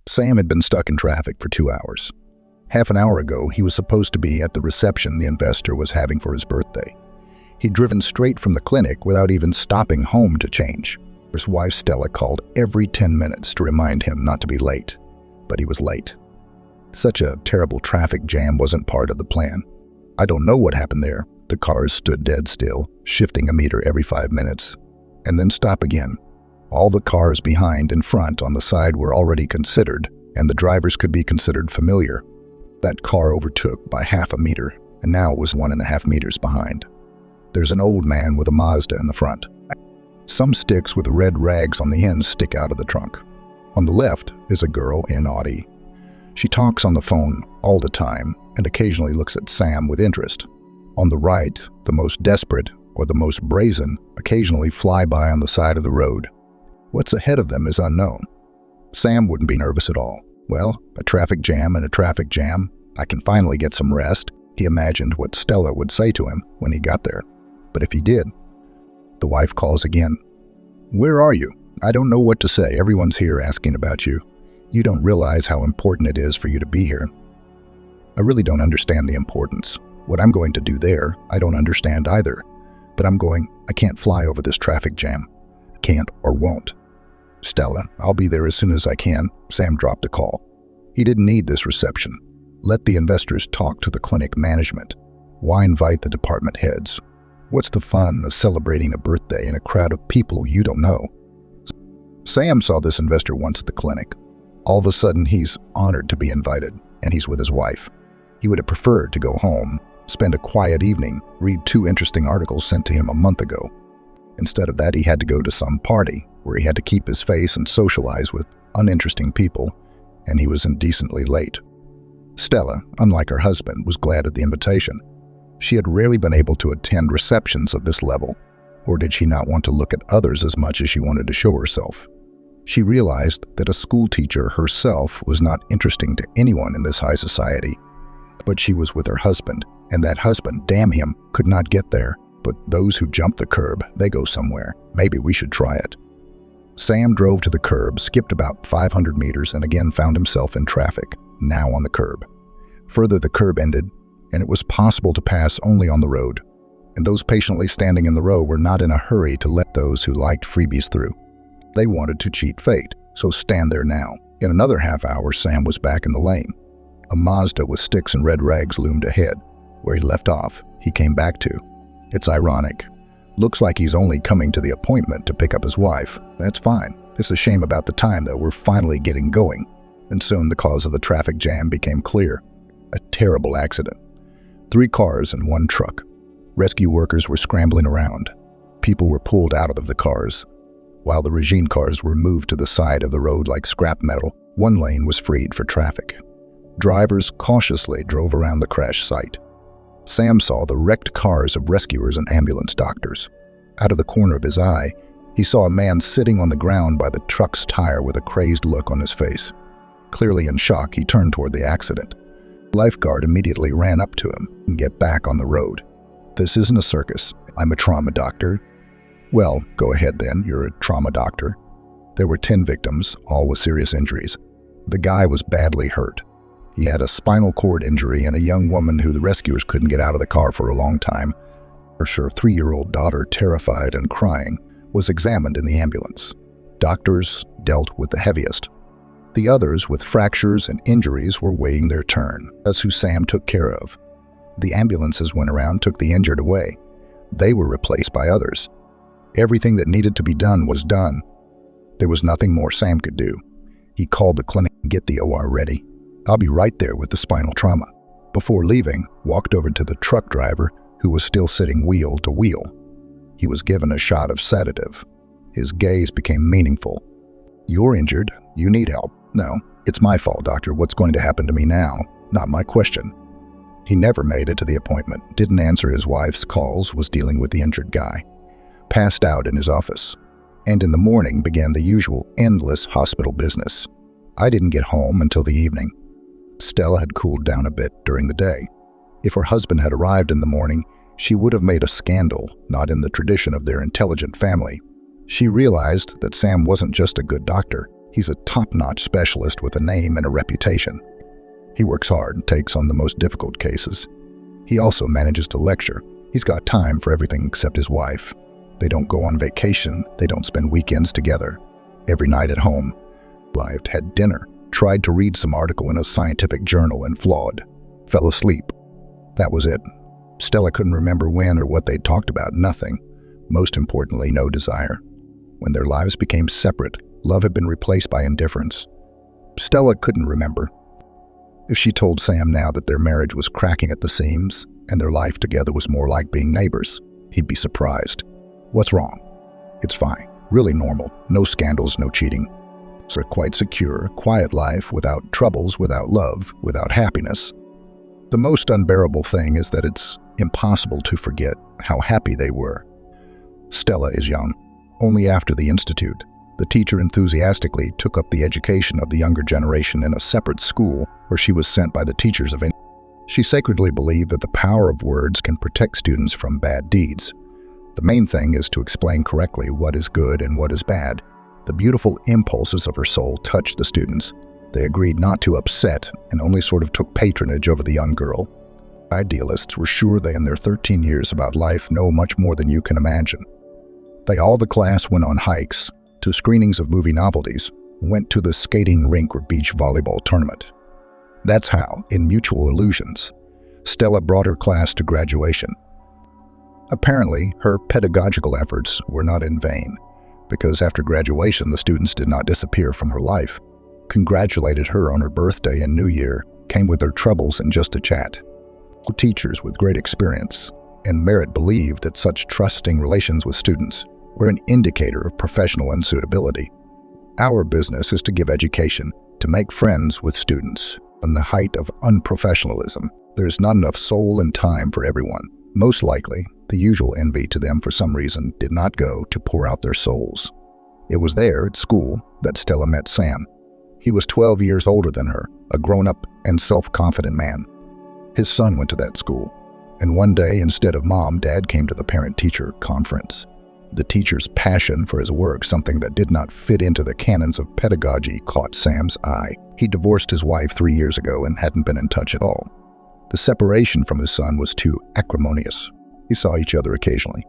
Sam had been stuck in traffic for 2 hours. Half an hour ago, he was supposed to be at the reception the investor was having for his birthday. He'd driven straight from the clinic without even stopping home to change. His wife Stella called every 10 minutes to remind him not to be late, but he was late. Such a terrible traffic jam wasn't part of the plan. I don't know what happened there. The cars stood dead still, shifting a meter every 5 minutes, and then stop again. All the cars behind and front on the side were already considered, and the drivers could be considered familiar. That car overtook by half a meter, and now it was 1.5 meters behind. There's an old man with a Mazda in the front. Some sticks with red rags on the ends stick out of the trunk. On the left is a girl in an Audi. She talks on the phone all the time and occasionally looks at Sam with interest. On the right, the most desperate or the most brazen occasionally fly by on the side of the road. What's ahead of them is unknown. Sam wouldn't be nervous at all. Well, a traffic jam and a traffic jam. I can finally get some rest. He imagined what Stella would say to him when he got there. But if he did, the wife calls again. "Where are you? I don't know what to say. Everyone's here asking about you. You don't realize how important it is for you to be here." I really don't understand the importance. What I'm going to do there, I don't understand either. But I can't fly over this traffic jam. Can't or won't. "Stella, I'll be there as soon as I can." Sam dropped a call. He didn't need this reception. Let the investors talk to the clinic management. Why invite the department heads? What's the fun of celebrating a birthday in a crowd of people you don't know? Sam saw this investor once at the clinic. All of a sudden, he's honored to be invited, and he's with his wife. He would have preferred to go home, spend a quiet evening, read 2 interesting articles sent to him a month ago. Instead of that, he had to go to some party where he had to keep his face and socialize with uninteresting people, and he was indecently late. Stella, unlike her husband, was glad of the invitation. She had rarely been able to attend receptions of this level, or did she not want to look at others as much as she wanted to show herself? She realized that a school teacher herself was not interesting to anyone in this high society, but she was with her husband, and that husband, damn him, could not get there. But those who jump the curb, they go somewhere. Maybe we should try it. Sam drove to the curb, skipped about 500 meters, and again found himself in traffic, now on the curb. Further, the curb ended, and it was possible to pass only on the road. And those patiently standing in the row were not in a hurry to let those who liked freebies through. They wanted to cheat fate, so stand there now. In another half hour, Sam was back in the lane. A Mazda with sticks and red rags loomed ahead. Where he left off, he came back to. It's ironic. Looks like he's only coming to the appointment to pick up his wife. That's fine. It's a shame about the time, though. We're finally getting going. And soon the cause of the traffic jam became clear. A terrible accident. 3 cars and 1 truck. Rescue workers were scrambling around. People were pulled out of the cars. While the regime cars were moved to the side of the road like scrap metal, 1 lane was freed for traffic. Drivers cautiously drove around the crash site. Sam saw the wrecked cars of rescuers and ambulance doctors. Out of the corner of his eye, he saw a man sitting on the ground by the truck's tire with a crazed look on his face. Clearly in shock, he turned toward the accident. The lifeguard immediately ran up to him and get back on the road. "This isn't a circus. I'm a trauma doctor." "Well, go ahead then, you're a trauma doctor." There were 10 victims, all with serious injuries. The guy was badly hurt. He had a spinal cord injury and a young woman who the rescuers couldn't get out of the car for a long time. Her 3-year-old daughter, terrified and crying, was examined in the ambulance. Doctors dealt with the heaviest. The others, with fractures and injuries, were waiting their turn. That's who Sam took care of. The ambulances went around, took the injured away. They were replaced by others. Everything that needed to be done was done. There was nothing more Sam could do. He called the clinic and get the OR ready. "I'll be right there with the spinal trauma." Before leaving, walked over to the truck driver who was still sitting wheel to wheel. He was given a shot of sedative. His gaze became meaningful. "You're injured. You need help." "No, it's my fault, doctor. What's going to happen to me now? Not my question." He never made it to the appointment, didn't answer his wife's calls, was dealing with the injured guy. Passed out in his office. And in the morning began the usual endless hospital business. I didn't get home until the evening. Stella had cooled down a bit during the day. If her husband had arrived in the morning, she would have made a scandal, not in the tradition of their intelligent family. She realized that Sam wasn't just a good doctor, He's a top-notch specialist with a name and a reputation. He works hard and takes on the most difficult cases. He also manages to lecture. He's got time for everything except his wife. They don't go on vacation. They don't spend weekends together. Every night at home, arrived, had dinner, tried to read some article in a scientific journal and flawed. Fell asleep. That was it. Stella couldn't remember when or what they'd talked about. Nothing. Most importantly, no desire. When their lives became separate, love had been replaced by indifference. Stella couldn't remember. If she told Sam now that their marriage was cracking at the seams and their life together was more like being neighbors, he'd be surprised. What's wrong? It's fine. Really normal. No scandals, no cheating. It's a quite secure, quiet life without troubles, without love, without happiness. The most unbearable thing is that it's impossible to forget how happy they were. Stella is young. Only after the institute, the teacher enthusiastically took up the education of the younger generation in a separate school where she was sent by the teachers of India. She sacredly believed that the power of words can protect students from bad deeds. The main thing is to explain correctly what is good and what is bad. The beautiful impulses of her soul touched the students. They agreed not to upset and only sort of took patronage over the young girl. Idealists were sure they in their 13 years about life know much more than you can imagine. All the class went on hikes, to screenings of movie novelties, went to the skating rink or beach volleyball tournament. That's how, in mutual illusions, Stella brought her class to graduation. Apparently, her pedagogical efforts were not in vain, because after graduation the students did not disappear from her life, congratulated her on her birthday and New Year, came with their troubles in just a chat. Teachers with great experience and merit believed that such trusting relations with students were an indicator of professional unsuitability. Our business is to give education, to make friends with students. In the height of unprofessionalism, there's not enough soul and time for everyone. Most likely, the usual envy to them for some reason did not go to pour out their souls. It was there at school that Stella met Sam. He was 12 years older than her, a grown-up and self-confident man. His son went to that school, and one day, instead of Mom, Dad came to the parent-teacher conference. The teacher's passion for his work, something that did not fit into the canons of pedagogy, caught Sam's eye. He divorced his wife 3 years ago and hadn't been in touch at all. The separation from his son was too acrimonious. He saw each other occasionally.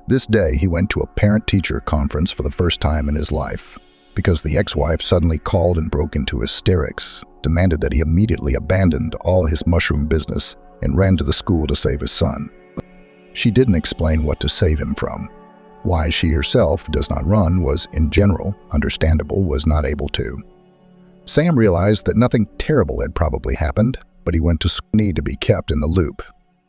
This day, he went to a parent-teacher conference for the first time in his life, because the ex-wife suddenly called and broke into hysterics, demanded that he immediately abandoned all his mushroom business and ran to the school to save his son. She didn't explain what to save him from. Why she herself does not run was, in general, understandable, was not able to. Sam realized that nothing terrible had probably happened, but he went to need to be kept in the loop.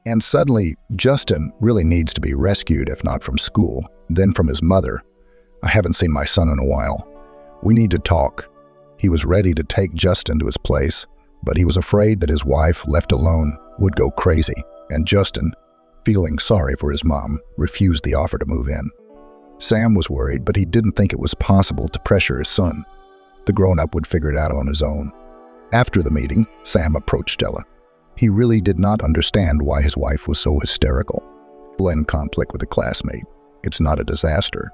And suddenly, Justin really needs to be rescued, if not from school, then from his mother. I haven't seen my son in a while. We need to talk. He was ready to take Justin to his place, but he was afraid that his wife, left alone, would go crazy, and Justin, feeling sorry for his mom, refused the offer to move in. Sam was worried, but he didn't think it was possible to pressure his son. The grown-up would figure it out on his own. After the meeting, Sam approached Stella. He really did not understand why his wife was so hysterical. In conflict with a classmate. It's not a disaster.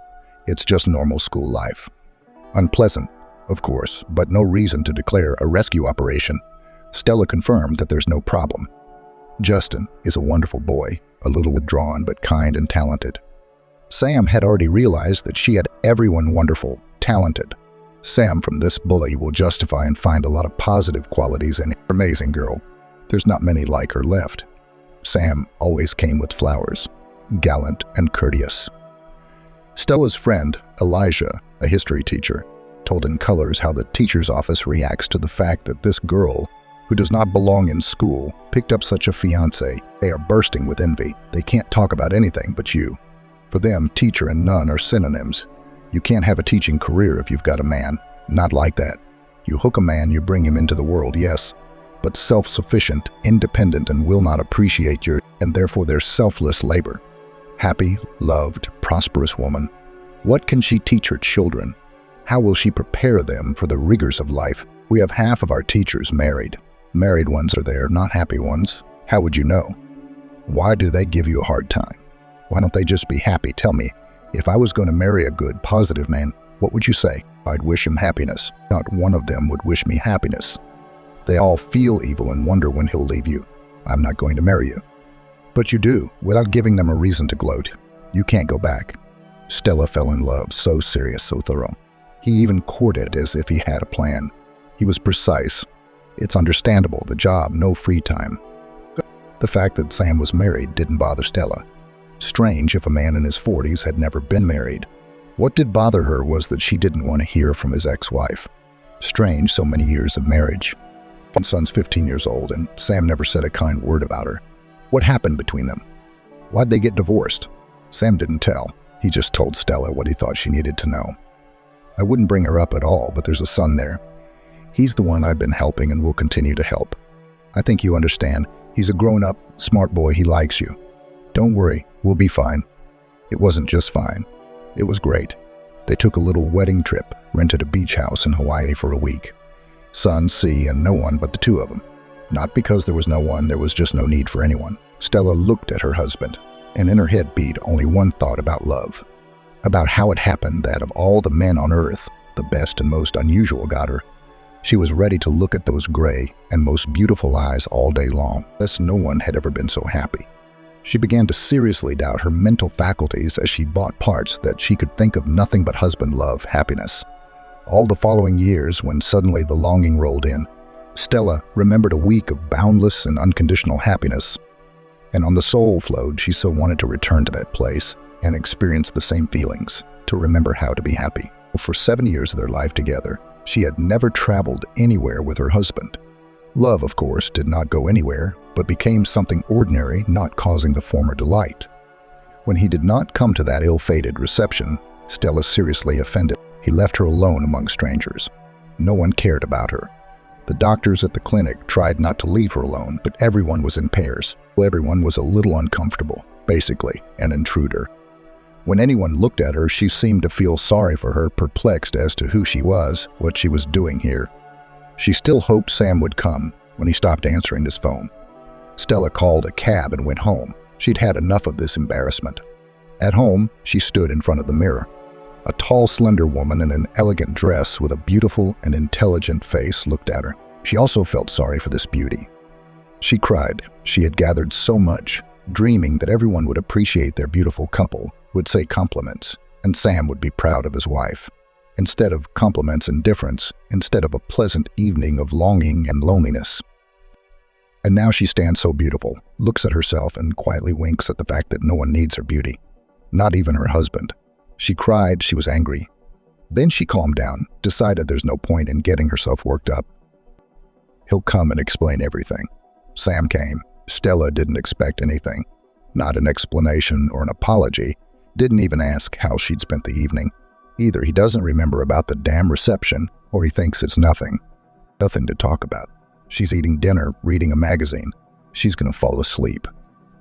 It's just normal school life. Unpleasant, of course, but no reason to declare a rescue operation. Stella confirmed that there's no problem. Justin is a wonderful boy, a little withdrawn but kind and talented. Sam had already realized that she had everyone wonderful, talented. Sam from this bully will justify and find a lot of positive qualities in her amazing girl. There's not many like her left. Sam always came with flowers, gallant and courteous. Stella's friend, Elijah, a history teacher, told in colors how the teacher's office reacts to the fact that this girl, who does not belong in school, picked up such a fiancé. They are bursting with envy. They can't talk about anything but you. For them, teacher and nun are synonyms. You can't have a teaching career if you've got a man. Not like that. You hook a man, you bring him into the world, yes, but self-sufficient, independent, and will not appreciate your, and therefore their selfless labor. Happy, loved, prosperous woman. What can she teach her children? How will she prepare them for the rigors of life? We have half of our teachers married. Married ones are there, not happy ones. How would you know? Why do they give you a hard time? Why don't they just be happy? Tell me, if I was going to marry a good, positive man, what would you say? I'd wish him happiness. Not one of them would wish me happiness. They all feel evil and wonder when he'll leave you. I'm not going to marry you. But you do, without giving them a reason to gloat. You can't go back. Stella fell in love, so serious, so thorough. He even courted as if he had a plan. He was precise. It's understandable, the job, no free time. The fact that Sam was married didn't bother Stella. Strange if a man in his 40s had never been married. What did bother her was that she didn't want to hear from his ex-wife. Strange, so many years of marriage. My son's 15 years old, and Sam never said a kind word about her. What happened between them? Why'd they get divorced? Sam didn't tell. He just told Stella what he thought she needed to know. I wouldn't bring her up at all, but there's a son there. He's the one I've been helping and will continue to help. I think you understand. He's a grown-up, smart boy. He likes you. Don't worry, we'll be fine. It wasn't just fine. It was great. They took a little wedding trip, rented a beach house in Hawaii for a week. Sun, sea, and no one but the two of them. Not because there was no one, there was just no need for anyone. Stella looked at her husband, and in her head beat only one thought about love. About how it happened that of all the men on earth, the best and most unusual got her. She was ready to look at those gray and most beautiful eyes all day long. Thus, no one had ever been so happy. She began to seriously doubt her mental faculties as she bought parts that she could think of nothing but husband love, happiness. All the following years, when suddenly the longing rolled in, Stella remembered a week of boundless and unconditional happiness. And on the soul flowed, she so wanted to return to that place and experience the same feelings, to remember how to be happy. For 7 years of their life together, she had never traveled anywhere with her husband. Love, of course, did not go anywhere, but became something ordinary, not causing the former delight. When he did not come to that ill-fated reception, Stella seriously offended. He left her alone among strangers. No one cared about her. The doctors at the clinic tried not to leave her alone, but everyone was in pairs. Everyone was a little uncomfortable, basically an intruder. When anyone looked at her, she seemed to feel sorry for her, perplexed as to who she was, what she was doing here. She still hoped Sam would come when he stopped answering his phone. Stella called a cab and went home. She'd had enough of this embarrassment. At home, she stood in front of the mirror. A tall, slender woman in an elegant dress with a beautiful and intelligent face looked at her. She also felt sorry for this beauty. She cried. She had gathered so much, dreaming that everyone would appreciate their beautiful couple, would say compliments, and Sam would be proud of his wife. Instead of compliments and difference, instead of a pleasant evening of longing and loneliness. And now she stands so beautiful, looks at herself and quietly winks at the fact that no one needs her beauty, not even her husband. She cried, she was angry. Then she calmed down, decided there's no point in getting herself worked up. He'll come and explain everything. Sam came. Stella didn't expect anything. Not an explanation or an apology. Didn't even ask how she'd spent the evening. Either he doesn't remember about the damn reception, or he thinks it's nothing. Nothing to talk about. She's eating dinner, reading a magazine. She's gonna fall asleep.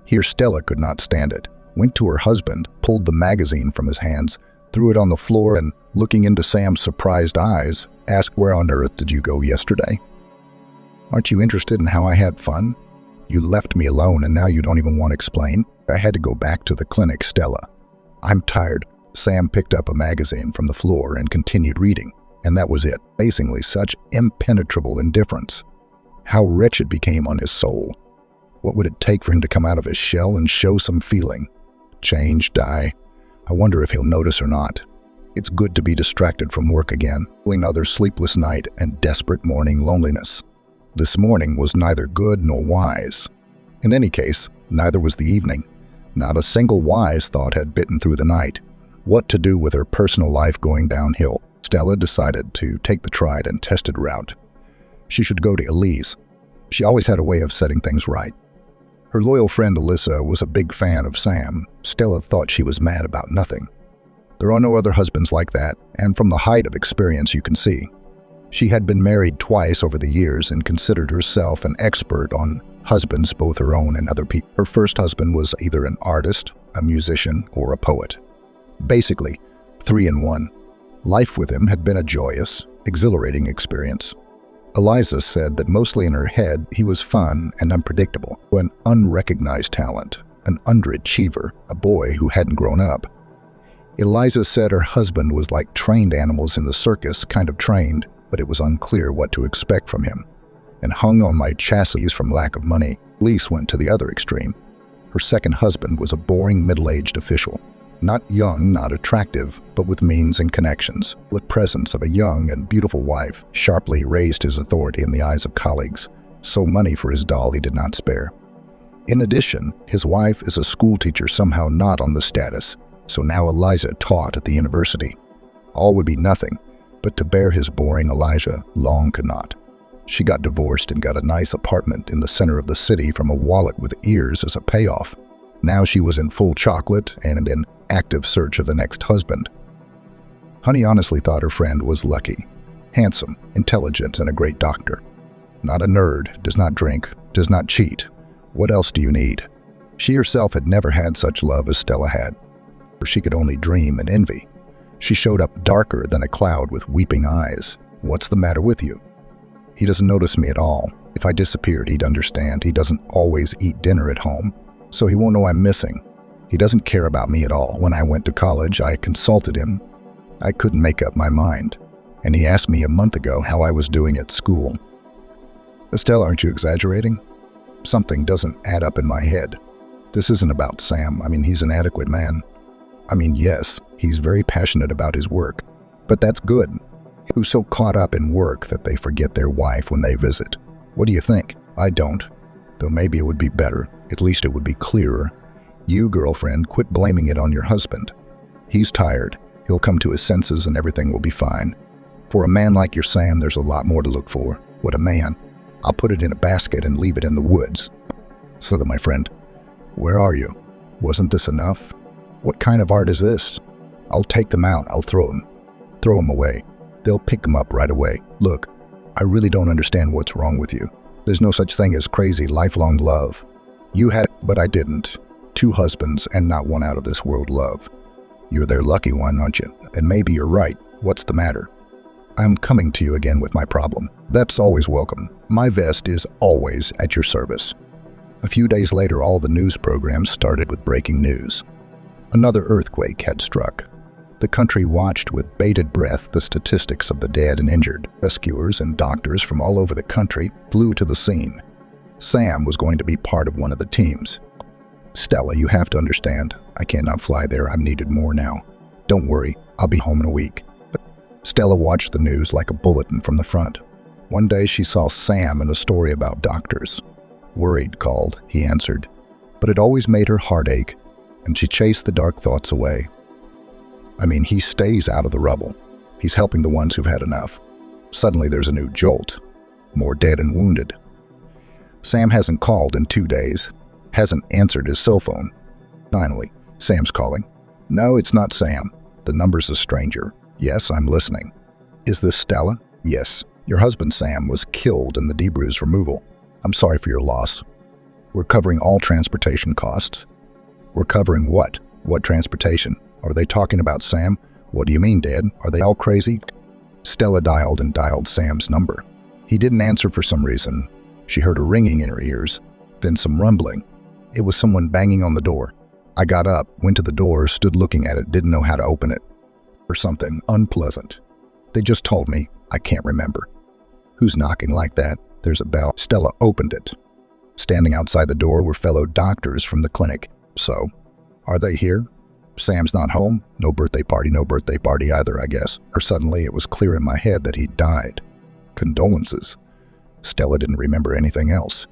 Here Stella could not stand it. Went to her husband, pulled the magazine from his hands, threw it on the floor, and, looking into Sam's surprised eyes, asked, "Where on earth did you go yesterday? Aren't you interested in how I had fun? You left me alone and now you don't even want to explain? I had to go back to the clinic, Stella. I'm tired." Sam picked up a magazine from the floor and continued reading, and that was it. Amazingly, such impenetrable indifference. How wretched became on his soul. What would it take for him to come out of his shell and show some feeling? Change, die. I wonder if he'll notice or not. It's good to be distracted from work again, another sleepless night and desperate morning loneliness. This morning was neither good nor wise. In any case, neither was the evening. Not a single wise thought had bitten through the night. What to do with her personal life going downhill? Stella decided to take the tried and tested route. She should go to Elise. She always had a way of setting things right. Her loyal friend Alyssa was a big fan of Sam. Stella thought she was mad about nothing. There are no other husbands like that, and from the height of experience you can see. She had been married twice over the years and considered herself an expert on husbands, both her own and other people. Her first husband was either an artist, a musician, or a poet. Basically, 3 in 1. Life with him had been a joyous, exhilarating experience. Eliza said that mostly in her head he was fun and unpredictable, an unrecognized talent, an underachiever, a boy who hadn't grown up. Eliza said her husband was like trained animals in the circus, kind of trained, but it was unclear what to expect from him, and hung on my chassis from lack of money. Elise went to the other extreme. Her second husband was a boring middle-aged official. Not young, not attractive, but with means and connections. The presence of a young and beautiful wife sharply raised his authority in the eyes of colleagues, so money for his doll he did not spare. In addition, his wife is a schoolteacher somehow not on the status, so now Eliza taught at the university. All would be nothing, but to bear his boring Elijah long could not. She got divorced and got a nice apartment in the center of the city from a wallet with ears as a payoff. Now she was in full chocolate and in active search of the next husband. Honey honestly thought her friend was lucky. Handsome, intelligent, and a great doctor. Not a nerd, does not drink, does not cheat. What else do you need? She herself had never had such love as Stella had. She could only dream and envy. She showed up darker than a cloud with weeping eyes. What's the matter with you? He doesn't notice me at all. If I disappeared, he'd understand. He doesn't always eat dinner at home, so he won't know I'm missing. He doesn't care about me at all. When I went to college, I consulted him. I couldn't make up my mind, and he asked me a month ago how I was doing at school. Estelle, aren't you exaggerating? Something doesn't add up in my head. This isn't about Sam. He's an adequate man. Yes, he's very passionate about his work, but that's good. Who's so caught up in work that they forget their wife when they visit? What do you think? I don't. Though maybe it would be better. At least it would be clearer. You, girlfriend, quit blaming it on your husband. He's tired. He'll come to his senses and everything will be fine. For a man like your Sam, there's a lot more to look for. What a man. I'll put it in a basket and leave it in the woods. So that my friend, where are you? Wasn't this enough? What kind of art is this? I'll take them out. I'll throw them away. They'll pick them up right away. Look, I really don't understand what's wrong with you. There's no such thing as crazy, lifelong love. You had it, but I didn't. 2 husbands and not one out of this world love. You're their lucky one, aren't you? And maybe you're right. What's the matter? I'm coming to you again with my problem. That's always welcome. My vest is always at your service. A few days later, all the news programs started with breaking news. Another earthquake had struck. The country watched with bated breath the statistics of the dead and injured. Rescuers and doctors from all over the country flew to the scene. Sam was going to be part of one of the teams. Stella, you have to understand, I cannot fly there. I'm needed more now. Don't worry, I'll be home in a week. But Stella watched the news like a bulletin from the front. One day she saw Sam in a story about doctors. Worried called, he answered. But it always made her heart ache, and she chased the dark thoughts away. He stays out of the rubble. He's helping the ones who've had enough. Suddenly there's a new jolt. More dead and wounded. Sam hasn't called in 2 days. Hasn't answered his cell phone. Finally, Sam's calling. No, it's not Sam. The number's a stranger. Yes, I'm listening. Is this Stella? Yes. Your husband Sam was killed in the debris removal. I'm sorry for your loss. We're covering all transportation costs. We're covering what? What transportation? Are they talking about Sam? What do you mean, Dad? Are they all crazy? Stella dialed and dialed Sam's number. He didn't answer for some reason. She heard a ringing in her ears, then some rumbling. It was someone banging on the door. I got up, went to the door, stood looking at it, didn't know how to open it. Or something unpleasant. They just told me. I can't remember. Who's knocking like that? There's a bell. Stella opened it. Standing outside the door were fellow doctors from the clinic. So, are they here? Sam's not home. No birthday party either, I guess. Or suddenly it was clear in my head that he'd died. Condolences. Stella didn't remember anything else.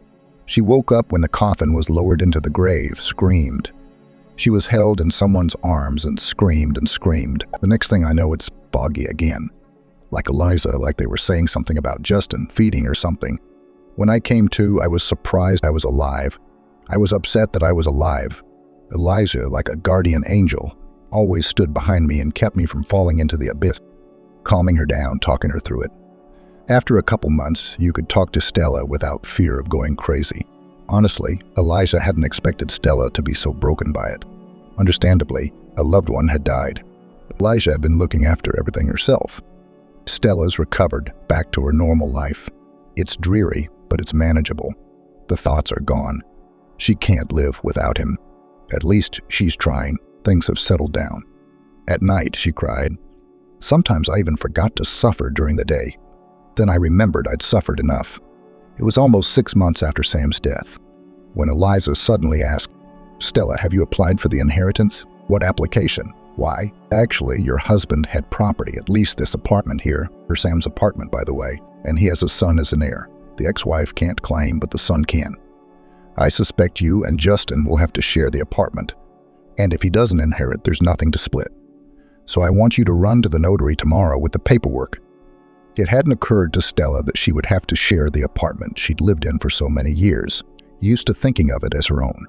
She woke up when the coffin was lowered into the grave, screamed. She was held in someone's arms and screamed and screamed. The next thing I know, it's foggy again. Like Eliza, like they were saying something about Justin, feeding or something. When I came to, I was surprised I was alive. I was upset that I was alive. Eliza, like a guardian angel, always stood behind me and kept me from falling into the abyss, calming her down, talking her through it. After a couple months, you could talk to Stella without fear of going crazy. Honestly, Eliza hadn't expected Stella to be so broken by it. Understandably, a loved one had died. Eliza had been looking after everything herself. Stella's recovered, back to her normal life. It's dreary, but it's manageable. The thoughts are gone. She can't live without him. At least she's trying. Things have settled down. At night, she cried. Sometimes I even forgot to suffer during the day. Then I remembered I'd suffered enough. It was almost 6 months after Sam's death, when Eliza suddenly asked, "Stella, have you applied for the inheritance?" "What application? Why?" "Actually, your husband had property, at least this apartment here, or Sam's apartment, by the way, and he has a son as an heir. The ex-wife can't claim, but the son can. I suspect you and Justin will have to share the apartment. And if he doesn't inherit, there's nothing to split. So I want you to run to the notary tomorrow with the paperwork." It hadn't occurred to Stella that she would have to share the apartment she'd lived in for so many years, used to thinking of it as her own.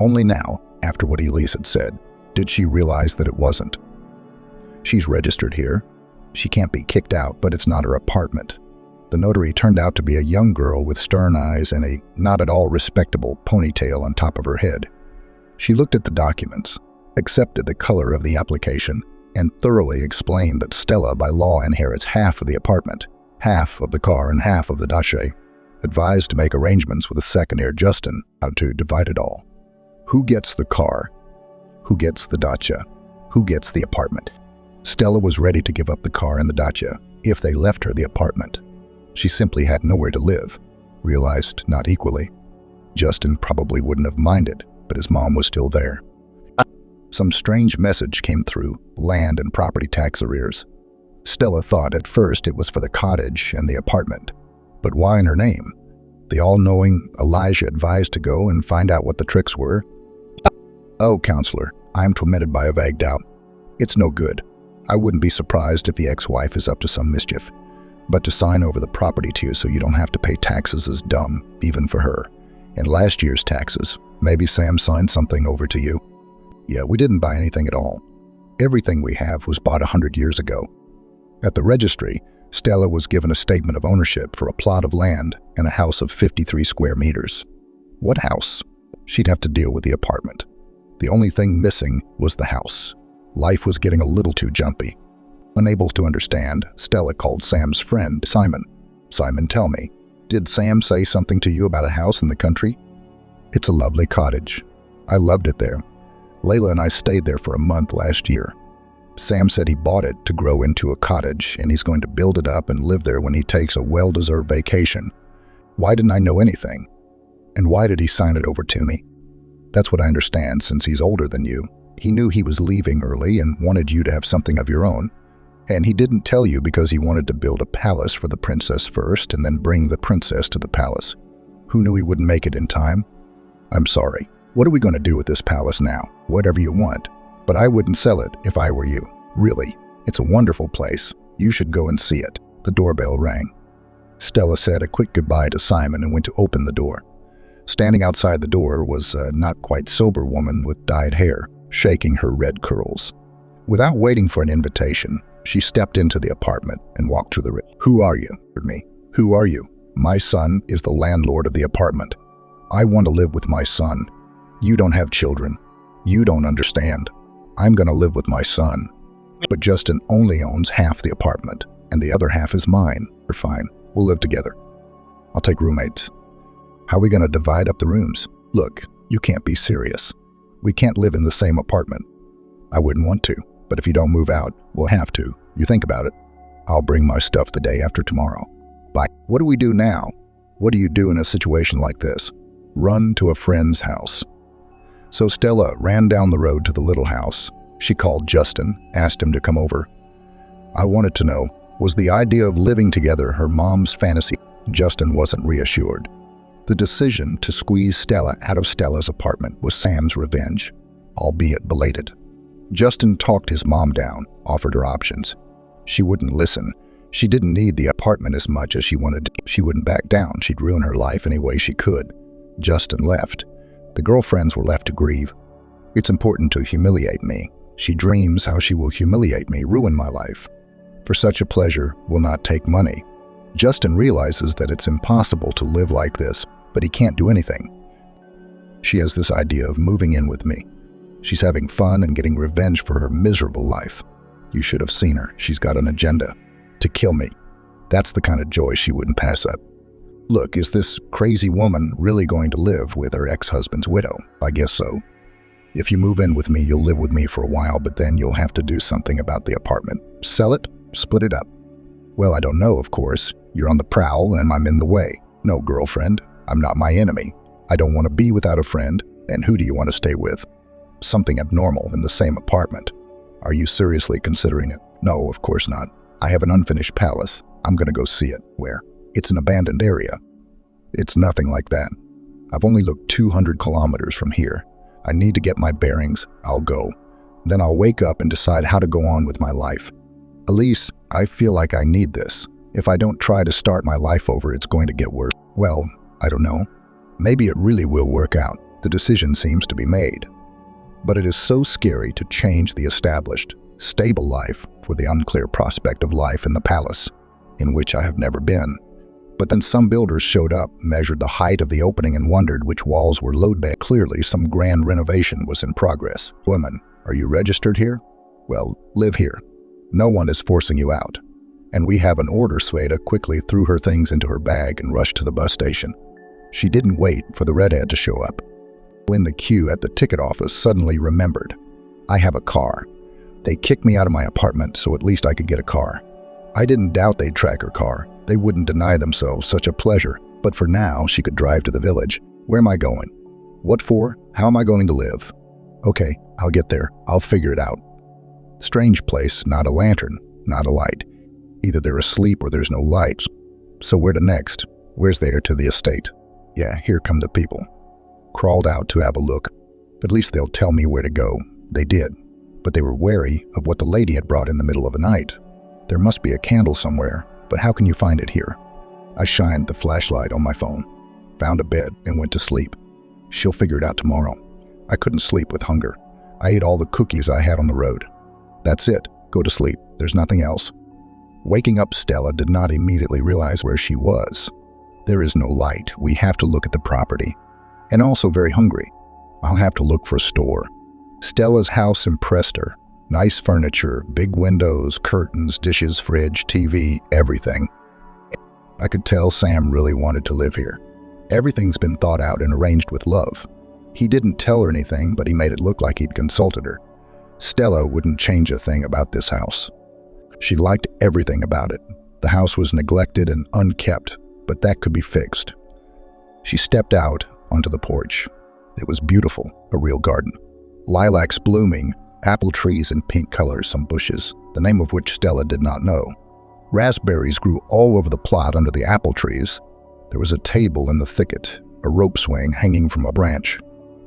Only now, after what Elise had said, did she realize that it wasn't. She's registered here. She can't be kicked out, but it's not her apartment. The notary turned out to be a young girl with stern eyes and a not at all respectable ponytail on top of her head. She looked at the documents, accepted the color of the application, and thoroughly explained that Stella by law inherits half of the apartment, half of the car, and half of the dacha. Advised to make arrangements with a second heir, Justin, how to divide it all. Who gets the car? Who gets the dacha? Who gets the apartment? Stella was ready to give up the car and the dacha if they left her the apartment. She simply had nowhere to live, realized not equally. Justin probably wouldn't have minded, but his mom was still there. Some strange message came through, land and property tax arrears. Stella thought at first it was for the cottage and the apartment. But why in her name? The all-knowing Elijah advised to go and find out what the tricks were. "Oh, counselor, I am tormented by a vague doubt. It's no good. I wouldn't be surprised if the ex-wife is up to some mischief. But to sign over the property to you so you don't have to pay taxes is dumb, even for her. And last year's taxes, maybe Sam signed something over to you." "Yeah, we didn't buy anything at all. Everything we have was bought 100 years ago." At the registry, Stella was given a statement of ownership for a plot of land and a house of 53 square meters. What house? She'd have to deal with the apartment. The only thing missing was the house. Life was getting a little too jumpy. Unable to understand, Stella called Sam's friend, Simon. "Simon, tell me, did Sam say something to you about a house in the country?" "It's a lovely cottage. I loved it there. Layla and I stayed there for a month last year. Sam said he bought it to grow into a cottage, and he's going to build it up and live there when he takes a well-deserved vacation. Why didn't I know anything? And why did he sign it over to me?" "That's what I understand, since he's older than you. He knew he was leaving early and wanted you to have something of your own. And he didn't tell you because he wanted to build a palace for the princess first and then bring the princess to the palace. Who knew he wouldn't make it in time?" "I'm sorry. What are we going to do with this palace now?" "Whatever you want. But I wouldn't sell it if I were you. Really. It's a wonderful place. You should go and see it." The doorbell rang. Stella said a quick goodbye to Simon and went to open the door. Standing outside the door was a not quite sober woman with dyed hair, shaking her red curls. Without waiting for an invitation, she stepped into the apartment and walked to the room. "Who are you?" "Me. Who are you?" "My son is the landlord of the apartment. I want to live with my son. You don't have children. You don't understand. I'm going to live with my son. But Justin only owns half the apartment, and the other half is mine. We're fine. We'll live together. I'll take roommates." "How are we going to divide up the rooms?" "Look, you can't be serious. We can't live in the same apartment." "I wouldn't want to, but if you don't move out, we'll have to. You think about it. I'll bring my stuff the day after tomorrow." "Bye." "What do we do now? What do you do in a situation like this?" "Run to a friend's house." So Stella ran down the road to the little house. She called Justin, asked him to come over. I wanted to know, was the idea of living together her mom's fantasy? Justin wasn't reassured. The decision to squeeze Stella out of Stella's apartment was Sam's revenge, albeit belated. Justin talked his mom down, offered her options. She wouldn't listen. She didn't need the apartment as much as she wanted. She wouldn't back down. She'd ruin her life any way she could. Justin left. The girlfriends were left to grieve. "It's important to humiliate me. She dreams how she will humiliate me, ruin my life. For such a pleasure will not take money." Justin realizes that it's impossible to live like this, but he can't do anything. "She has this idea of moving in with me. She's having fun and getting revenge for her miserable life. You should have seen her. She's got an agenda. To kill me. That's the kind of joy she wouldn't pass up." "Look, is this crazy woman really going to live with her ex-husband's widow?" "I guess so." If you move in with me, you'll live with me for a while, but then you'll have to do something about the apartment. Sell it, split it up. Well, I don't know, of course. You're on the prowl and I'm in the way. No, girlfriend, I'm not my enemy. I don't want to be without a friend, and who do you want to stay with? Something abnormal in the same apartment. Are you seriously considering it? No, of course not. I have an unfinished palace. I'm going to go see it. Where? It's an abandoned area. It's nothing like that. I've only looked 200 kilometers from here. I need to get my bearings. I'll go. Then I'll wake up and decide how to go on with my life. Elise, I feel like I need this. If I don't try to start my life over, it's going to get worse. Well, I don't know. Maybe it really will work out. The decision seems to be made. But it is so scary to change the established, stable life for the unclear prospect of life in the palace, in which I have never been. But then some builders showed up, measured the height of the opening, and wondered which walls were load-bearing. Clearly, some grand renovation was in progress. Woman, are you registered here? Well, live here. No one is forcing you out. And we have an order. Sweta quickly threw her things into her bag and rushed to the bus station. She didn't wait for the redhead to show up. In the queue at the ticket office, suddenly remembered. I have a car. They kicked me out of my apartment, so at least I could get a car. I didn't doubt they'd track her car. They wouldn't deny themselves such a pleasure. But for now, she could drive to the village. Where am I going? What for? How am I going to live? Okay, I'll get there. I'll figure it out. Strange place, not a lantern, not a light. Either they're asleep or there's no lights. So where to next? Where's there to the estate? Yeah, here come the people. Crawled out to have a look. At least they'll tell me where to go. They did. But they were wary of what the lady had brought in the middle of the night. There must be a candle somewhere, but how can you find it here? I shined the flashlight on my phone, found a bed, and went to sleep. She'll figure it out tomorrow. I couldn't sleep with hunger. I ate all the cookies I had on the road. That's it. Go to sleep. There's nothing else. Waking up, Stella did not immediately realize where she was. There is no light. We have to look at the property. And also very hungry. I'll have to look for a store. Stella's house impressed her. Nice furniture, big windows, curtains, dishes, fridge, TV, everything. I could tell Sam really wanted to live here. Everything's been thought out and arranged with love. He didn't tell her anything, but he made it look like he'd consulted her. Stella wouldn't change a thing about this house. She liked everything about it. The house was neglected and unkept, but that could be fixed. She stepped out onto the porch. It was beautiful, a real garden. Lilacs blooming, apple trees in pink colors, some bushes, the name of which Stella did not know. Raspberries grew all over the plot under the apple trees. There was a table in the thicket, a rope swing hanging from a branch.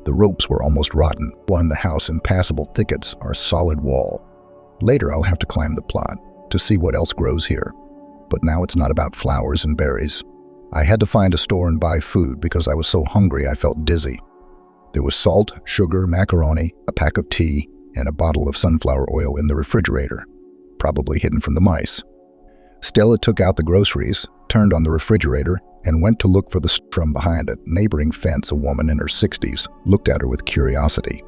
The ropes were almost rotten. One, the house impassable thickets are a solid wall. Later I'll have to climb the plot to see what else grows here. But now it's not about flowers and berries. I had to find a store and buy food because I was so hungry I felt dizzy. There was salt, sugar, macaroni, a pack of tea, and a bottle of sunflower oil in the refrigerator, probably hidden from the mice. Stella took out the groceries, turned on the refrigerator, and went to look for from behind a neighboring fence. A woman in her 60s looked at her with curiosity.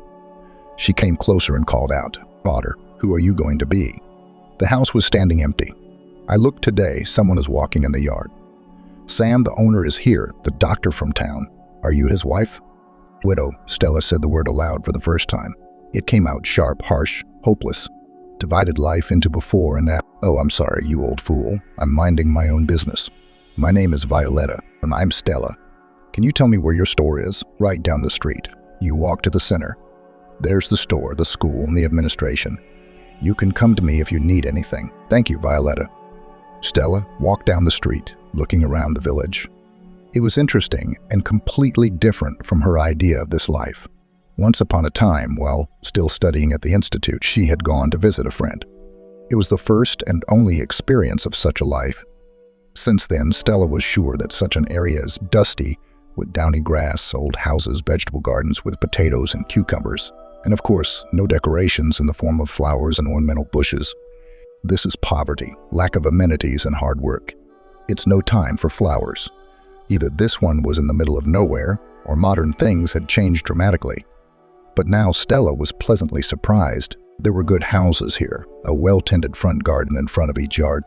She came closer and called out, "Daughter, who are you going to be?" The house was standing empty. I looked today. Someone is walking in the yard. Sam, the owner, is here, the doctor from town. Are you his wife? Widow, Stella said the word aloud for the first time. It came out sharp, harsh, hopeless. Divided life into before and after. Oh, I'm sorry, you old fool. I'm minding my own business. My name is Violetta, and I'm Stella. Can you tell me where your store is? Right down the street. You walk to the center. There's the store, the school, and the administration. You can come to me if you need anything. Thank you, Violetta. Stella walked down the street, looking around the village. It was interesting and completely different from her idea of this life. Once upon a time, while still studying at the institute, she had gone to visit a friend. It was the first and only experience of such a life. Since then, Stella was sure that such an area is dusty, with downy grass, old houses, vegetable gardens with potatoes and cucumbers, and of course, no decorations in the form of flowers and ornamental bushes. This is poverty, lack of amenities, and hard work. It's no time for flowers. Either this one was in the middle of nowhere, or modern things had changed dramatically. But now Stella was pleasantly surprised. There were good houses here, a well-tended front garden in front of each yard.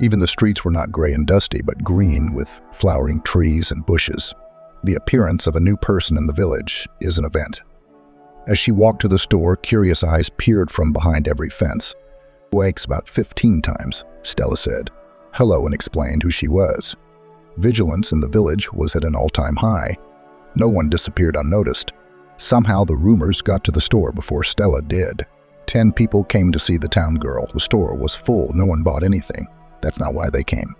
Even the streets were not gray and dusty, but green with flowering trees and bushes. The appearance of a new person in the village is an event. As she walked to the store, curious eyes peered from behind every fence. "Wakes about 15 times," Stella said. Hello, and explained who she was. Vigilance in the village was at an all-time high. No one disappeared unnoticed. Somehow the rumors got to the store before Stella did. 10 people came to see the town girl. The store was full. No one bought anything. That's not why they came.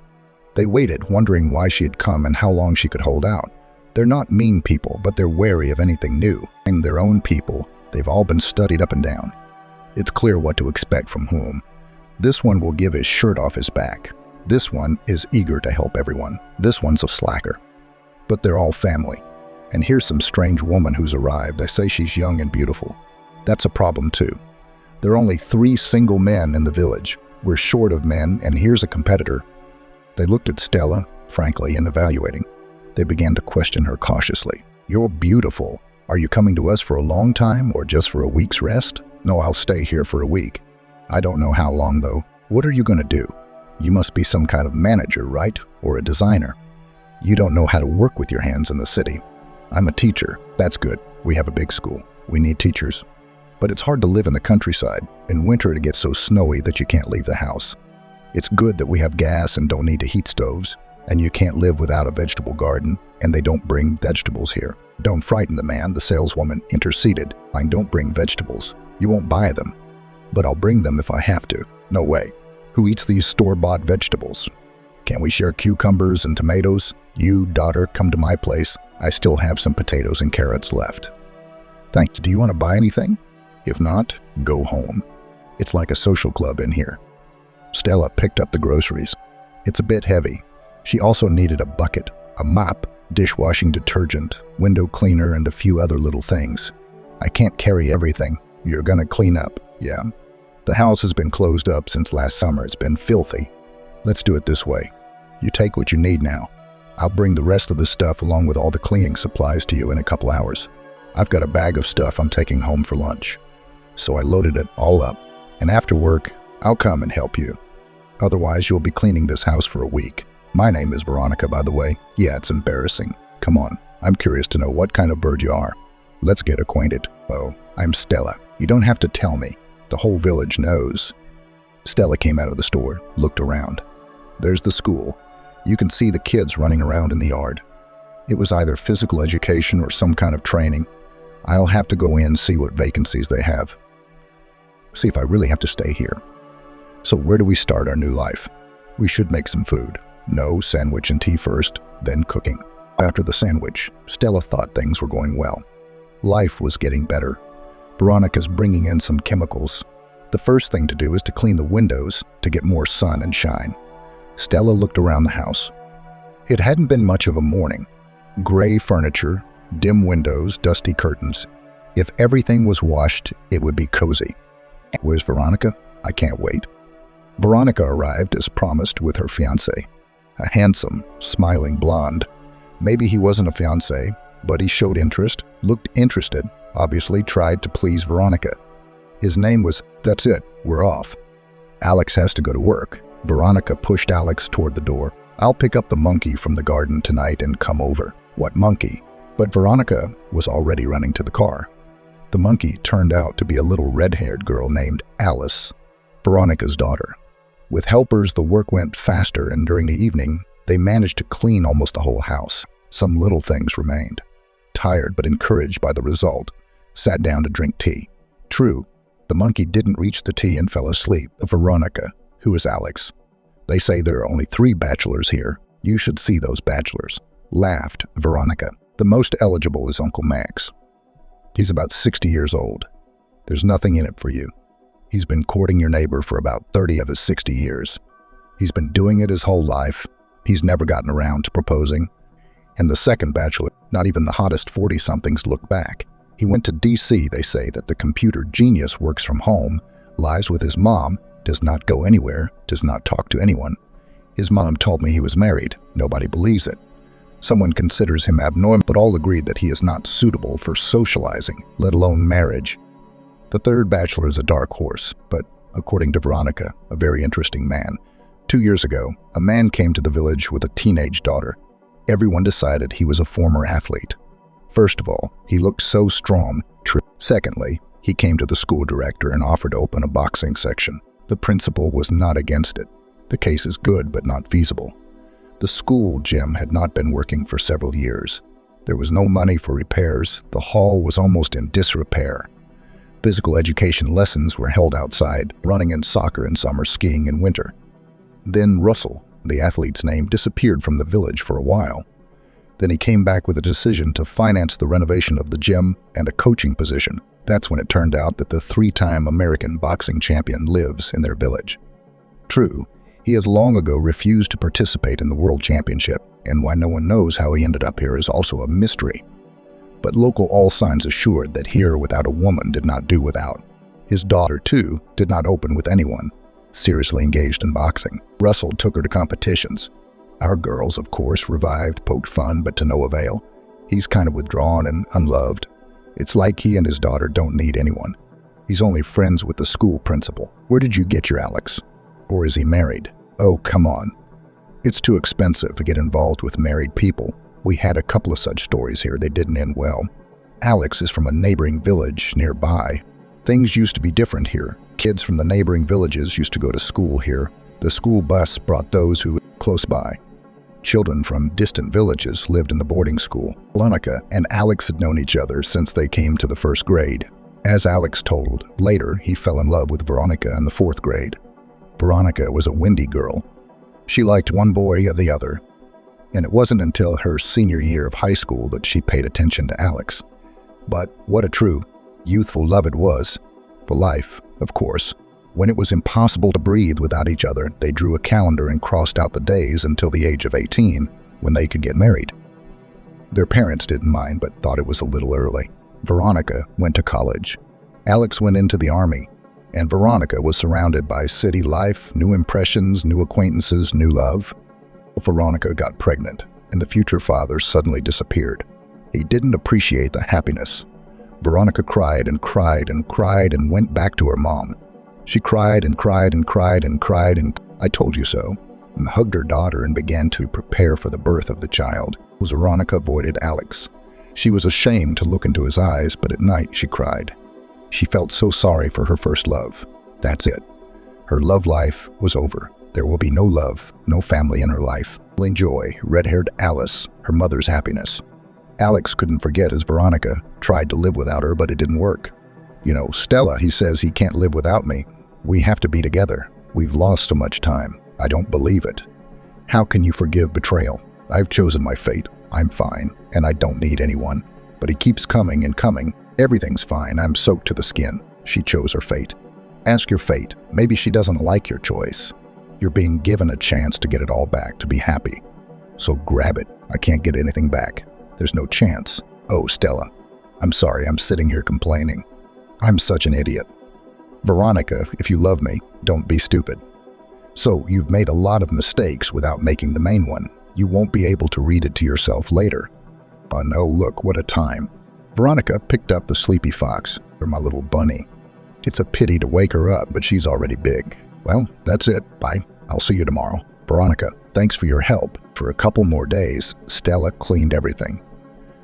They waited, wondering why she had come and how long she could hold out. They're not mean people, but they're wary of anything new. And their own people, they've all been studied up and down. It's clear what to expect from whom. This one will give his shirt off his back. This one is eager to help everyone. This one's a slacker. But they're all family. And here's some strange woman who's arrived. They say she's young and beautiful. That's a problem too. There are only 3 single men in the village. We're short of men, and here's a competitor. They looked at Stella, frankly, and evaluating. They began to question her cautiously. "You're beautiful. Are you coming to us for a long time or just for a week's rest?" "No, I'll stay here for a week." "I don't know how long, though." "What are you going to do? You must be some kind of manager, right? Or a designer. You don't know how to work with your hands in the city." "I'm a teacher." "That's good. We have a big school. We need teachers. But it's hard to live in the countryside. In winter it gets so snowy that you can't leave the house. It's good that we have gas and don't need to heat stoves. And you can't live without a vegetable garden, and they don't bring vegetables here." "Don't frighten the man," the saleswoman interceded. "I don't bring vegetables. You won't buy them. But I'll bring them if I have to." "No way. Who eats these store-bought vegetables? Can we share cucumbers and tomatoes? You, daughter, come to my place. I still have some potatoes and carrots left." "Thanks. Do you want to buy anything? If not, go home. It's like a social club in here." Stella picked up the groceries. It's a bit heavy. She also needed a bucket, a mop, dishwashing detergent, window cleaner, and a few other little things. "I can't carry everything. You're gonna clean up." "Yeah. The house has been closed up since last summer. It's been filthy. Let's do it this way. You take what you need now. I'll bring the rest of the stuff along with all the cleaning supplies to you in a couple hours. I've got a bag of stuff I'm taking home for lunch." So I loaded it all up, and after work, I'll come and help you. Otherwise, you'll be cleaning this house for a week. My name is Veronica, by the way. Yeah, it's embarrassing. Come on, I'm curious to know what kind of bird you are. Let's get acquainted. Oh, I'm Stella. You don't have to tell me. The whole village knows. Stella came out of the store, looked around. There's the school. You can see the kids running around in the yard. It was either physical education or some kind of training. I'll have to go in and see what vacancies they have. See if I really have to stay here. So where do we start our new life? We should make some food. No, sandwich and tea first, then cooking. After the sandwich, Stella thought things were going well. Life was getting better. Veronica's bringing in some chemicals. The first thing to do is to clean the windows to get more sun and shine. Stella looked around the house. It hadn't been much of a morning. Gray furniture, dim windows, dusty curtains. If everything was washed, it would be cozy. Where's Veronica? I can't wait. Veronica arrived as promised with her fiancé, a handsome, smiling blonde. Maybe he wasn't a fiancé, but he showed interest, looked interested, obviously tried to please Veronica. His name was, "That's it, we're off. Alex has to go to work." Veronica pushed Alex toward the door. "I'll pick up the monkey from the garden tonight and come over." "What monkey?" But Veronica was already running to the car. The monkey turned out to be a little red-haired girl named Alice, Veronica's daughter. With helpers, the work went faster, and during the evening, they managed to clean almost the whole house. Some little things remained. Tired but encouraged by the result, sat down to drink tea. True, the monkey didn't reach the tea and fell asleep. Veronica, who is Alex. "They say there are only 3 bachelors here. You should see those bachelors," laughed Veronica. "The most eligible is Uncle Max. He's about 60 years old. There's nothing in it for you. He's been courting your neighbor for about 30 of his 60 years. He's been doing it his whole life. He's never gotten around to proposing. And the second bachelor, not even the hottest 40-somethings look back. He went to D.C. They say that the computer genius works from home, lives with his mom, does not go anywhere, does not talk to anyone. His mom told me he was married. Nobody believes it. Someone considers him abnormal, but all agreed that he is not suitable for socializing, let alone marriage. The third bachelor is a dark horse, but according to Veronica, a very interesting man. 2 years ago, a man came to the village with a teenage daughter. Everyone decided he was a former athlete. First of all, he looked so strong. Secondly, he came to the school director and offered to open a boxing section. The principal was not against it. The case is good but not feasible. The school gym had not been working for several years. There was no money for repairs. The hall was almost in disrepair. Physical education lessons were held outside, running in soccer in summer, skiing in winter. Then Russell, the athlete's name, disappeared from the village for a while. Then he came back with a decision to finance the renovation of the gym and a coaching position. That's when it turned out that the 3-time American boxing champion lives in their village. True, he has long ago refused to participate in the World Championship, and why no one knows how he ended up here is also a mystery. But local all signs assured that here without a woman did not do without. His daughter, too, did not open with anyone, seriously engaged in boxing. Russell took her to competitions. Our girls, of course, revived, poked fun, but to no avail. He's kind of withdrawn and unloved. It's like he and his daughter don't need anyone. He's only friends with the school principal. Where did you get your Alex? Or is he married? Oh, come on. It's too expensive to get involved with married people. We had a couple of such stories here. They didn't end well. Alex is from a neighboring village nearby. Things used to be different here. Kids from the neighboring villages used to go to school here. The school bus brought those who were close by. Children from distant villages lived in the boarding school. Veronica and Alex had known each other since they came to the 1st grade. As Alex told, later he fell in love with Veronica in the 4th grade. Veronica was a windy girl. She liked one boy or the other. And it wasn't until her senior year of high school that she paid attention to Alex. But what a true, youthful love it was. For life, of course. When it was impossible to breathe without each other, they drew a calendar and crossed out the days until the age of 18, when they could get married. Their parents didn't mind, but thought it was a little early. Veronica went to college. Alex went into the army, and Veronica was surrounded by city life, new impressions, new acquaintances, new love. Veronica got pregnant, and the future father suddenly disappeared. He didn't appreciate the happiness. Veronica cried and cried and cried and went back to her mom. She cried and cried and cried and cried and I told you so, and hugged her daughter and began to prepare for the birth of the child. Veronica avoided Alex. She was ashamed to look into his eyes, but at night she cried. She felt so sorry for her first love. That's it. Her love life was over. There will be no love, no family in her life. Enjoy red-haired Alice, her mother's happiness. Alex couldn't forget as Veronica tried to live without her, but it didn't work. You know, Stella, he says he can't live without me. We have to be together. We've lost so much time. I don't believe it. How can you forgive betrayal? I've chosen my fate. I'm fine, and I don't need anyone. But he keeps coming and coming. Everything's fine. I'm soaked to the skin. She chose her fate. Ask your fate. Maybe she doesn't like your choice. You're being given a chance to get it all back, to be happy. So grab it. I can't get anything back. There's no chance. Oh, Stella, I'm sorry I'm sitting here complaining. I'm such an idiot. Veronica, if you love me, don't be stupid. So you've made a lot of mistakes without making the main one. You won't be able to read it to yourself later. Oh no, look, what a time. Veronica picked up the sleepy fox, or my little bunny. It's a pity to wake her up, but she's already big. Well, that's it. Bye. I'll see you tomorrow. Veronica, thanks for your help. For a couple more days, Stella cleaned everything.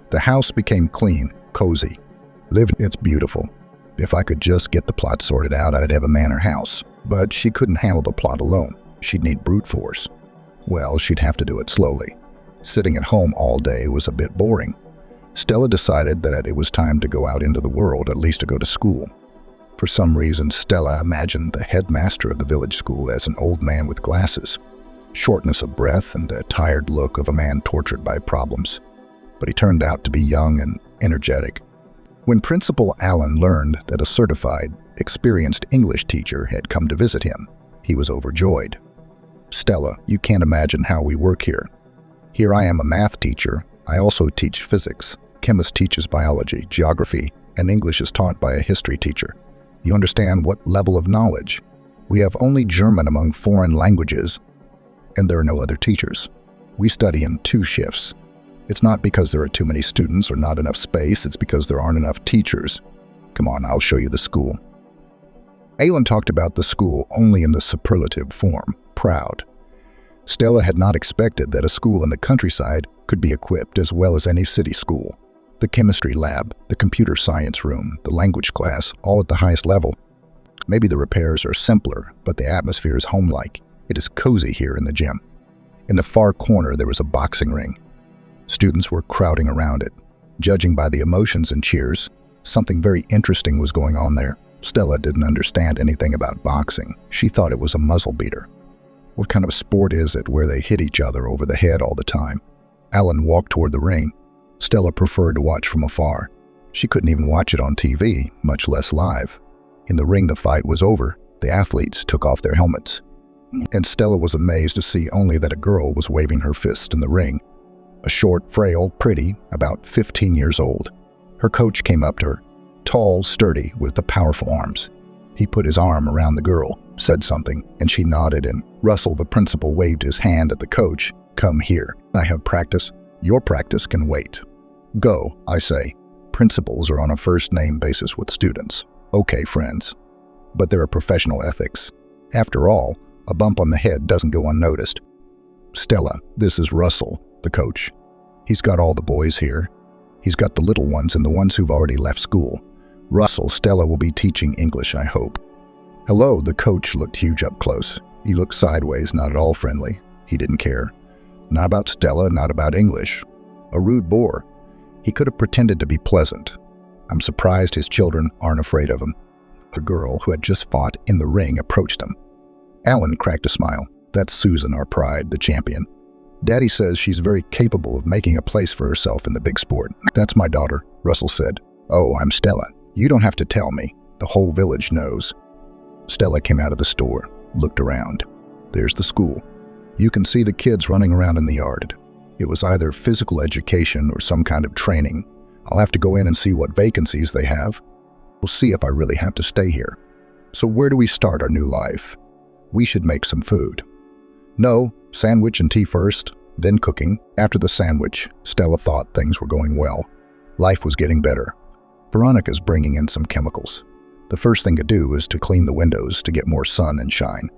The house became clean, cozy. It's beautiful. If I could just get the plot sorted out, I'd have a manor house. But she couldn't handle the plot alone. She'd need brute force. Well, she'd have to do it slowly. Sitting at home all day was a bit boring. Stella decided that it was time to go out into the world, at least to go to school. For some reason, Stella imagined the headmaster of the village school as an old man with glasses, shortness of breath, and a tired look of a man tortured by problems. But he turned out to be young and energetic. When Principal Allen learned that a certified, experienced English teacher had come to visit him, he was overjoyed. Stella, you can't imagine how we work here. Here I am a math teacher. I also teach physics. Chemist teaches biology, geography, and English is taught by a history teacher. You understand what level of knowledge? We have only German among foreign languages, and there are no other teachers. We study in 2 shifts. It's not because there are too many students or not enough space, it's because there aren't enough teachers. Come on, I'll show you the school. Alan talked about the school only in the superlative form, proud. Stella had not expected that a school in the countryside could be equipped as well as any city school. The chemistry lab, the computer science room, the language class, all at the highest level. Maybe the repairs are simpler, but the atmosphere is home-like. It is cozy here in the gym. In the far corner, there was a boxing ring. Students were crowding around it. Judging by the emotions and cheers, something very interesting was going on there. Stella didn't understand anything about boxing. She thought it was a muzzle beater. What kind of sport is it where they hit each other over the head all the time? Alan walked toward the ring. Stella preferred to watch from afar. She couldn't even watch it on TV, much less live. In the ring, the fight was over. The athletes took off their helmets. And Stella was amazed to see only that a girl was waving her fist in the ring. A short, frail, pretty, about 15 years old. Her coach came up to her, tall, sturdy, with the powerful arms. He put his arm around the girl, said something, and she nodded, and Russell, the principal, waved his hand at the coach. "Come here. I have practice. Your practice can wait. Go, I say." Principals are on a first-name basis with students. Okay, friends. But there are professional ethics. After all, a bump on the head doesn't go unnoticed. "Stella, this is Russell, the coach. He's got all the boys here. He's got the little ones and the ones who've already left school. Russell, Stella will be teaching English, I hope." "Hello," the coach looked huge up close. He looked sideways, not at all friendly. He didn't care. Not about Stella, not about English. A rude bore. He could have pretended to be pleasant. I'm surprised his children aren't afraid of him. A girl who had just fought in the ring approached him. Alan cracked a smile. "That's Susan, our pride, the champion. Daddy says she's very capable of making a place for herself in the big sport." "That's my daughter," Russell said. "Oh, I'm Stella. You don't have to tell me. The whole village knows." Stella came out of the store, looked around. There's the school. You can see the kids running around in the yard. It was either physical education or some kind of training. I'll have to go in and see what vacancies they have. We'll see if I really have to stay here. So where do we start our new life? We should make some food. No, sandwich and tea first, then cooking. After the sandwich, Stella thought things were going well. Life was getting better. Veronica's bringing in some chemicals. The first thing to do is to clean the windows to get more sun and shine.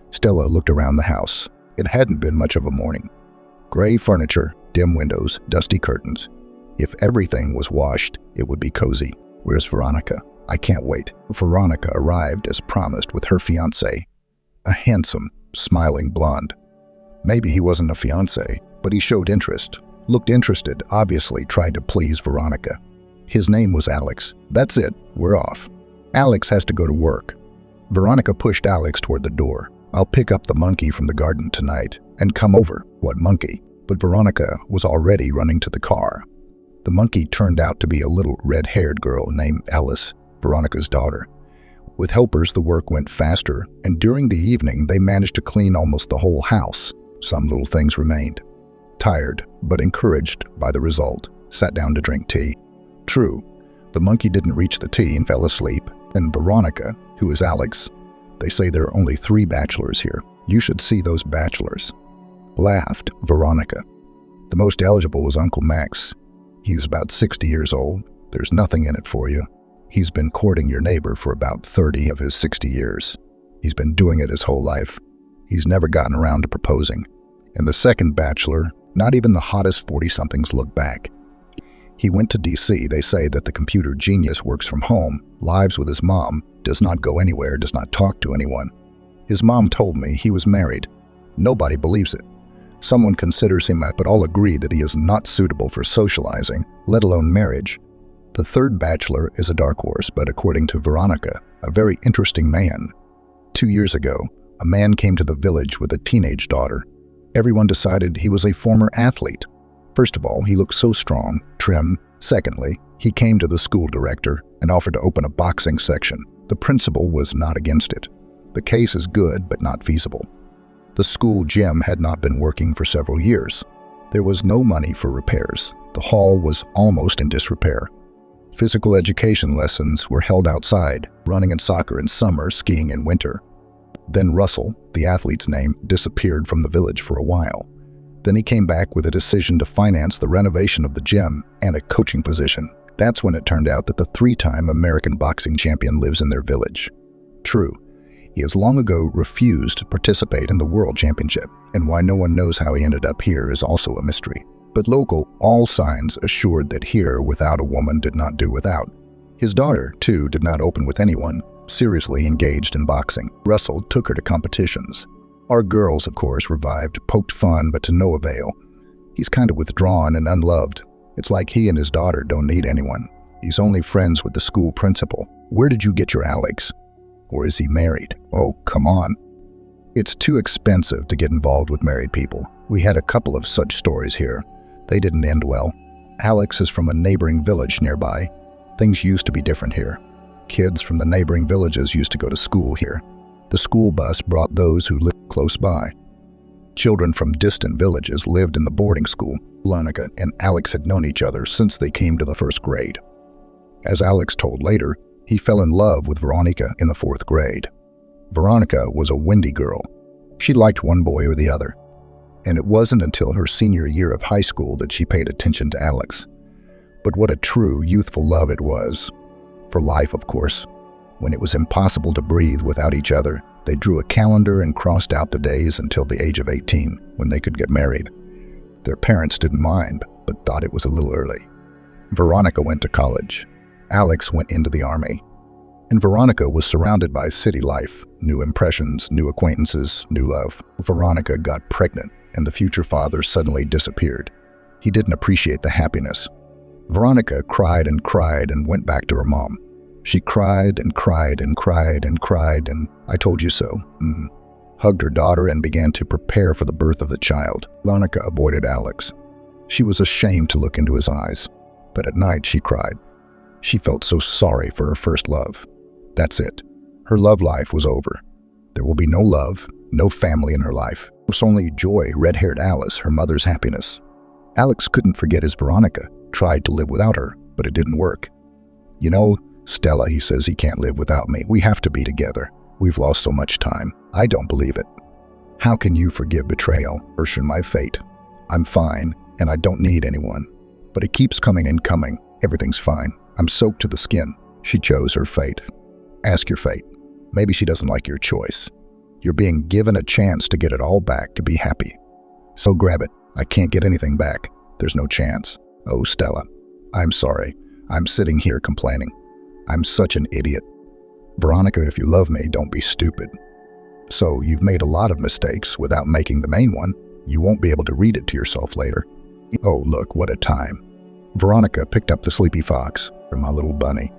Stella looked around the house. It hadn't been much of a morning. Gray furniture, dim windows, dusty curtains. If everything was washed, it would be cozy. Where's Veronica? I can't wait. Veronica arrived as promised with her fiancé, a handsome, smiling blonde. Maybe he wasn't a fiancé, but he showed interest, looked interested, obviously tried to please Veronica. His name was Alex. That's it, we're off. Alex has to go to work. Veronica pushed Alex toward the door. I'll pick up the monkey from the garden tonight and come over. What monkey? But Veronica was already running to the car. The monkey turned out to be a little red-haired girl named Alice, Veronica's daughter. With helpers, the work went faster, and during the evening, they managed to clean almost the whole house. Some little things remained. Tired, but encouraged by the result, sat down to drink tea. True, the monkey didn't reach the tea and fell asleep, and Veronica, who is Alex, they say there are only 3 bachelors here. You should see those bachelors. Laughed Veronica. The most eligible was Uncle Max. He's about 60 years old. There's nothing in it for you. He's been courting your neighbor for about 30 of his 60 years. He's been doing it his whole life. He's never gotten around to proposing. And the second bachelor, not even the hottest 40-somethings look back. He went to D.C. They say that the computer genius works from home, lives with his mom, does not go anywhere, does not talk to anyone. His mom told me he was married. Nobody believes it. Someone considers him, but all agree that he is not suitable for socializing, let alone marriage. The third bachelor is a dark horse, but according to Veronica, a very interesting man. 2 years ago, a man came to the village with a teenage daughter. Everyone decided he was a former athlete. First of all, he looked so strong, trim. Secondly, he came to the school director and offered to open a boxing section. The principal was not against it. The case is good, but not feasible. The school gym had not been working for several years. There was no money for repairs. The hall was almost in disrepair. Physical education lessons were held outside, running and soccer in summer, skiing in winter. Then Russell, the athlete's name, disappeared from the village for a while. Then he came back with a decision to finance the renovation of the gym and a coaching position. That's when it turned out that the 3-time American boxing champion lives in their village. True, he has long ago refused to participate in the World Championship, and why no one knows how he ended up here is also a mystery. But local all signs assured that here without a woman did not do without. His daughter, too, did not open with anyone, seriously engaged in boxing. Russell took her to competitions. Our girls, of course, revived, poked fun, but to no avail. He's kind of withdrawn and unloved. It's like he and his daughter don't need anyone. He's only friends with the school principal. Where did you get your Alex? Or is he married? Oh, come on. It's too expensive to get involved with married people. We had a couple of such stories here. They didn't end well. Alex is from a neighboring village nearby. Things used to be different here. Kids from the neighboring villages used to go to school here. The school bus brought those who lived close by. Children from distant villages lived in the boarding school. Veronica and Alex had known each other since they came to the first grade. As Alex told later, he fell in love with Veronica in the fourth grade. Veronica was a windy girl. She liked one boy or the other. And it wasn't until her senior year of high school that she paid attention to Alex. But what a true youthful love it was. For life, of course. When it was impossible to breathe without each other, they drew a calendar and crossed out the days until the age of 18, when they could get married. Their parents didn't mind, but thought it was a little early. Veronica went to college. Alex went into the army. And Veronica was surrounded by city life, new impressions, new acquaintances, new love. Veronica got pregnant, and the future father suddenly disappeared. He didn't appreciate the happiness. Veronica cried and went back to her mom. She cried and cried and cried and cried and I told you so. Hugged her daughter and began to prepare for the birth of the child. Veronica avoided Alex. She was ashamed to look into his eyes, but at night she cried. She felt so sorry for her first love. That's it. Her love life was over. There will be no love, no family in her life. It was only joy, red-haired Alice, her mother's happiness. Alex couldn't forget his Veronica, tried to live without her, but it didn't work. You know, Stella, he says, he can't live without me. We have to be together. We've lost so much time. I don't believe it. How can you forgive betrayal, worsen my fate? I'm fine, and I don't need anyone. But it keeps coming and coming. Everything's fine. I'm soaked to the skin. She chose her fate. Ask your fate. Maybe she doesn't like your choice. You're being given a chance to get it all back, to be happy. So grab it. I can't get anything back. There's no chance. Oh, Stella, I'm sorry. I'm sitting here complaining. I'm such an idiot. Veronica, if you love me, don't be stupid. So you've made a lot of mistakes without making the main one. You won't be able to read it to yourself later. Oh, look, what a time. Veronica picked up the sleepy fox for my little bunny.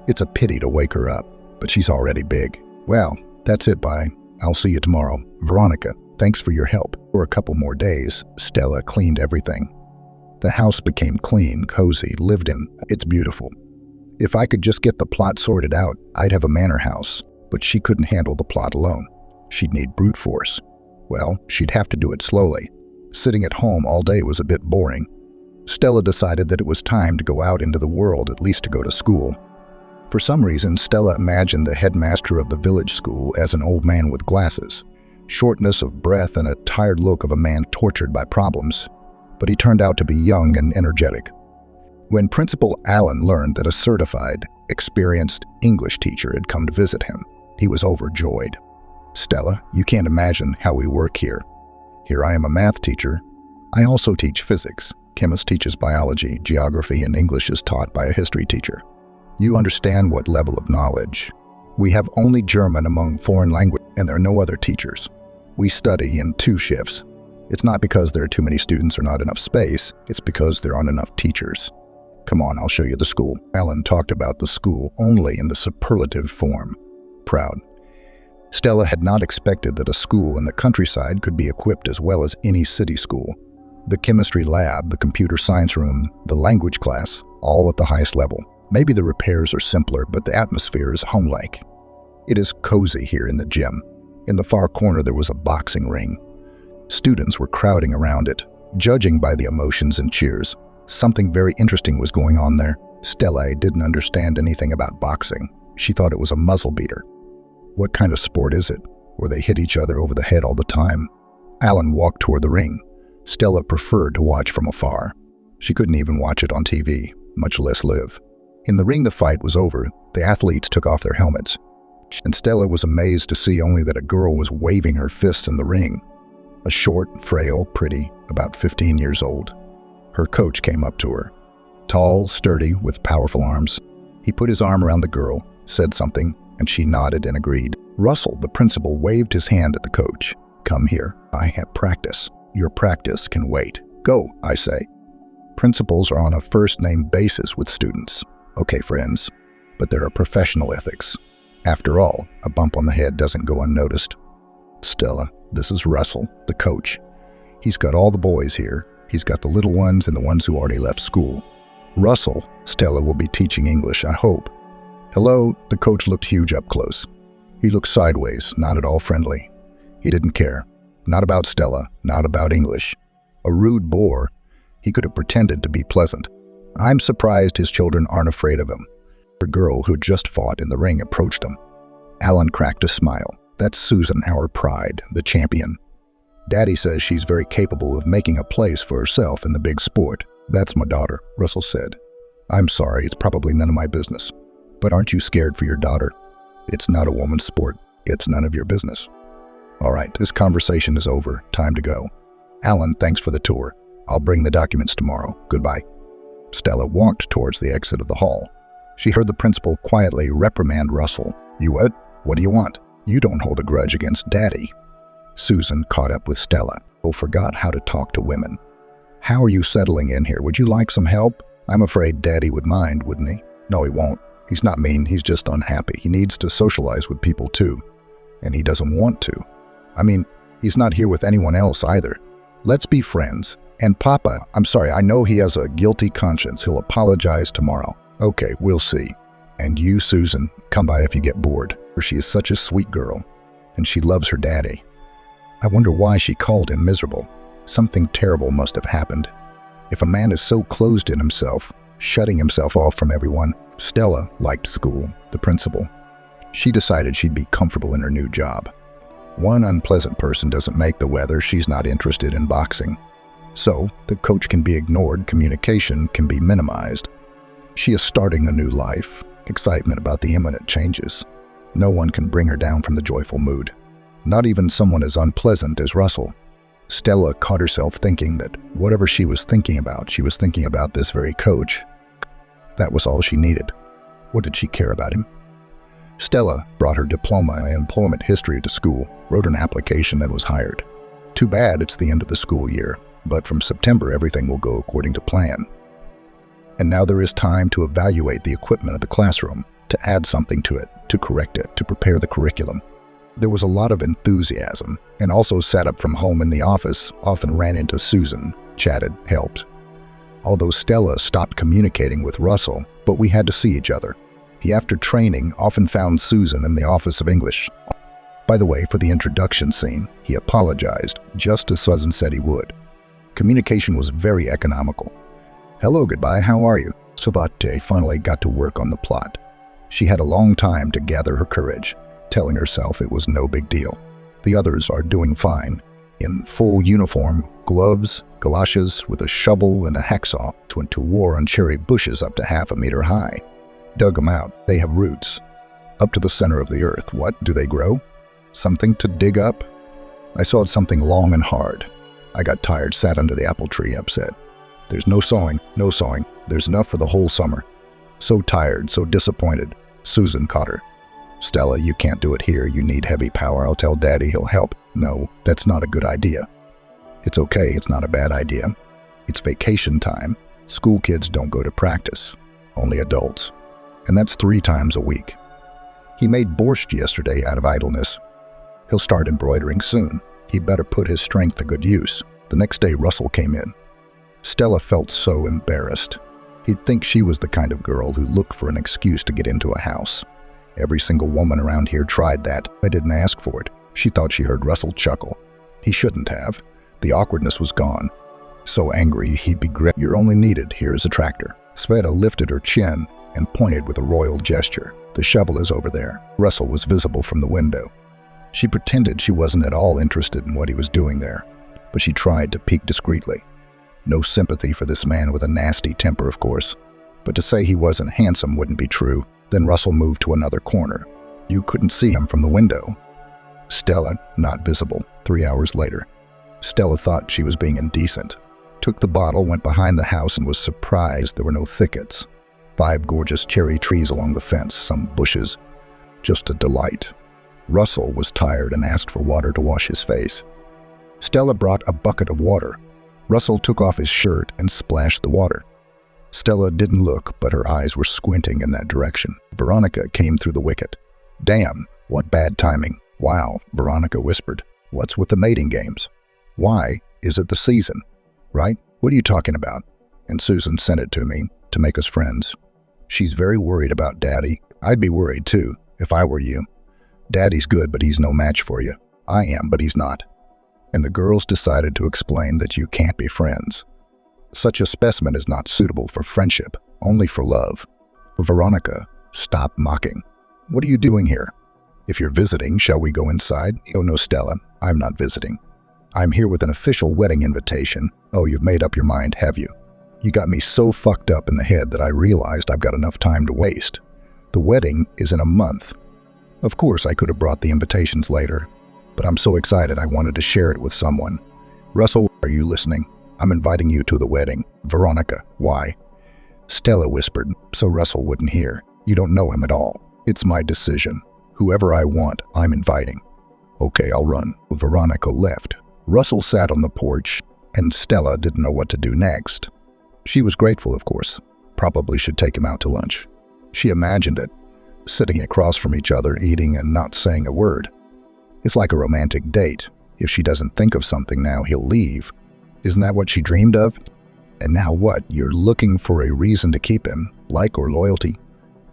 It's a pity to wake her up, but she's already big. Well, that's it, bye. I'll see you tomorrow. Veronica, thanks for your help. For a couple more days, Stella cleaned everything. The house became clean, cozy, lived in. It's beautiful. If I could just get the plot sorted out, I'd have a manor house, but she couldn't handle the plot alone. She'd need brute force. Well, she'd have to do it slowly. Sitting at home all day was a bit boring. Stella decided that it was time to go out into the world, at least to go to school. For some reason, Stella imagined the headmaster of the village school as an old man with glasses, shortness of breath and a tired look of a man tortured by problems. But he turned out to be young and energetic. When Principal Allen learned that a certified, experienced English teacher had come to visit him, he was overjoyed. Stella, you can't imagine how we work here. Here I am a math teacher. I also teach physics. Chemist teaches biology, geography, and English is taught by a history teacher. You understand what level of knowledge. We have only German among foreign language, and there are no other teachers. We study in 2 shifts. It's not because there are too many students or not enough space, it's because there aren't enough teachers. Come on, I'll show you the school. Alan talked about the school only in the superlative form. Proud. Stella had not expected that a school in the countryside could be equipped as well as any city school. The chemistry lab, the computer science room, the language class, all at the highest level. Maybe the repairs are simpler, but the atmosphere is home-like. It is cozy here in the gym. In the far corner there was a boxing ring. Students were crowding around it, judging by the emotions and cheers. Something very interesting was going on there. Stella didn't understand anything about boxing. She thought it was a muzzle beater. What kind of sport is it, where they hit each other over the head all the time? Alan walked toward the ring. Stella preferred to watch from afar. She couldn't even watch it on TV, much less live. In the ring the fight was over, the athletes took off their helmets. And Stella was amazed to see only that a girl was waving her fists in the ring. A short, frail, pretty, about 15 years old. Her coach came up to her. Tall, sturdy, with powerful arms. He put his arm around the girl, said something, and she nodded and agreed. Russell, the principal, waved his hand at the coach. "Come here. I have practice. Your practice can wait. Go, I say." Principals are on a first-name basis with students. Okay, friends, but there are professional ethics. After all, a bump on the head doesn't go unnoticed. "Stella, this is Russell, the coach. He's got all the boys here. He's got the little ones and the ones who already left school. Russell, Stella will be teaching English, I hope." "Hello," the coach looked huge up close. He looked sideways, not at all friendly. He didn't care. Not about Stella, not about English. A rude bore. He could have pretended to be pleasant. I'm surprised his children aren't afraid of him. A girl who just fought in the ring approached him. Alan cracked a smile. "That's Susan, our pride, the champion. Daddy says she's very capable of making a place for herself in the big sport." "That's my daughter," Russell said. "I'm sorry, it's probably none of my business. But aren't you scared for your daughter? It's not a woman's sport. It's none of your business." "All right, this conversation is over. Time to go. Alan, thanks for the tour. I'll bring the documents tomorrow. Goodbye." Stella walked towards the exit of the hall. She heard the principal quietly reprimand Russell. "You what? What do you want? You don't hold a grudge against Daddy." Susan caught up with Stella, who forgot how to talk to women. "How are you settling in here? Would you like some help? I'm afraid Daddy would mind, wouldn't he?" "No, he won't. He's not mean. He's just unhappy. He needs to socialize with people too. And he doesn't want to. I mean, he's not here with anyone else either. Let's be friends. And Papa, I'm sorry, I know he has a guilty conscience. He'll apologize tomorrow." "Okay, we'll see. And you, Susan, come by if you get bored. She is such a sweet girl, and she loves her daddy." I wonder why she called him miserable. Something terrible must have happened. If a man is so closed in himself, shutting himself off from everyone. Stella liked school, the principal. She decided she'd be comfortable in her new job. One unpleasant person doesn't make the weather. She's not interested in boxing. So, the coach can be ignored, communication can be minimized. She is starting a new life, excitement about the imminent changes. No one can bring her down from the joyful mood. Not even someone as unpleasant as Russell. Stella caught herself thinking that whatever she was thinking about this very coach. That was all she needed. What did she care about him? Stella brought her diploma in employment history to school, wrote an application, and was hired. Too bad it's the end of the school year, but from September everything will go according to plan. And now there is time to evaluate the equipment of the classroom, to add something to it, to correct it, to prepare the curriculum. There was a lot of enthusiasm, and also sat up from home in the office, often ran into Susan, chatted, helped. Although Stella stopped communicating with Russell, but we had to see each other. He, after training, often found Susan in the Office of English. By the way, for the introduction scene, he apologized, just as Susan said he would. Communication was very economical. "Hello, goodbye, how are you?" Sabate finally got to work on the plot. She had a long time to gather her courage, telling herself it was no big deal. The others are doing fine, in full uniform, gloves, galoshes, with a shovel and a hacksaw, went to war on cherry bushes up to 1/2 meter high. Dug them out. They have roots. Up to the center of the earth. What? Do they grow? Something to dig up? I sawed something long and hard. I got tired, sat under the apple tree, upset. There's no sawing, no sawing. There's enough for the whole summer. So tired, so disappointed. Susan caught her. "Stella, you can't do it here. You need heavy power. I'll tell Daddy, he'll help." "No, that's not a good idea." "It's okay, it's not a bad idea. It's vacation time. School kids don't go to practice. Only adults. And that's 3 times a week. He made borscht yesterday out of idleness. He'll start embroidering soon. He better put his strength to good use." The next day, Russell came in. Stella felt so embarrassed. He'd think she was the kind of girl who looked for an excuse to get into a house. Every single woman around here tried that. I didn't ask for it. She thought she heard Russell chuckle. He shouldn't have. The awkwardness was gone. So angry, he'd be grit. "You're only needed. Here's a tractor." Sveta lifted her chin and pointed with a royal gesture. "The shovel is over there." Russell was visible from the window. She pretended she wasn't at all interested in what he was doing there, but she tried to peek discreetly. No sympathy for this man with a nasty temper, of course. But to say he wasn't handsome wouldn't be true. Then Russell moved to another corner. You couldn't see him from the window. Stella, not visible, 3 hours later. Stella thought she was being indecent. took the bottle, went behind the house, and was surprised there were no thickets. 5 gorgeous cherry trees along the fence, some bushes. Just a delight. Russell was tired and asked for water to wash his face. Stella brought a bucket of water. Russell took off his shirt and splashed the water. Stella didn't look, but her eyes were squinting in that direction. Veronica came through the wicket. "Damn, what bad timing." "Wow," Veronica whispered. "What's with the mating games?" "Why? Is it the season?" "Right? What are you talking about?" "And Susan sent it to me, to make us friends. She's very worried about Daddy. I'd be worried too, if I were you. Daddy's good, but he's no match for you. I am, but he's not." And the girls decided to explain that you can't be friends. Such a specimen is not suitable for friendship, only for love. "Veronica, stop mocking. What are you doing here? If you're visiting, shall we go inside?" "Oh no, Stella, I'm not visiting. I'm here with an official wedding invitation." "Oh, you've made up your mind, have you? You got me so fucked up in the head that I realized I've got enough time to waste. The wedding is in a month. Of course, I could have brought the invitations later, but I'm so excited I wanted to share it with someone. Russell, are you listening? I'm inviting you to the wedding." "Veronica, why?" Stella whispered, so Russell wouldn't hear. "You don't know him at all. It's my decision. Whoever I want, I'm inviting." "Okay, I'll run." Veronica left. Russell sat on the porch, and Stella didn't know what to do next. She was grateful, of course. Probably should take him out to lunch. She imagined it, sitting across from each other, eating and not saying a word. It's like a romantic date. If she doesn't think of something now, he'll leave. Isn't that what she dreamed of? And now what? You're looking for a reason to keep him, like or loyalty.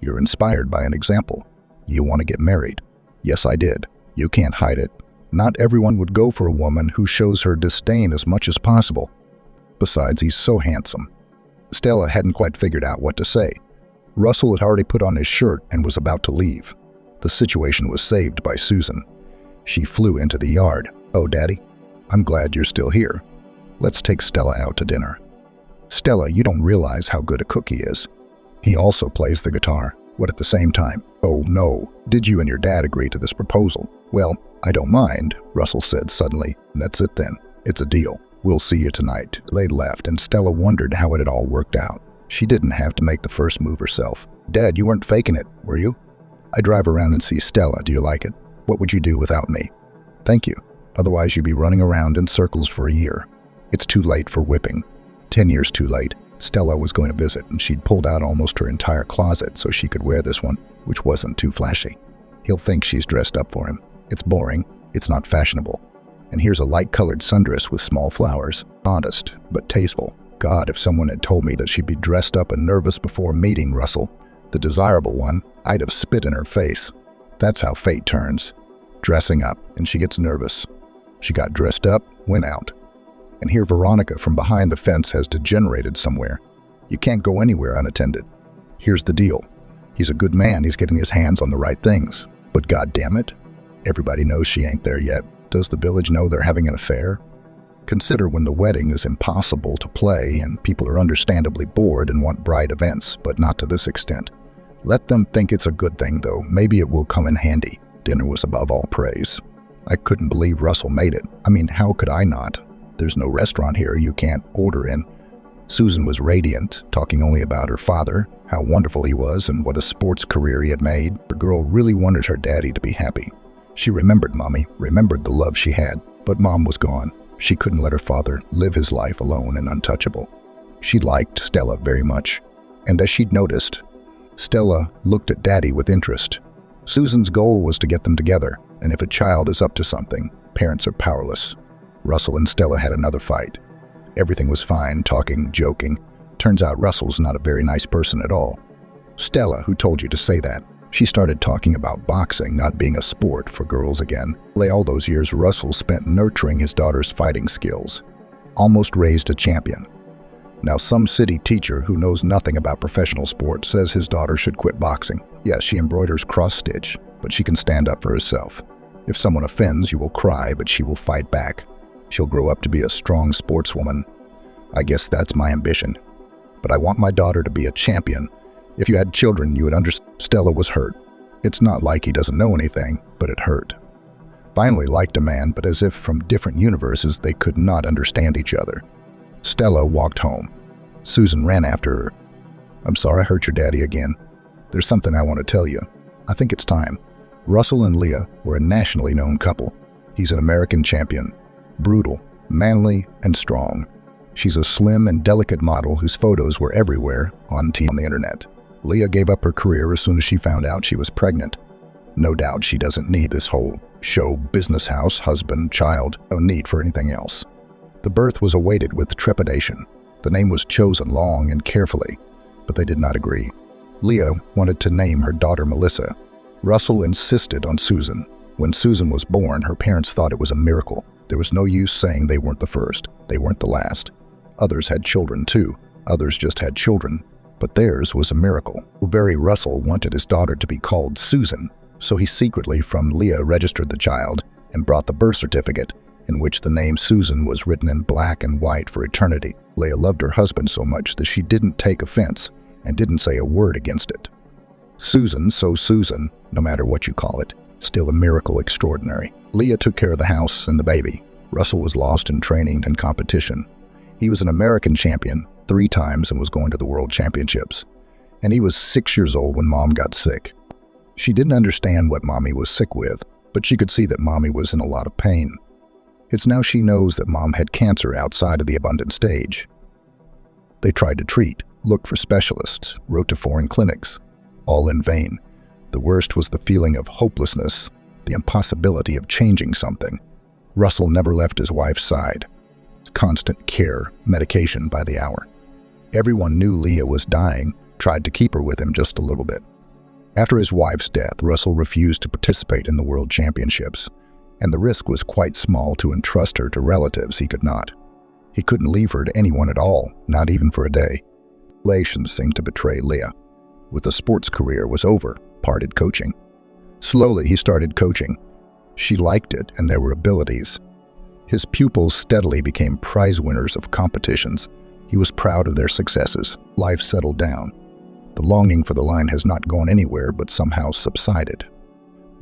You're inspired by an example. You want to get married. Yes, I did. You can't hide it. Not everyone would go for a woman who shows her disdain as much as possible. Besides, he's so handsome. Stella hadn't quite figured out what to say. Russell had already put on his shirt and was about to leave. The situation was saved by Susan. She flew into the yard. "Oh, Daddy, I'm glad you're still here. Let's take Stella out to dinner." "Stella, you don't realize how good a cook he is. He also plays the guitar." "What, at the same time?" "Oh, no. Did you and your dad agree to this proposal?" "Well, I don't mind," Russell said suddenly. "That's it then. It's a deal. We'll see you tonight." They left, and Stella wondered how it had all worked out. She didn't have to make the first move herself. "Dad, you weren't faking it, were you?" "I drive around and see Stella. Do you like it? What would you do without me?" "Thank you. Otherwise you'd be running around in circles for a year. It's too late for whipping. 10 years too late." Stella was going to visit, and she'd pulled out almost her entire closet so she could wear this one, which wasn't too flashy. He'll think she's dressed up for him. It's boring. It's not fashionable. And here's a light-colored sundress with small flowers. Modest, but tasteful. God, if someone had told me that she'd be dressed up and nervous before meeting Russell, the desirable one, I'd have spit in her face. That's how fate turns. Dressing up, and she gets nervous. She got dressed up, went out. And here Veronica from behind the fence has degenerated somewhere. You can't go anywhere unattended. Here's the deal. He's a good man. He's getting his hands on the right things. But God damn it, everybody knows she ain't there yet. Does the village know they're having an affair? Consider when the wedding is impossible to play and people are understandably bored and want bright events, but not to this extent. Let them think it's a good thing, though. Maybe it will come in handy. Dinner was above all praise. I couldn't believe Russell made it. I mean, how could I not? There's no restaurant here you can't order in. Susan was radiant, talking only about her father, how wonderful he was and what a sports career he had made. The girl really wanted her daddy to be happy. She remembered Mommy, remembered the love she had, but Mom was gone. She couldn't let her father live his life alone and untouchable. She liked Stella very much, and as she'd noticed, Stella looked at Daddy with interest. Susan's goal was to get them together, and if a child is up to something, parents are powerless. Russell and Stella had another fight. Everything was fine, talking, joking. Turns out Russell's not a very nice person at all. "Stella, who told you to say that?" She started talking about boxing not being a sport for girls again. All those years Russell spent nurturing his daughter's fighting skills. Almost raised a champion. Now some city teacher who knows nothing about professional sports says his daughter should quit boxing. Yes, she embroiders cross-stitch, but she can stand up for herself. If someone offends, you will cry, but she will fight back. She'll grow up to be a strong sportswoman. I guess that's my ambition. But I want my daughter to be a champion. If you had children, you would understand. Stella was hurt. It's not like he doesn't know anything, but it hurt. Finally liked a man, but as if from different universes, they could not understand each other. Stella walked home. Susan ran after her. "I'm sorry I hurt your daddy again. There's something I want to tell you. I think it's time." Russell and Leah were a nationally known couple. He's an American champion, brutal, manly, and strong. She's a slim and delicate model whose photos were everywhere on the internet. Leah gave up her career as soon as she found out she was pregnant. No doubt she doesn't need this whole show business house, husband, child, no need for anything else. The birth was awaited with trepidation. The name was chosen long and carefully, but they did not agree. Leah wanted to name her daughter Melissa. Russell insisted on Susan. When Susan was born, her parents thought it was a miracle. There was no use saying they weren't the first. They weren't the last. Others had children too. Others just had children. But theirs was a miracle. Barry Russell wanted his daughter to be called Susan, so he secretly from Leah registered the child and brought the birth certificate, in which the name Susan was written in black and white for eternity. Leah loved her husband so much that she didn't take offense and didn't say a word against it. Susan, so Susan, no matter what you call it, still a miracle extraordinary. Leah took care of the house and the baby. Russell was lost in training and competition. He was an American champion 3 times and was going to the World Championships. And he was 6 years old when Mom got sick. She didn't understand what Mommy was sick with, but she could see that Mommy was in a lot of pain. It's now she knows that Mom had cancer outside of the abundant stage. They tried to treat, looked for specialists, wrote to foreign clinics, all in vain. The worst was the feeling of hopelessness, the impossibility of changing something. Russell never left his wife's side. Constant care, medication by the hour. Everyone knew Leah was dying, tried to keep her with him just a little bit. After his wife's death, Russell refused to participate in the World Championships, and the risk was quite small to entrust her to relatives he could not. He couldn't leave her to anyone at all, not even for a day. Relations seemed to betray Leah. With the sports career was over, parted coaching. Slowly he started coaching. She liked it and there were abilities. His pupils steadily became prize winners of competitions. He was proud of their successes. Life settled down. The longing for the line has not gone anywhere but somehow subsided.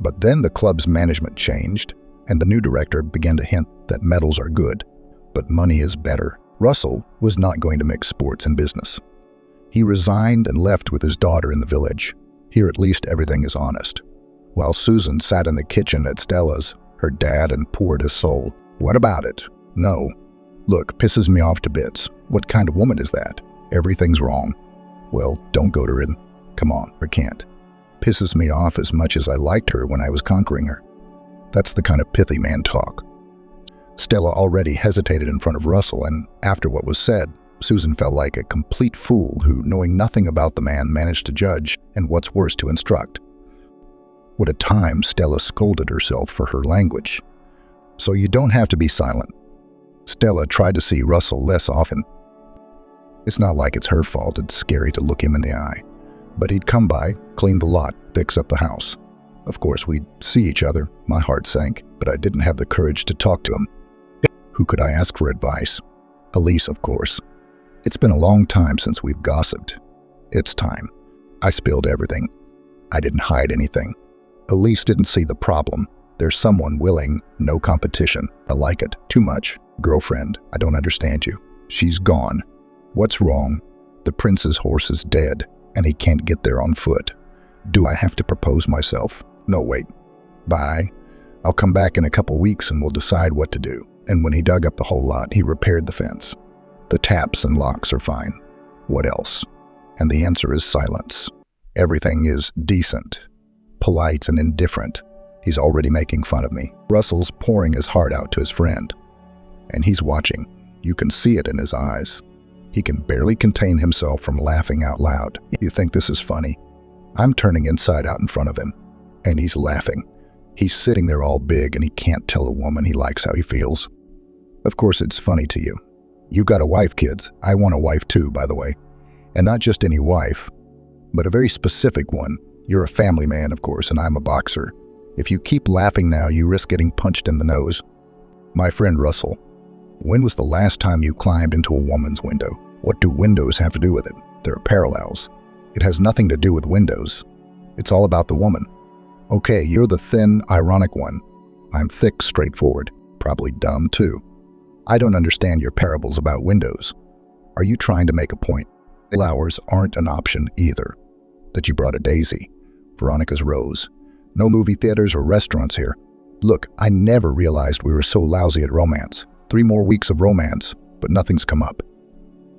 But then the club's management changed, and the new director began to hint that medals are good, but money is better. Russell was not going to mix sports and business. He resigned and left with his daughter in the village. Here at least everything is honest. While Susan sat in the kitchen at Stella's, her dad, and poured his soul. "What about it?" "No. Look, pisses me off to bits. What kind of woman is that? Everything's wrong." "Well, don't go to her. Come on, I can't. Pisses me off as much as I liked her when I was conquering her." That's the kind of pithy man talk. Stella already hesitated in front of Russell, and after what was said, Susan felt like a complete fool who, knowing nothing about the man, managed to judge, and what's worse, to instruct. What a time Stella scolded herself for her language. So you don't have to be silent. Stella tried to see Russell less often. It's not like it's her fault, it's scary to look him in the eye. But he'd come by, clean the lot, fix up the house. Of course, we'd see each other. My heart sank, but I didn't have the courage to talk to him. Who could I ask for advice? Elise, of course. It's been a long time since we've gossiped. It's time. I spilled everything. I didn't hide anything. Elise didn't see the problem. There's someone willing, no competition. I like it. Too much. Girlfriend, I don't understand you. She's gone. What's wrong? The prince's horse is dead, and he can't get there on foot. Do I have to propose myself? No, wait. Bye. I'll come back in a couple weeks and we'll decide what to do. And when he dug up the whole lot, he repaired the fence. The taps and locks are fine. What else? And the answer is silence. Everything is decent, polite, and indifferent. He's already making fun of me. Russell's pouring his heart out to his friend. And he's watching. You can see it in his eyes. He can barely contain himself from laughing out loud. You think this is funny? I'm turning inside out in front of him. And he's laughing. He's sitting there all big and he can't tell a woman he likes how he feels. Of course it's funny to you. You've got a wife, kids. I want a wife too, by the way. And not just any wife, but a very specific one. You're a family man, of course, and I'm a boxer. If you keep laughing now, you risk getting punched in the nose. My friend Russell, when was the last time you climbed into a woman's window? What do windows have to do with it? There are parallels. It has nothing to do with windows. It's all about the woman. Okay, you're the thin, ironic one. I'm thick, straightforward, probably dumb too. I don't understand your parables about windows. Are you trying to make a point? Flowers aren't an option either. That you brought a daisy. Veronica's rose. No movie theaters or restaurants here. Look, I never realized we were so lousy at romance. 3 more weeks of romance, but nothing's come up.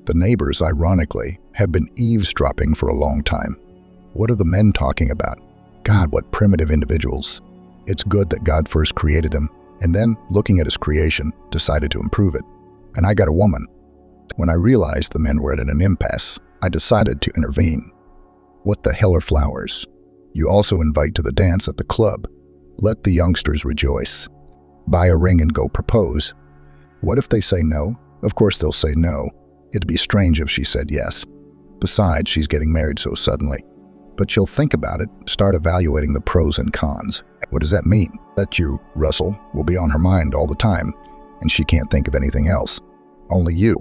The neighbors, ironically, have been eavesdropping for a long time. What are the men talking about? God, what primitive individuals. It's good that God first created them, and then, looking at his creation, decided to improve it. And I got a woman. When I realized the men were at an impasse, I decided to intervene. What the hell are flowers? You also invite to the dance at the club. Let the youngsters rejoice. Buy a ring and go propose. What if they say no? Of course they'll say no. It'd be strange if she said yes. Besides, she's getting married so suddenly. But she'll think about it, start evaluating the pros and cons. What does that mean? That you, Russell, will be on her mind all the time, and she can't think of anything else. Only you.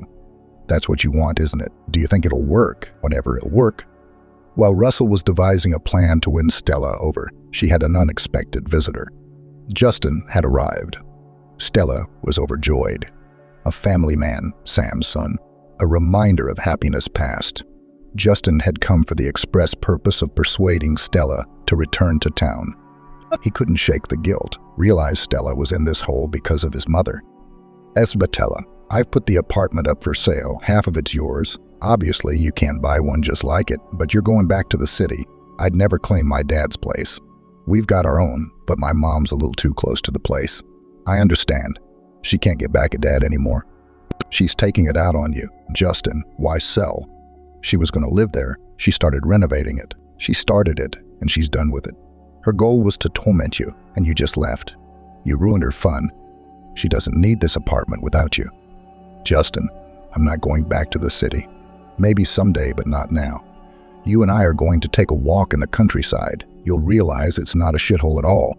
That's what you want, isn't it? Do you think it'll work? Whatever, it'll work. While Russell was devising a plan to win Stella over, she had an unexpected visitor. Justin had arrived. Stella was overjoyed. A family man, Sam's son. A reminder of happiness past. Justin had come for the express purpose of persuading Stella to return to town. He couldn't shake the guilt, realize Stella was in this hole because of his mother. Esbatella, I've put the apartment up for sale. Half of it's yours. Obviously, you can't buy one just like it, but you're going back to the city. I'd never claim my dad's place. We've got our own, but my mom's a little too close to the place. I understand. She can't get back at Dad anymore. She's taking it out on you. Justin, why sell? She was going to live there. She started renovating it. She started it, and she's done with it. Her goal was to torment you, and you just left. You ruined her fun. She doesn't need this apartment without you. Justin, I'm not going back to the city. Maybe someday, but not now. You and I are going to take a walk in the countryside. You'll realize it's not a shithole at all.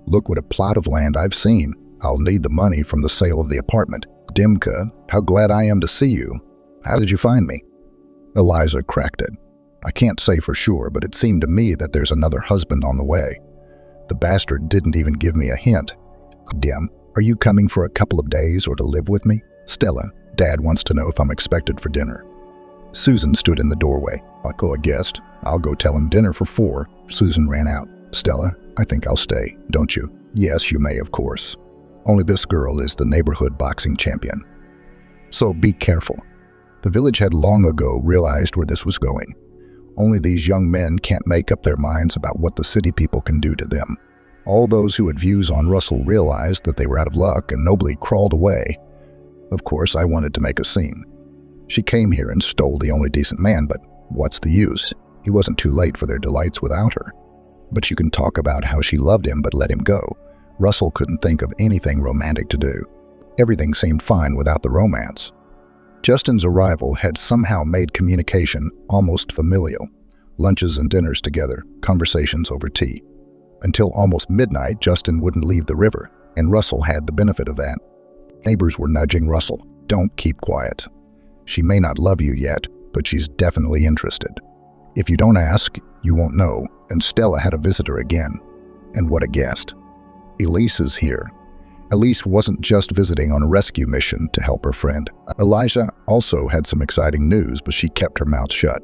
Look what a plot of land I've seen. I'll need the money from the sale of the apartment. Dimka, how glad I am to see you. How did you find me? Eliza cracked it. I can't say for sure, but it seemed to me that there's another husband on the way. The bastard didn't even give me a hint. Dim, are you coming for a couple of days or to live with me? Stella, Dad wants to know if I'm expected for dinner. Susan stood in the doorway. I'll go a guest. I'll go tell him dinner for 4. Susan ran out. Stella, I think I'll stay, don't you? Yes, you may, of course. Only this girl is the neighborhood boxing champion. So be careful. The village had long ago realized where this was going. Only these young men can't make up their minds about what the city people can do to them. All those who had views on Russell realized that they were out of luck and nobly crawled away. Of course, I wanted to make a scene. She came here and stole the only decent man, but what's the use? He wasn't too late for their delights without her. But you can talk about how she loved him but let him go. Russell couldn't think of anything romantic to do. Everything seemed fine without the romance. Justin's arrival had somehow made communication almost familial. Lunches and dinners together, conversations over tea. Until almost midnight, Justin wouldn't leave the river, and Russell had the benefit of that. Neighbors were nudging Russell. Don't keep quiet. She may not love you yet, but she's definitely interested. If you don't ask, you won't know, and Stella had a visitor again. And what a guest. Elise is here. Elise wasn't just visiting on a rescue mission to help her friend. Elijah also had some exciting news, but she kept her mouth shut.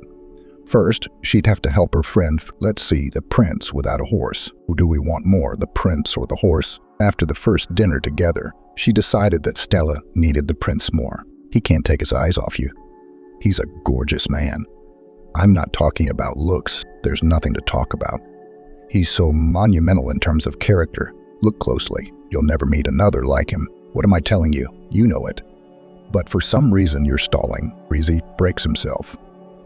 First, she'd have to help her friend, let's see, the prince without a horse. Who do we want more, the prince or the horse? After the first dinner together, she decided that Stella needed the prince more. He can't take his eyes off you. He's a gorgeous man. I'm not talking about looks. There's nothing to talk about. He's so monumental in terms of character. Look closely. You'll never meet another like him. What am I telling you? You know it. But for some reason you're stalling. Breezy breaks himself.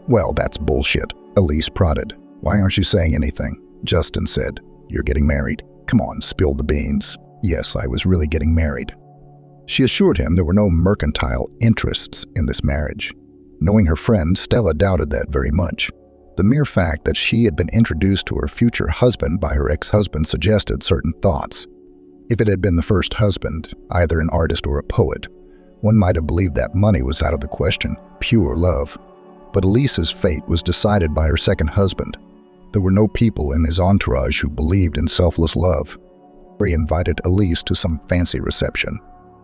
Well, that's bullshit. Elise prodded. Why aren't you saying anything? Justin said. You're getting married. Come on, spill the beans. Yes, I was really getting married. She assured him there were no mercantile interests in this marriage. Knowing her friend, Stella doubted that very much. The mere fact that she had been introduced to her future husband by her ex-husband suggested certain thoughts. If it had been the first husband, either an artist or a poet, one might have believed that money was out of the question, pure love. But Elise's fate was decided by her second husband. There were no people in his entourage who believed in selfless love. He invited Elise to some fancy reception.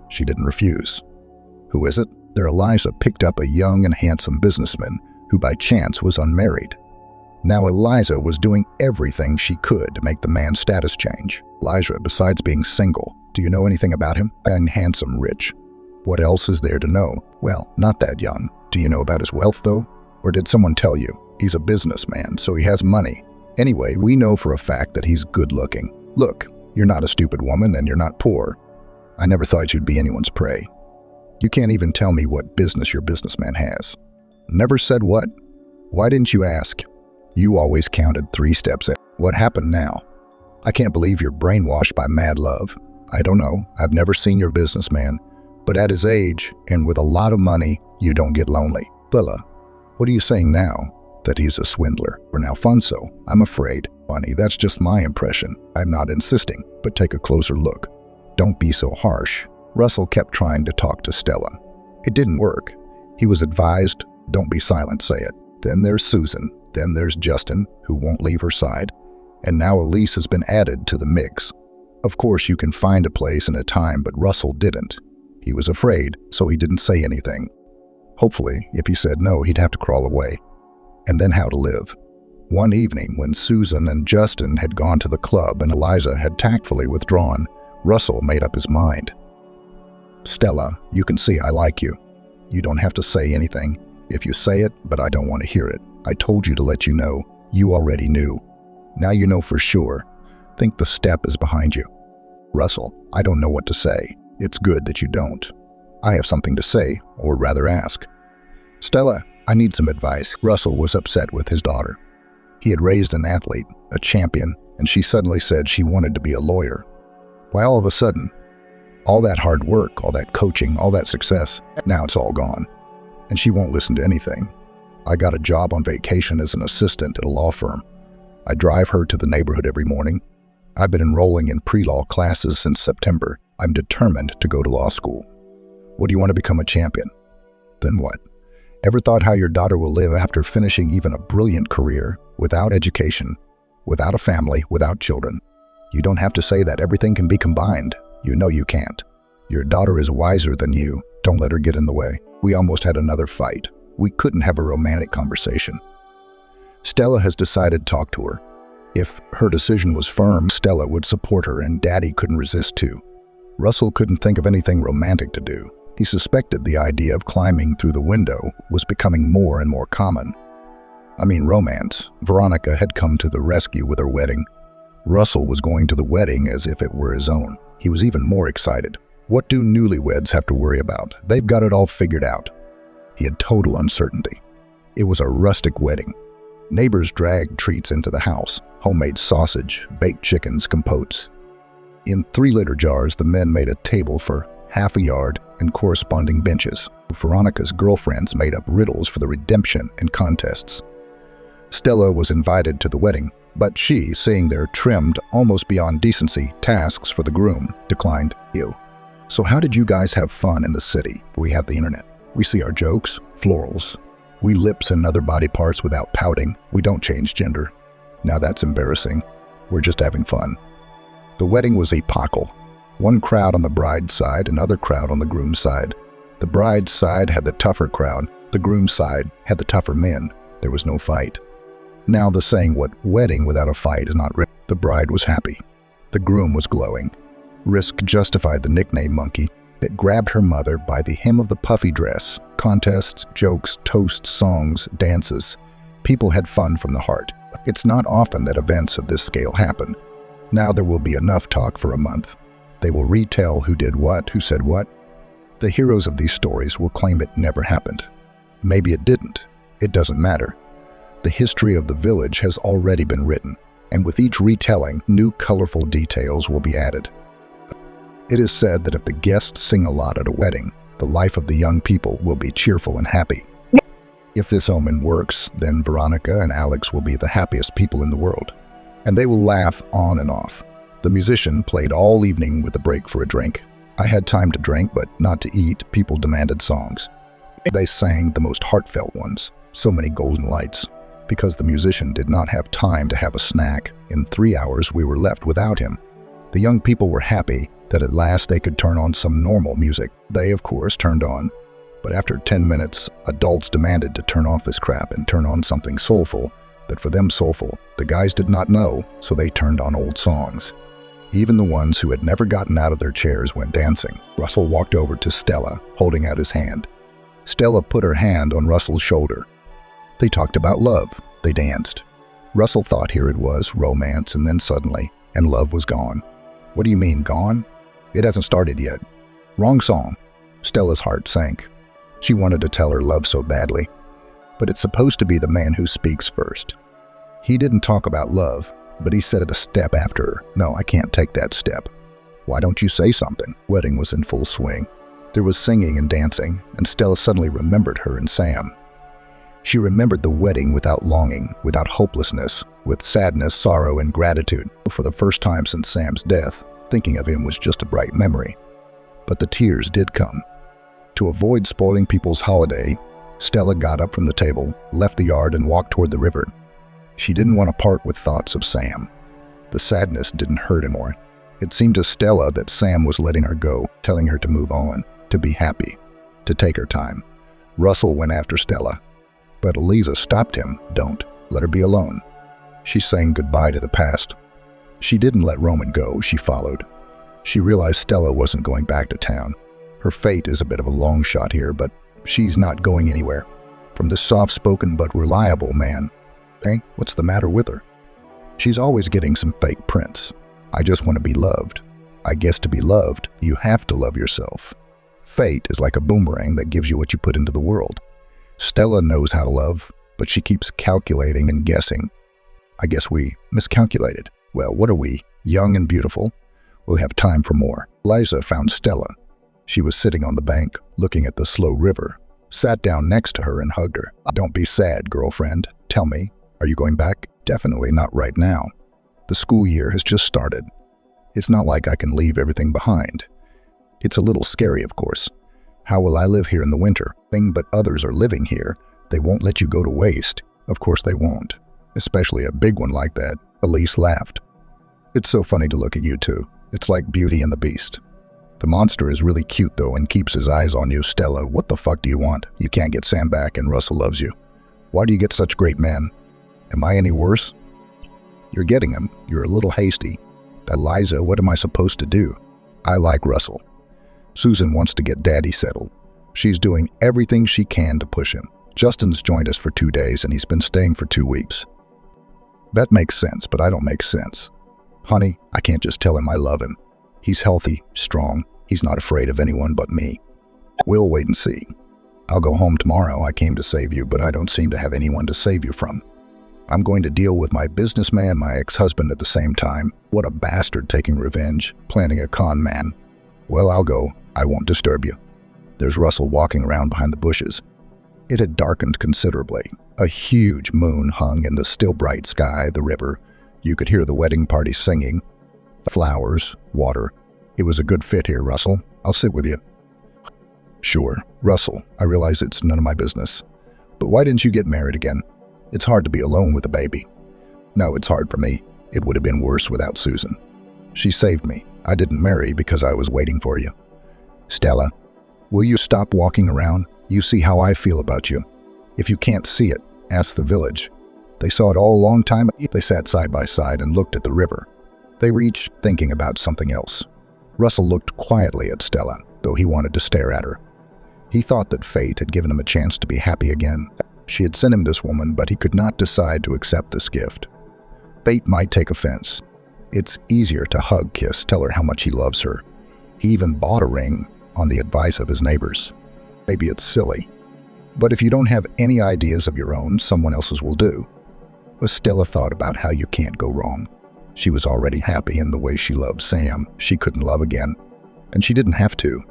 She didn't refuse. Who is it? There Eliza picked up a young and handsome businessman who by chance was unmarried. Now Eliza was doing everything she could to make the man's status change. Eliza, besides being single, do you know anything about him? And handsome, rich. What else is there to know? Well, not that young. Do you know about his wealth, though? Or did someone tell you? He's a businessman, so he has money. Anyway, we know for a fact that he's good-looking. Look, you're not a stupid woman and you're not poor. I never thought you'd be anyone's prey. You can't even tell me what business your businessman has. Never said what? Why didn't you ask? You always counted 3 steps ahead. What happened now? I can't believe you're brainwashed by mad love. I don't know. I've never seen your businessman. But at his age, and with a lot of money, you don't get lonely. Lila, what are you saying now? That he's a swindler or an Alfonso? I'm afraid. Funny, that's just my impression. I'm not insisting, but take a closer look. Don't be so harsh. Russell kept trying to talk to Stella. It didn't work. He was advised, don't be silent, say it. Then there's Susan. Then there's Justin, who won't leave her side. And now Elise has been added to the mix. Of course, you can find a place and a time, but Russell didn't. He was afraid, so he didn't say anything. Hopefully, if he said no, he'd have to crawl away. And then how to live. One evening, when Susan and Justin had gone to the club and Eliza had tactfully withdrawn, Russell made up his mind. Stella, you can see I like you. You don't have to say anything. If you say it, but I don't want to hear it. I told you to let you know. You already knew. Now you know for sure. Think the step is behind you. Russell, I don't know what to say. It's good that you don't. I have something to say, or rather ask. Stella, I need some advice. Russell was upset with his daughter. He had raised an athlete, a champion, and she suddenly said she wanted to be a lawyer. Why all of a sudden? All that hard work, all that coaching, all that success, now it's all gone. And she won't listen to anything. I got a job on vacation as an assistant at a law firm. I drive her to the neighborhood every morning. I've been enrolling in pre-law classes since September. I'm determined to go to law school. What do you want to become a champion? Then what? Ever thought how your daughter will live after finishing even a brilliant career, without education, without a family, without children? You don't have to say that everything can be combined. You know you can't. Your daughter is wiser than you. Don't let her get in the way. We almost had another fight. We couldn't have a romantic conversation. Stella has decided to talk to her. If her decision was firm, Stella would support her and Daddy couldn't resist too. Russell couldn't think of anything romantic to do. He suspected the idea of climbing through the window was becoming more and more common. I mean romance. Veronica had come to the rescue with her wedding. Russell was going to the wedding as if it were his own. He was even more excited. What do newlyweds have to worry about? They've got it all figured out. He had total uncertainty. It was a rustic wedding. Neighbors dragged treats into the house. Homemade sausage, baked chickens, compotes. In 3-liter jars, the men made a table for half a yard and corresponding benches. Veronica's girlfriends made up riddles for the redemption and contests. Stella was invited to the wedding, but she, seeing their trimmed, almost beyond decency, tasks for the groom, declined. Ew. So how did you guys have fun in the city? We have the internet. We see our jokes, florals. We lips and other body parts without pouting. We don't change gender. Now that's embarrassing. We're just having fun. The wedding was epochal. One crowd on the bride's side, another crowd on the groom's side. The bride's side had the tougher crowd. The groom's side had the tougher men. There was no fight. Now the saying, what wedding without a fight is not real. The bride was happy. The groom was glowing. Risk justified the nickname monkey. It grabbed her mother by the hem of the puffy dress. Contests, jokes, toasts, songs, dances. People had fun from the heart. It's not often that events of this scale happen. Now there will be enough talk for a month. They will retell who did what, who said what. The heroes of these stories will claim it never happened. Maybe it didn't. It doesn't matter. The history of the village has already been written, and with each retelling, new colorful details will be added. It is said that if the guests sing a lot at a wedding, the life of the young people will be cheerful and happy. If this omen works, then Veronica and Alex will be the happiest people in the world, and they will laugh on and off. The musician played all evening with a break for a drink. I had time to drink, but not to eat. People demanded songs. They sang the most heartfelt ones, so many golden lights. Because the musician did not have time to have a snack, in 3 hours we were left without him. The young people were happy that at last they could turn on some normal music. They, of course, turned on But after 10 minutes, adults demanded to turn off this crap and turn on something soulful. But for them soulful, the guys did not know, so they turned on old songs. Even the ones who had never gotten out of their chairs went dancing. Russell walked over to Stella, holding out his hand. Stella put her hand on Russell's shoulder. They talked about love. They danced. Russell thought here it was, romance, and then suddenly, and love was gone. What do you mean, gone? It hasn't started yet. Wrong song. Stella's heart sank. She wanted to tell her love so badly. But it's supposed to be the man who speaks first. He didn't talk about love, but he said it a step after her. No, I can't take that step. Why don't you say something? Wedding was in full swing. There was singing and dancing, and Stella suddenly remembered her and Sam. She remembered the wedding without longing, without hopelessness, with sadness, sorrow, and gratitude. For the first time since Sam's death, thinking of him was just a bright memory. But the tears did come. To avoid spoiling people's holiday, Stella got up from the table, left the yard, and walked toward the river. She didn't want to part with thoughts of Sam. The sadness didn't hurt anymore. It seemed to Stella that Sam was letting her go, telling her to move on, to be happy, to take her time. Russell went after Stella, but Eliza stopped him. Don't. Let her be alone. She sang goodbye to the past. She didn't let Roman go, she followed. She realized Stella wasn't going back to town. Her fate is a bit of a long shot here, but she's not going anywhere. From this soft-spoken but reliable man. Hey, what's the matter with her? She's always getting some fake prints. I just want to be loved. I guess to be loved, you have to love yourself. Fate is like a boomerang that gives you what you put into the world. Stella knows how to love, but she keeps calculating and guessing. I guess we miscalculated. Well, what are we? Young and beautiful? We'll have time for more. Eliza found Stella. She was sitting on the bank, looking at the slow river, sat down next to her and hugged her. Don't be sad, girlfriend. Tell me, are you going back? Definitely not right now. The school year has just started. It's not like I can leave everything behind. It's a little scary, of course. How will I live here in the winter? But others are living here. They won't let you go to waste. Of course they won't. Especially a big one like that. Elise laughed. It's so funny to look at you two. It's like Beauty and the Beast. The monster is really cute though and keeps his eyes on you. Stella, what the fuck do you want? You can't get Sam back and Russell loves you. Why do you get such great men? Am I any worse? You're getting him. You're a little hasty. Eliza, what am I supposed to do? I like Russell. Susan wants to get Daddy settled. She's doing everything she can to push him. Justin's joined us for 2 days and he's been staying for 2 weeks. That makes sense, but I don't make sense. Honey, I can't just tell him I love him. He's healthy, strong. He's not afraid of anyone but me. We'll wait and see. I'll go home tomorrow. I came to save you, but I don't seem to have anyone to save you from. I'm going to deal with my businessman, my ex-husband at the same time. What a bastard taking revenge, planning a con man. Well, I'll go. I won't disturb you. There's Russell walking around behind the bushes. It had darkened considerably. A huge moon hung in the still bright sky, the river. You could hear the wedding party singing. Flowers, water. It was a good fit here, Russell. I'll sit with you. Sure, Russell, I realize it's none of my business. But why didn't you get married again? It's hard to be alone with a baby. No, it's hard for me. It would have been worse without Susan. She saved me. I didn't marry because I was waiting for you. Stella, will you stop walking around? You see how I feel about you. If you can't see it, ask the village. They saw it all a long time. They sat side by side and looked at the river. They were each thinking about something else. Russell looked quietly at Stella, though he wanted to stare at her. He thought that fate had given him a chance to be happy again. She had sent him this woman, but he could not decide to accept this gift. Fate might take offense. It's easier to hug, kiss, tell her how much he loves her. He even bought a ring on the advice of his neighbors. Maybe it's silly. But if you don't have any ideas of your own, someone else's will do. But Stella thought about how you can't go wrong. She was already happy in the way she loved Sam. She couldn't love again. And she didn't have to.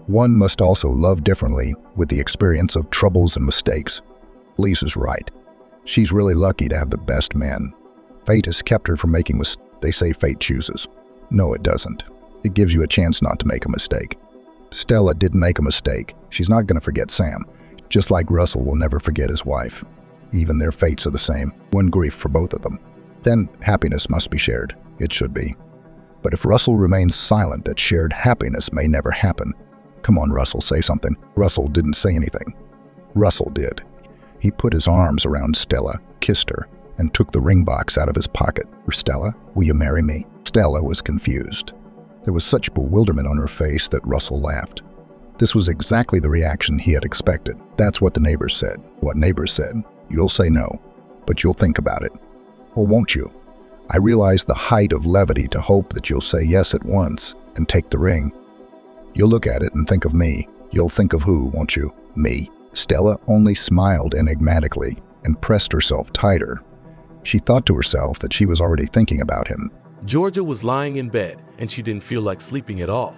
One must also love differently with the experience of troubles and mistakes. Lisa's right. She's really lucky to have the best men. Fate has kept her from making mistakes. They say fate chooses. No, it doesn't. It gives you a chance not to make a mistake. Stella didn't make a mistake. She's not going to forget Sam. Just like Russell will never forget his wife. Even their fates are the same. One grief for both of them. Then happiness must be shared. It should be. But if Russell remains silent, that shared happiness may never happen. Come on, Russell, say something. Russell didn't say anything. Russell did. He put his arms around Stella, kissed her, and took the ring box out of his pocket. Stella, will you marry me? Stella was confused. There was such bewilderment on her face that Russell laughed. This was exactly the reaction he had expected. That's what the neighbors said. What neighbors said? You'll say no, but you'll think about it. Or won't you? I realize the height of levity to hope that you'll say yes at once and take the ring. You'll look at it and think of me. You'll think of who, won't you? Me. Stella only smiled enigmatically and pressed herself tighter. She thought to herself that she was already thinking about him. Georgia was lying in bed, and she didn't feel like sleeping at all.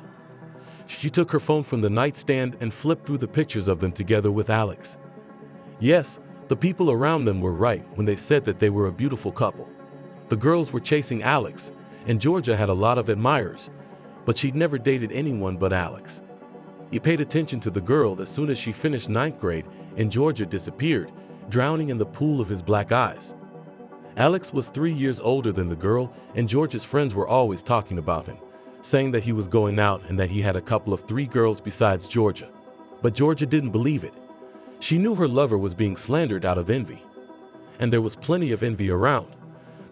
She took her phone from the nightstand and flipped through the pictures of them together with Alex. Yes, the people around them were right when they said that they were a beautiful couple. The girls were chasing Alex, and Georgia had a lot of admirers, but she'd never dated anyone but Alex. He paid attention to the girl as soon as she finished 9th grade, and Georgia disappeared, drowning in the pool of his black eyes. Alex was 3 years older than the girl, and Georgia's friends were always talking about him, saying that he was going out and that he had a couple of 3 girls besides Georgia. But Georgia didn't believe it. She knew her lover was being slandered out of envy. And there was plenty of envy around.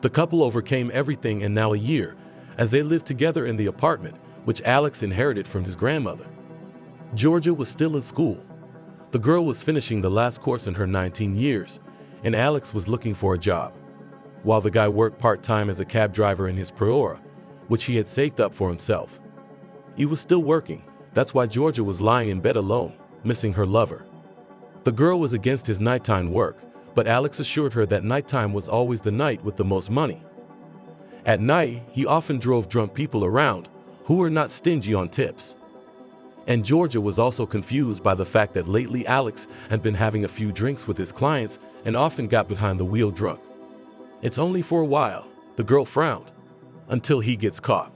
The couple overcame everything, and now a year, as they lived together in the apartment, which Alex inherited from his grandmother. Georgia was still in school. The girl was finishing the last course in her 19 years, and Alex was looking for a job, while the guy worked part-time as a cab driver in his Priora, which he had saved up for himself. He was still working. That's why Georgia was lying in bed alone, missing her lover. The girl was against his nighttime work, but Alex assured her that nighttime was always the night with the most money. At night, he often drove drunk people around who were not stingy on tips. And Georgia was also confused by the fact that lately Alex had been having a few drinks with his clients and often got behind the wheel drunk. It's only for a while, the girl frowned, until he gets caught.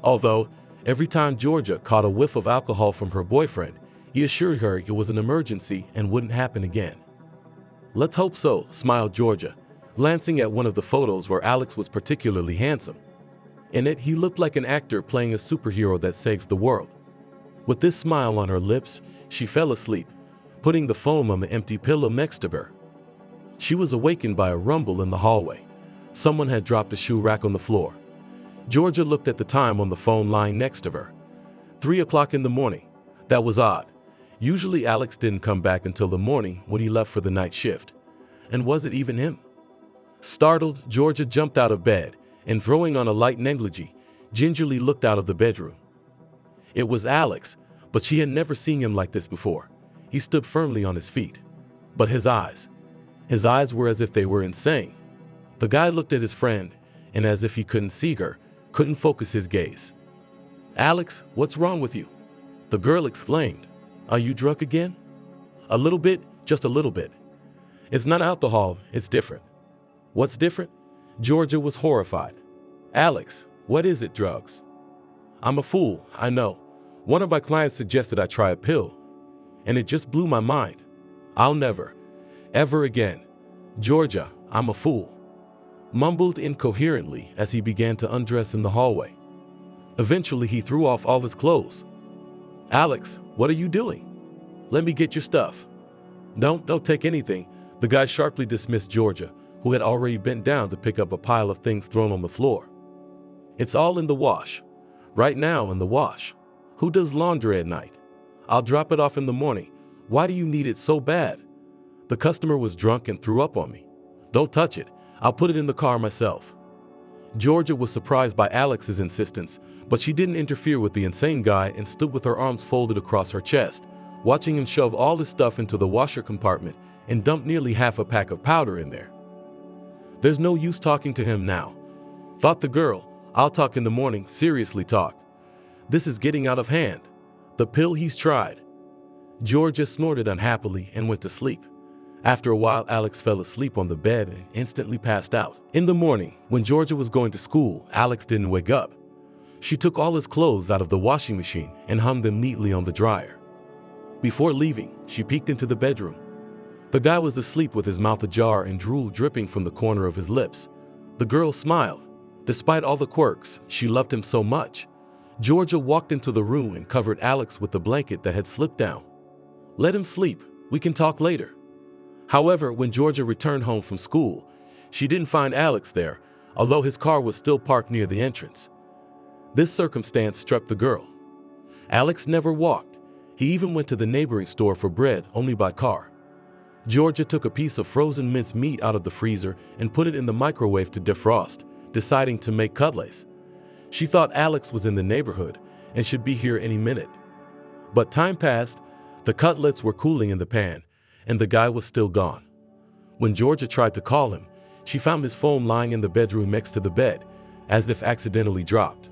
Although, every time Georgia caught a whiff of alcohol from her boyfriend, he assured her it was an emergency and wouldn't happen again. Let's hope so, smiled Georgia, glancing at one of the photos where Alex was particularly handsome. In it, he looked like an actor playing a superhero that saves the world. With this smile on her lips, she fell asleep, putting the phone on the empty pillow next to her. She was awakened by a rumble in the hallway. Someone had dropped a shoe rack on the floor. Georgia looked at the time on the phone lying next to her. 3 o'clock in the morning. That was odd. Usually Alex didn't come back until the morning when he left for the night shift. And was it even him? Startled, Georgia jumped out of bed and, throwing on a light negligee, gingerly looked out of the bedroom. It was Alex, but she had never seen him like this before. He stood firmly on his feet. But his eyes were as if they were insane. The guy looked at his friend, and as if he couldn't see her, couldn't focus his gaze. "Alex, what's wrong with you?" The girl exclaimed. "Are you drunk again?" "A little bit, just a little bit." "It's not alcohol, it's different." "What's different?" Georgia was horrified. "Alex, what is it, drugs?" "I'm a fool, I know. One of my clients suggested I try a pill, and it just blew my mind. I'll never, ever again. Georgia, I'm a fool," mumbled incoherently as he began to undress in the hallway. Eventually, he threw off all his clothes. "Alex, what are you doing? Let me get your stuff." Don't take anything." The guy sharply dismissed Georgia, who had already bent down to pick up a pile of things thrown on the floor. "It's all in the wash. Right now in the wash. Who does laundry at night? I'll drop it off in the morning. Why do you need it so bad?" "The customer was drunk and threw up on me." "Don't touch it. I'll put it in the car myself." Georgia was surprised by Alex's insistence, but she didn't interfere with the insane guy and stood with her arms folded across her chest, watching him shove all his stuff into the washer compartment and dump nearly half a pack of powder in there. "There's no use talking to him now," thought the girl. "I'll talk in the morning, seriously talk. This is getting out of hand. The pill he's tried." Georgia snorted unhappily and went to sleep. After a while, Alex fell asleep on the bed and instantly passed out. In the morning, when Georgia was going to school, Alex didn't wake up. She took all his clothes out of the washing machine and hung them neatly on the dryer. Before leaving, she peeked into the bedroom. The guy was asleep with his mouth ajar and drool dripping from the corner of his lips. The girl smiled. Despite all the quirks, she loved him so much. Georgia walked into the room and covered Alex with the blanket that had slipped down. "Let him sleep. We can talk later." However, when Georgia returned home from school, she didn't find Alex there, although his car was still parked near the entrance. This circumstance struck the girl. Alex never walked. He even went to the neighboring store for bread only by car. Georgia took a piece of frozen minced meat out of the freezer and put it in the microwave to defrost, deciding to make cutlets. She thought Alex was in the neighborhood and should be here any minute. But time passed, the cutlets were cooling in the pan, and the guy was still gone. When Georgia tried to call him, she found his phone lying in the bedroom next to the bed, as if accidentally dropped.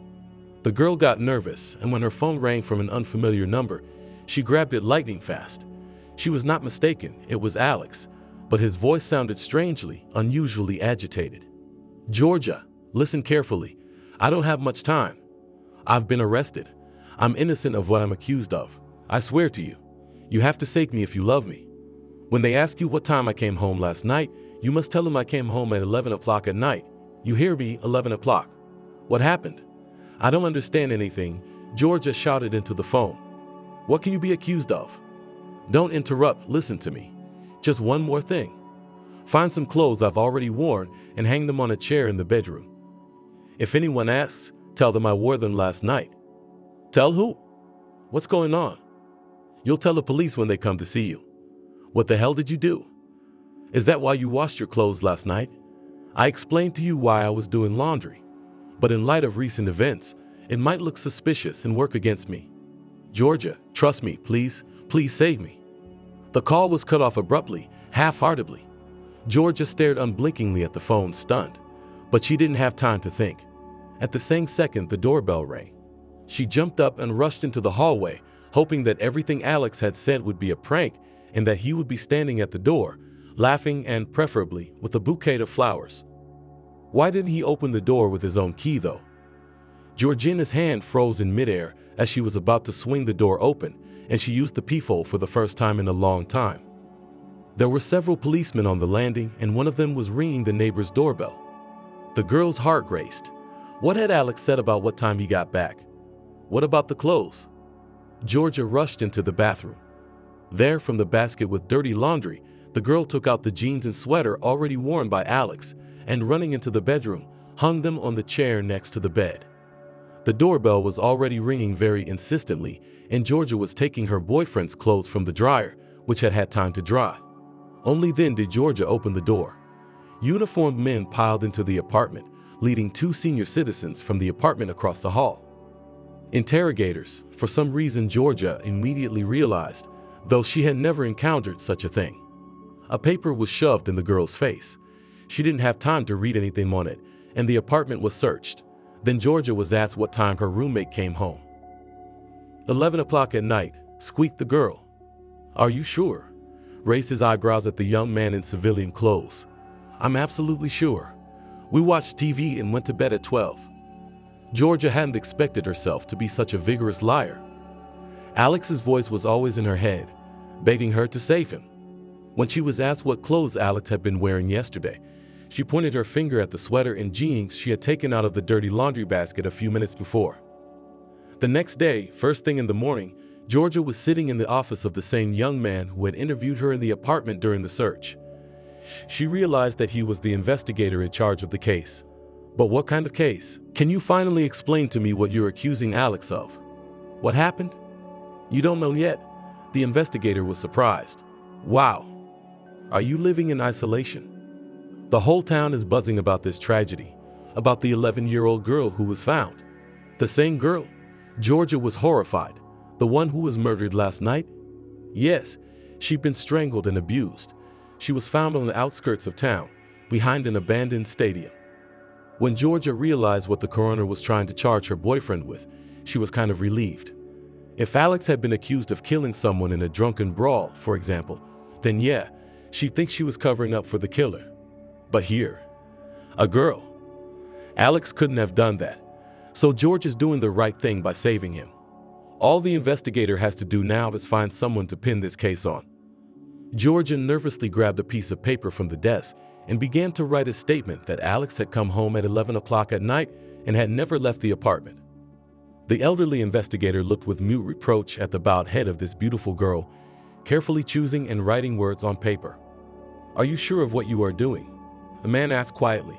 The girl got nervous, and when her phone rang from an unfamiliar number, she grabbed it lightning fast. She was not mistaken, it was Alex, but his voice sounded strangely, unusually agitated. "Georgia, listen carefully. I don't have much time. I've been arrested. I'm innocent of what I'm accused of. I swear to you. You have to save me if you love me. When they ask you what time I came home last night, you must tell them I came home at 11 o'clock at night. You hear me, 11 o'clock. What happened?" "I don't understand anything," Georgia shouted into the phone. "What can you be accused of?" "Don't interrupt, listen to me. Just one more thing. Find some clothes I've already worn and hang them on a chair in the bedroom. If anyone asks, tell them I wore them last night." "Tell who? What's going on?" "You'll tell the police when they come to see you." "What the hell did you do? Is that why you washed your clothes last night?" "I explained to you why I was doing laundry. But in light of recent events, it might look suspicious and work against me. Georgia, trust me, please, please save me." The call was cut off abruptly, half-heartedly. Georgia stared unblinkingly at the phone, stunned. But she didn't have time to think. At the same second, the doorbell rang. She jumped up and rushed into the hallway, hoping that everything Alex had said would be a prank and that he would be standing at the door, laughing and, preferably, with a bouquet of flowers. Why didn't he open the door with his own key, though? Georgina's hand froze in midair as she was about to swing the door open, and she used the peephole for the first time in a long time. There were several policemen on the landing, and one of them was ringing the neighbor's doorbell. The girl's heart raced. What had Alex said about what time he got back? What about the clothes? Georgia rushed into the bathroom. There, from the basket with dirty laundry, the girl took out the jeans and sweater already worn by Alex, and running into the bedroom, hung them on the chair next to the bed. The doorbell was already ringing very insistently, and Georgia was taking her boyfriend's clothes from the dryer, which had had time to dry. Only then did Georgia open the door. Uniformed men piled into the apartment, leading two senior citizens from the apartment across the hall. Interrogators, for some reason Georgia immediately realized, though she had never encountered such a thing. A paper was shoved in the girl's face. She didn't have time to read anything on it, and the apartment was searched. Then Georgia was asked what time her roommate came home. 11 o'clock at night, squeaked the girl. "Are you sure?" Raised his eyebrows at the young man in civilian clothes. "I'm absolutely sure. We watched TV and went to bed at 12. Georgia hadn't expected herself to be such a vigorous liar. Alex's voice was always in her head, begging her to save him. When she was asked what clothes Alex had been wearing yesterday, she pointed her finger at the sweater and jeans she had taken out of the dirty laundry basket a few minutes before. The next day, first thing in the morning, Georgia was sitting in the office of the same young man who had interviewed her in the apartment during the search. She realized that he was the investigator in charge of the case. But what kind of case? "Can you finally explain to me what you're accusing Alex of? What happened?" "You don't know yet?" The investigator was surprised. "Wow. Are you living in isolation? The whole town is buzzing about this tragedy, about the 11-year-old girl who was found." "The same girl?" Georgia was horrified. "The one who was murdered last night?" "Yes, she'd been strangled and abused. She was found on the outskirts of town, behind an abandoned stadium." When Georgia realized what the coroner was trying to charge her boyfriend with, she was kind of relieved. If Alex had been accused of killing someone in a drunken brawl, for example, then yeah, she'd think she was covering up for the killer. But here, a girl. Alex couldn't have done that. So George is doing the right thing by saving him. All the investigator has to do now is find someone to pin this case on. Georgia nervously grabbed a piece of paper from the desk and began to write a statement that Alex had come home at 11 o'clock at night and had never left the apartment. The elderly investigator looked with mute reproach at the bowed head of this beautiful girl, carefully choosing and writing words on paper. "Are you sure of what you are doing?" the man asked quietly.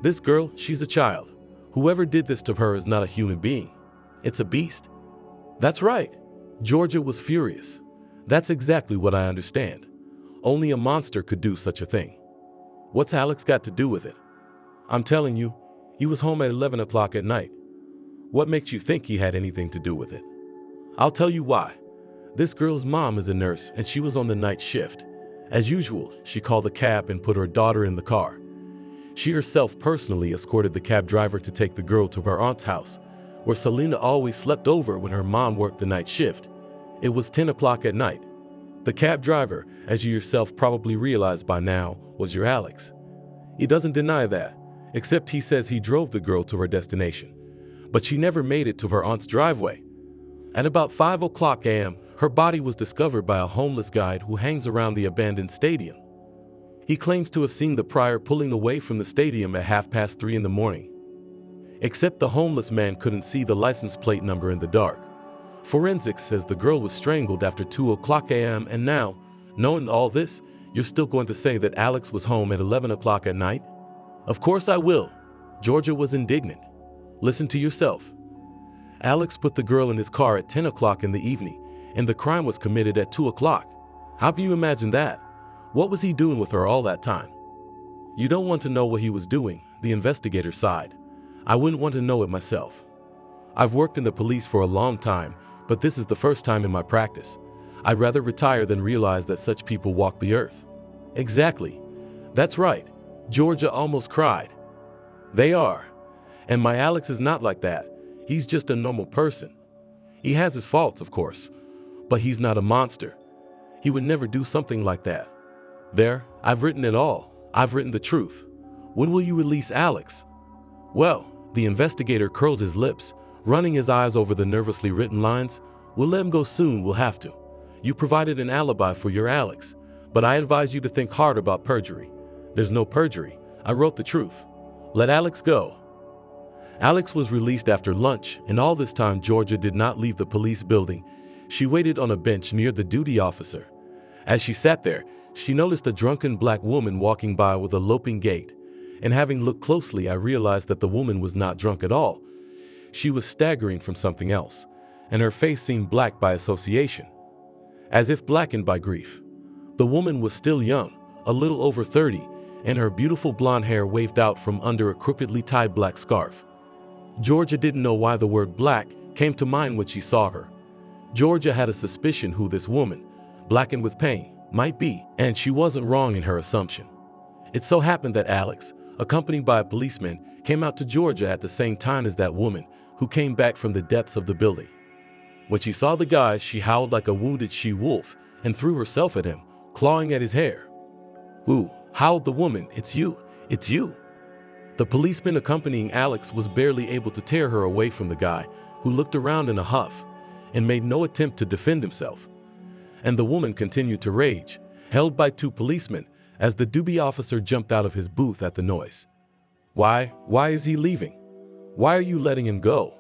"This girl, she's a child. Whoever did this to her is not a human being. It's a beast." "That's right." Georgia was furious. "That's exactly what I understand. Only a monster could do such a thing. What's Alex got to do with it?" "I'm telling you, he was home at 11 o'clock at night." "What makes you think he had anything to do with it?" "I'll tell you why. This girl's mom is a nurse and she was on the night shift. As usual, she called a cab and put her daughter in the car. She herself personally escorted the cab driver to take the girl to her aunt's house, where Selena always slept over when her mom worked the night shift. It was 10 o'clock at night. The cab driver, as you yourself probably realize by now, was your Alex. He doesn't deny that, except he says he drove the girl to her destination. But she never made it to her aunt's driveway. At about 5 o'clock a.m., her body was discovered by a homeless guide who hangs around the abandoned stadium. He claims to have seen the prior pulling away from the stadium at 3:30 in the morning. Except the homeless man couldn't see the license plate number in the dark. Forensics says the girl was strangled after 2 o'clock a.m. and now, knowing all this, you're still going to say that Alex was home at 11 o'clock at night? Of course I will. Georgia was indignant. Listen to yourself. Alex put the girl in his car at 10 o'clock in the evening, and the crime was committed at 2 o'clock. How can you imagine that? What was he doing with her all that time? You don't want to know what he was doing, the investigator sighed. I wouldn't want to know it myself. I've worked in the police for a long time, but this is the first time in my practice. I'd rather retire than realize that such people walk the earth. Exactly. That's right. Georgia almost cried. They are. And my Alex is not like that. He's just a normal person. He has his faults, of course, but he's not a monster. He would never do something like that. There, I've written it all. I've written the truth. When will you release Alex? Well, the investigator curled his lips, running his eyes over the nervously written lines. We'll let him go soon, we'll have to. You provided an alibi for your Alex, but I advise you to think hard about perjury. There's no perjury. I wrote the truth. Let Alex go. Alex was released after lunch, and all this time Georgia did not leave the police building. She waited on a bench near the duty officer. As she sat there, she noticed a drunken black woman walking by with a loping gait, and having looked closely, I realized that the woman was not drunk at all. She was staggering from something else, and her face seemed black by association, as if blackened by grief. The woman was still young, a little over 30, and her beautiful blonde hair waved out from under a crookedly tied black scarf. Georgia didn't know why the word black came to mind when she saw her. Georgia had a suspicion who this woman, blackened with pain, might be, and she wasn't wrong in her assumption. It so happened that Alex, accompanied by a policeman, came out to Georgia at the same time as that woman, who came back from the depths of the building. When she saw the guy, she howled like a wounded she-wolf and threw herself at him, clawing at his hair. "Ooh," howled the woman, "it's you, it's you." The policeman accompanying Alex was barely able to tear her away from the guy, who looked around in a huff and made no attempt to defend himself. And the woman continued to rage, held by two policemen, as the duty officer jumped out of his booth at the noise. Why is he leaving? Why are you letting him go?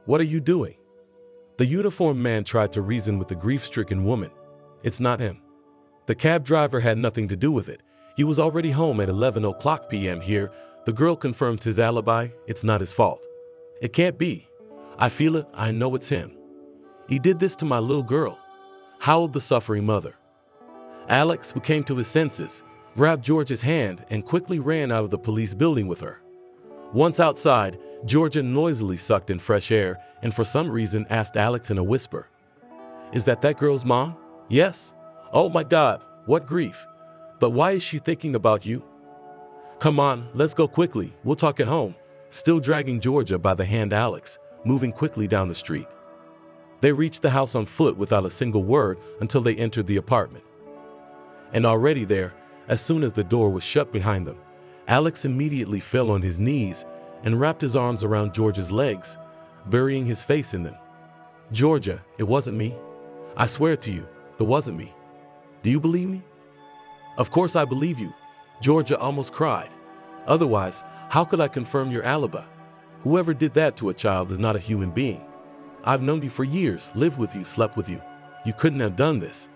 What are you doing?" The uniformed man tried to reason with the grief-stricken woman. It's not him. The cab driver had nothing to do with it. He was already home at 11 o'clock p.m. here. The girl confirms his alibi. It's not his fault. It can't be. I feel it. I know it's him. He did this to my little girl, howled the suffering mother. Alex, who came to his senses, grabbed Georgia's hand and quickly ran out of the police building with her. Once outside, Georgia noisily sucked in fresh air and for some reason asked Alex in a whisper, "Is that girl's mom?" "Yes." "Oh my God, what grief. But why is she thinking about you?" "Come on, let's go quickly. We'll talk at home." Still dragging Georgia by the hand, Alex, moving quickly down the street. They reached the house on foot without a single word until they entered the apartment. And already there, as soon as the door was shut behind them, Alex immediately fell on his knees and wrapped his arms around Georgia's legs, burying his face in them. "Georgia, it wasn't me. I swear to you, it wasn't me. Do you believe me?" "Of course I believe you," Georgia almost cried. "Otherwise, how could I confirm your alibi? Whoever did that to a child is not a human being. I've known you for years, lived with you, slept with you. You couldn't have done this.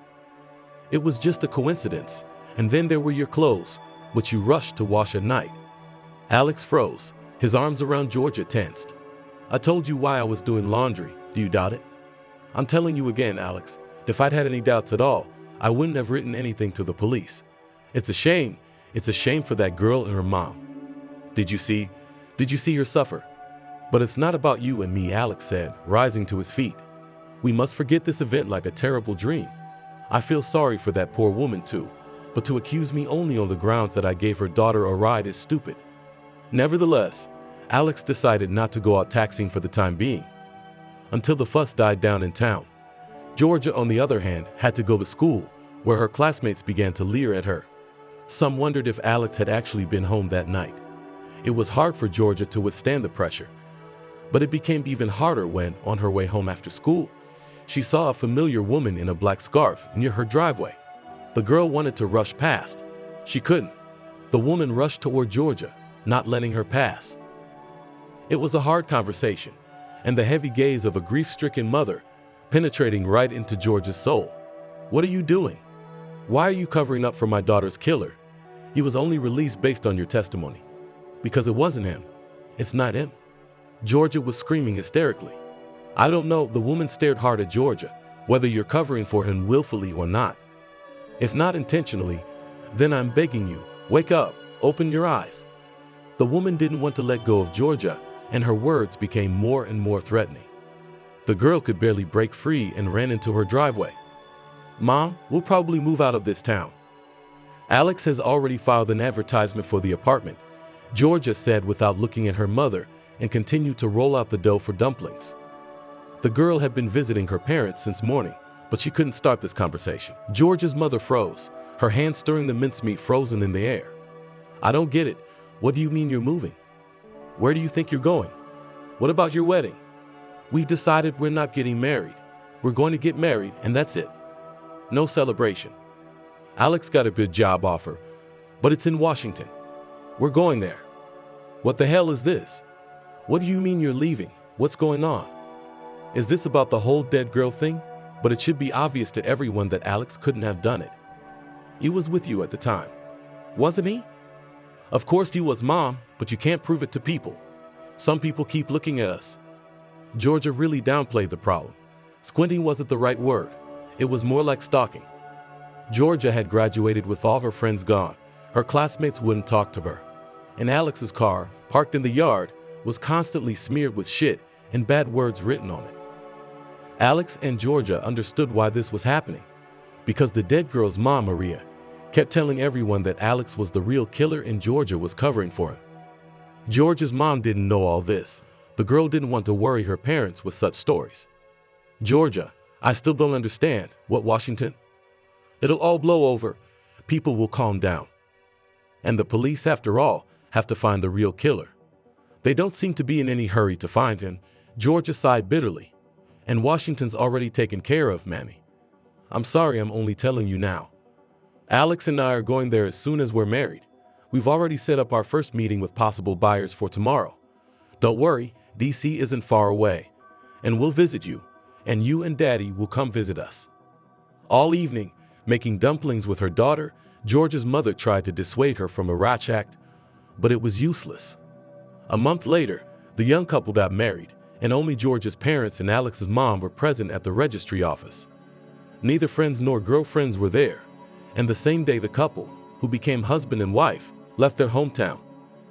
It was just a coincidence. And then there were your clothes, which you rushed to wash at night. Alex froze, his arms around Georgia tensed. I told you why I was doing laundry. Do you doubt it? I'm telling you again, Alex. If I'd had any doubts at all, I wouldn't have written anything to the police. It's a shame. It's a shame for that girl and her mom. Did you see her suffer? But it's not about you and me, Alex said, rising to his feet. We must forget this event like a terrible dream. I feel sorry for that poor woman too, but to accuse me only on the grounds that I gave her daughter a ride is stupid. Nevertheless, Alex decided not to go out taxiing for the time being, until the fuss died down in town. Georgia, on the other hand, had to go to school, where her classmates began to leer at her. Some wondered if Alex had actually been home that night. It was hard for Georgia to withstand the pressure, but it became even harder when, on her way home after school, she saw a familiar woman in a black scarf near her driveway. The girl wanted to rush past. She couldn't. The woman rushed toward Georgia, not letting her pass. It was a hard conversation, and the heavy gaze of a grief-stricken mother penetrating right into Georgia's soul. What are you doing? Why are you covering up for my daughter's killer? He was only released based on your testimony. Because it wasn't him. It's not him. Georgia was screaming hysterically. I don't know, the woman stared hard at Georgia, whether you're covering for him willfully or not. If not intentionally, then I'm begging you, wake up, open your eyes. The woman didn't want to let go of Georgia, and her words became more and more threatening. The girl could barely break free and ran into her driveway. Mom, we'll probably move out of this town. Alex has already filed an advertisement for the apartment, Georgia said without looking at her mother, and continued to roll out the dough for dumplings. The girl had been visiting her parents since morning, but she couldn't start this conversation. Georgia's mother froze, her hand stirring the mincemeat frozen in the air. I don't get it. What do you mean you're moving? Where do you think you're going? What about your wedding? We decided we're not getting married. We're going to get married, and that's it. No celebration. Alex got a good job offer, but it's in Washington. We're going there. What the hell is this? What do you mean you're leaving? What's going on? Is this about the whole dead girl thing? But it should be obvious to everyone that Alex couldn't have done it. He was with you at the time, wasn't he? Of course he was, Mom, but you can't prove it to people. Some people keep looking at us. Georgia really downplayed the problem. Squinting wasn't the right word. It was more like stalking. Georgia had graduated with all her friends gone. Her classmates wouldn't talk to her. And Alex's car, parked in the yard, was constantly smeared with shit and bad words written on it. Alex and Georgia understood why this was happening, because the dead girl's mom, Maria, kept telling everyone that Alex was the real killer and Georgia was covering for him. Georgia's mom didn't know all this. The girl didn't want to worry her parents with such stories. Georgia, I still don't understand. What, Washington? It'll all blow over. People will calm down. And the police, after all, have to find the real killer. They don't seem to be in any hurry to find him. Georgia sighed bitterly. And Washington's already taken care of, Mammy. I'm sorry, I'm only telling you now. Alex and I are going there as soon as we're married. We've already set up our first meeting with possible buyers for tomorrow. Don't worry, DC isn't far away. And we'll visit you. And you and Daddy will come visit us. All evening, making dumplings with her daughter, Georgia's mother tried to dissuade her from a rash act, but it was useless. A month later, the young couple got married, and only Georgia's parents and Alex's mom were present at the registry office. Neither friends nor girlfriends were there, and the same day the couple, who became husband and wife, left their hometown.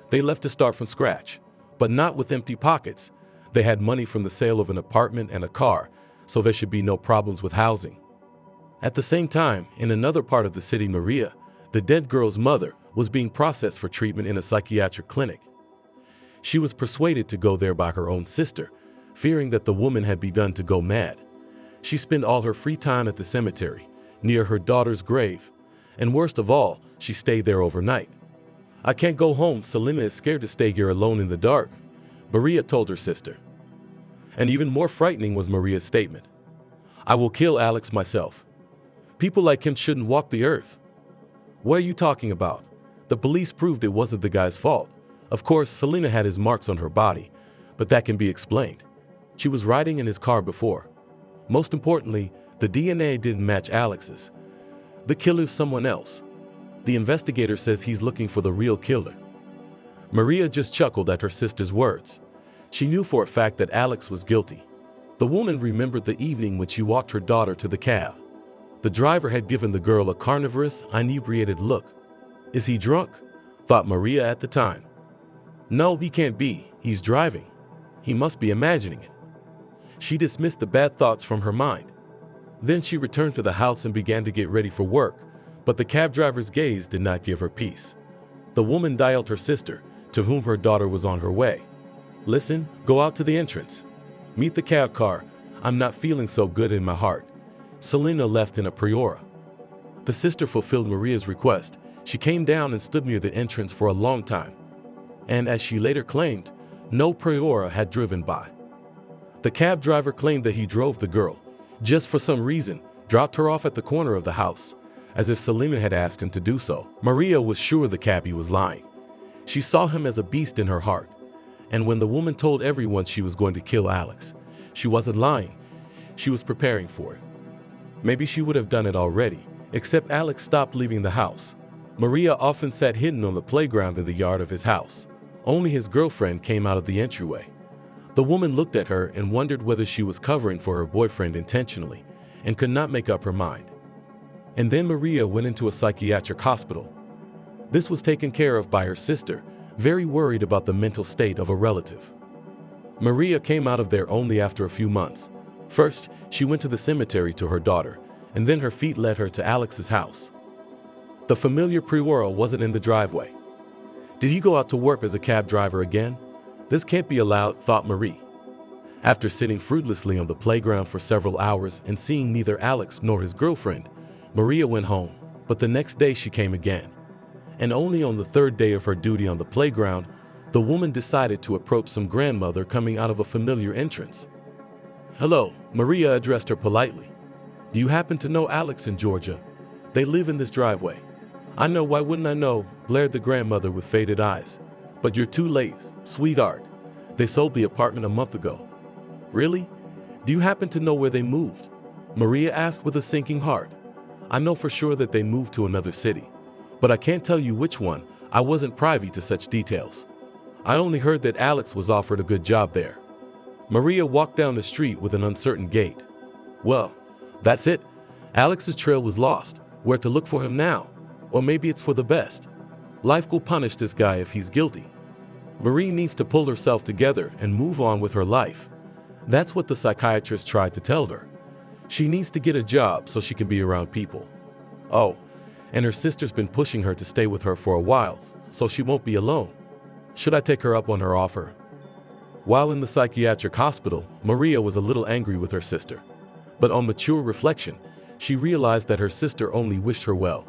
They left to start from scratch, but not with empty pockets. They had money from the sale of an apartment and a car, so there should be no problems with housing. At the same time, in another part of the city, Maria, the dead girl's mother, was being processed for treatment in a psychiatric clinic. She was persuaded to go there by her own sister, fearing that the woman had begun to go mad. She spent all her free time at the cemetery, near her daughter's grave, and worst of all, she stayed there overnight. I can't go home, Selena is scared to stay here alone in the dark, Maria told her sister. And even more frightening was Maria's statement. I will kill Alex myself. People like him shouldn't walk the earth. What are you talking about? The police proved it wasn't the guy's fault. Of course, Selena had his marks on her body, but that can be explained. She was riding in his car before. Most importantly, the DNA didn't match Alex's. The killer's someone else. The investigator says he's looking for the real killer. Maria just chuckled at her sister's words. She knew for a fact that Alex was guilty. The woman remembered the evening when she walked her daughter to the cab. The driver had given the girl a carnivorous, inebriated look. Is he drunk? Thought Maria at the time. No, he can't be. He's driving. He must be imagining it. She dismissed the bad thoughts from her mind. Then she returned to the house and began to get ready for work, but the cab driver's gaze did not give her peace. The woman dialed her sister, to whom her daughter was on her way. Listen, go out to the entrance. Meet the cab car. I'm not feeling so good in my heart. Selena left in a Priora. The sister fulfilled Maria's request. She came down and stood near the entrance for a long time. And as she later claimed, no Priora had driven by. The cab driver claimed that he drove the girl, just for some reason, dropped her off at the corner of the house, as if Selena had asked him to do so. Maria was sure the cabbie was lying. She saw him as a beast in her heart. And when the woman told everyone she was going to kill Alex, she wasn't lying. She was preparing for it. Maybe she would have done it already, except Alex stopped leaving the house. Maria often sat hidden on the playground in the yard of his house. Only his girlfriend came out of the entryway. The woman looked at her and wondered whether she was covering for her boyfriend intentionally, and could not make up her mind. And then Maria went into a psychiatric hospital. This was taken care of by her sister, very worried about the mental state of a relative. Maria came out of there only after a few months. First, she went to the cemetery to her daughter, and then her feet led her to Alex's house. The familiar Priora wasn't in the driveway. Did he go out to work as a cab driver again? This can't be allowed, thought Marie. After sitting fruitlessly on the playground for several hours and seeing neither Alex nor his girlfriend, Maria went home, but the next day she came again. And only on the third day of her duty on the playground, the woman decided to approach some grandmother coming out of a familiar entrance. Hello, Maria addressed her politely. Do you happen to know Alex and Georgia? They live in this driveway. I know, why wouldn't I know, blared the grandmother with faded eyes. But you're too late, sweetheart. They sold the apartment a month ago. Really? Do you happen to know where they moved? Maria asked with a sinking heart. I know for sure that they moved to another city, but I can't tell you which one. I wasn't privy to such details. I only heard that Alex was offered a good job there. Maria walked down the street with an uncertain gait. Well, that's it. Alex's trail was lost. Where to look for him now? Or maybe it's for the best. Life will punish this guy if he's guilty. Marie needs to pull herself together and move on with her life. That's what the psychiatrist tried to tell her. She needs to get a job so she can be around people. Oh, and her sister's been pushing her to stay with her for a while, so she won't be alone. Should I take her up on her offer? While in the psychiatric hospital, Maria was a little angry with her sister. But on mature reflection, she realized that her sister only wished her well.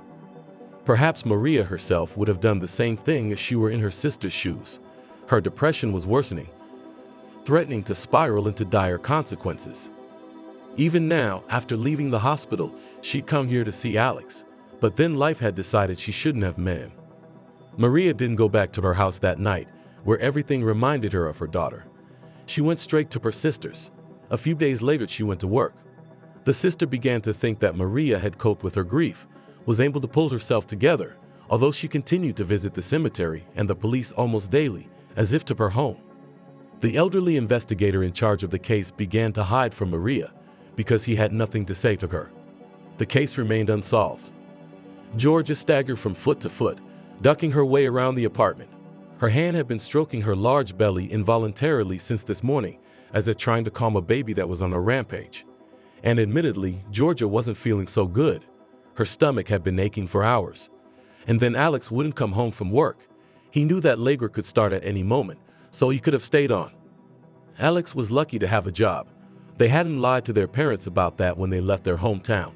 Perhaps Maria herself would have done the same thing if she were in her sister's shoes. Her depression was worsening, threatening to spiral into dire consequences. Even now, after leaving the hospital, she'd come here to see Alex, but then life had decided she shouldn't have met him. Maria didn't go back to her house that night, where everything reminded her of her daughter. She went straight to her sister's. A few days later, she went to work. The sister began to think that Maria had coped with her grief, was able to pull herself together, although she continued to visit the cemetery and the police almost daily, as if to her home. The elderly investigator in charge of the case began to hide from Maria because he had nothing to say to her. The case remained unsolved. Georgia staggered from foot to foot, ducking her way around the apartment. Her hand had been stroking her large belly involuntarily since this morning, as if trying to calm a baby that was on a rampage. And admittedly, Georgia wasn't feeling so good. Her stomach had been aching for hours. And then Alex wouldn't come home from work. He knew that labor could start at any moment, so he could have stayed on. Alex was lucky to have a job. They hadn't lied to their parents about that when they left their hometown.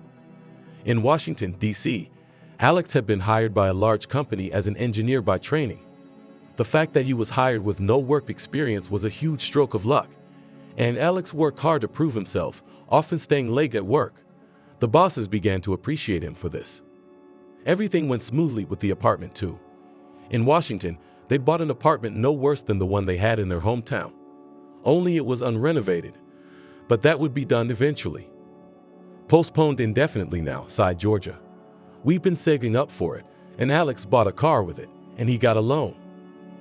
In Washington, D.C., Alex had been hired by a large company as an engineer by training. The fact that he was hired with no work experience was a huge stroke of luck. And Alex worked hard to prove himself, often staying late at work. The bosses began to appreciate him for this. Everything went smoothly with the apartment too. In Washington, they bought an apartment no worse than the one they had in their hometown. Only it was unrenovated, But that would be done eventually. Postponed indefinitely now, sighed Georgia. We've been saving up for it, and Alex bought a car with it, and he got a loan.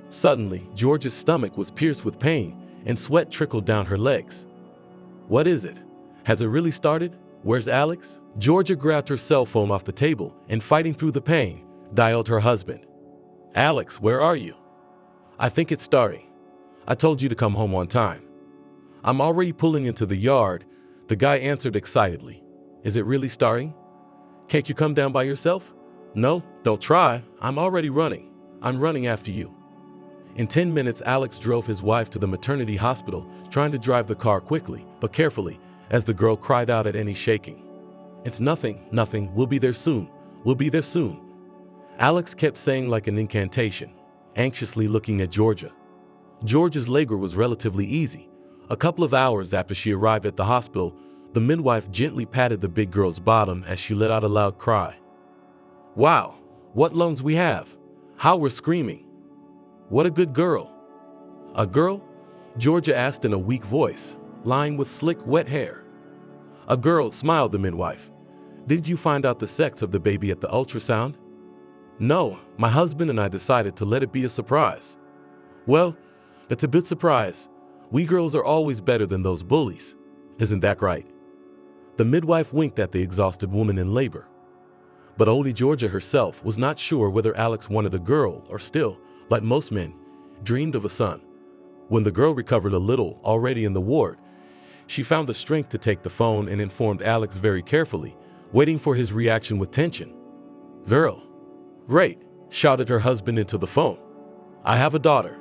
Suddenly, Georgia's stomach was pierced with pain, and sweat trickled down her legs. What is it? Has it really started? Where's Alex? Georgia grabbed her cell phone off the table and, fighting through the pain, dialed her husband. Alex, where are you? I think it's starting. I told you to come home on time. I'm already pulling into the yard, the guy answered excitedly. Is it really starting? Can't you come down by yourself? No, don't try. I'm already running. I'm running after you. In 10 minutes, Alex drove his wife to the maternity hospital, trying to drive the car quickly, but carefully, as the girl cried out at any shaking. It's nothing, nothing. We'll be there soon. We'll be there soon. Alex kept saying like an incantation, anxiously looking at Georgia. Georgia's labor was relatively easy. A couple of hours after she arrived at the hospital, the midwife gently patted the big girl's bottom as she let out a loud cry. Wow, what lungs we have! How we're screaming! What a good girl! A girl? Georgia asked in a weak voice, lying with slick, wet hair. A girl, smiled the midwife. Did you find out the sex of the baby at the ultrasound? No, my husband and I decided to let it be a surprise. Well, it's a good surprise. We girls are always better than those bullies. Isn't that right? The midwife winked at the exhausted woman in labor. But only Georgia herself was not sure whether Alex wanted a girl or still, like most men, dreamed of a son. When the girl recovered a little, already in the ward, she found the strength to take the phone and informed Alex very carefully, waiting for his reaction with tension. Girl. Great, shouted her husband into the phone. I have a daughter.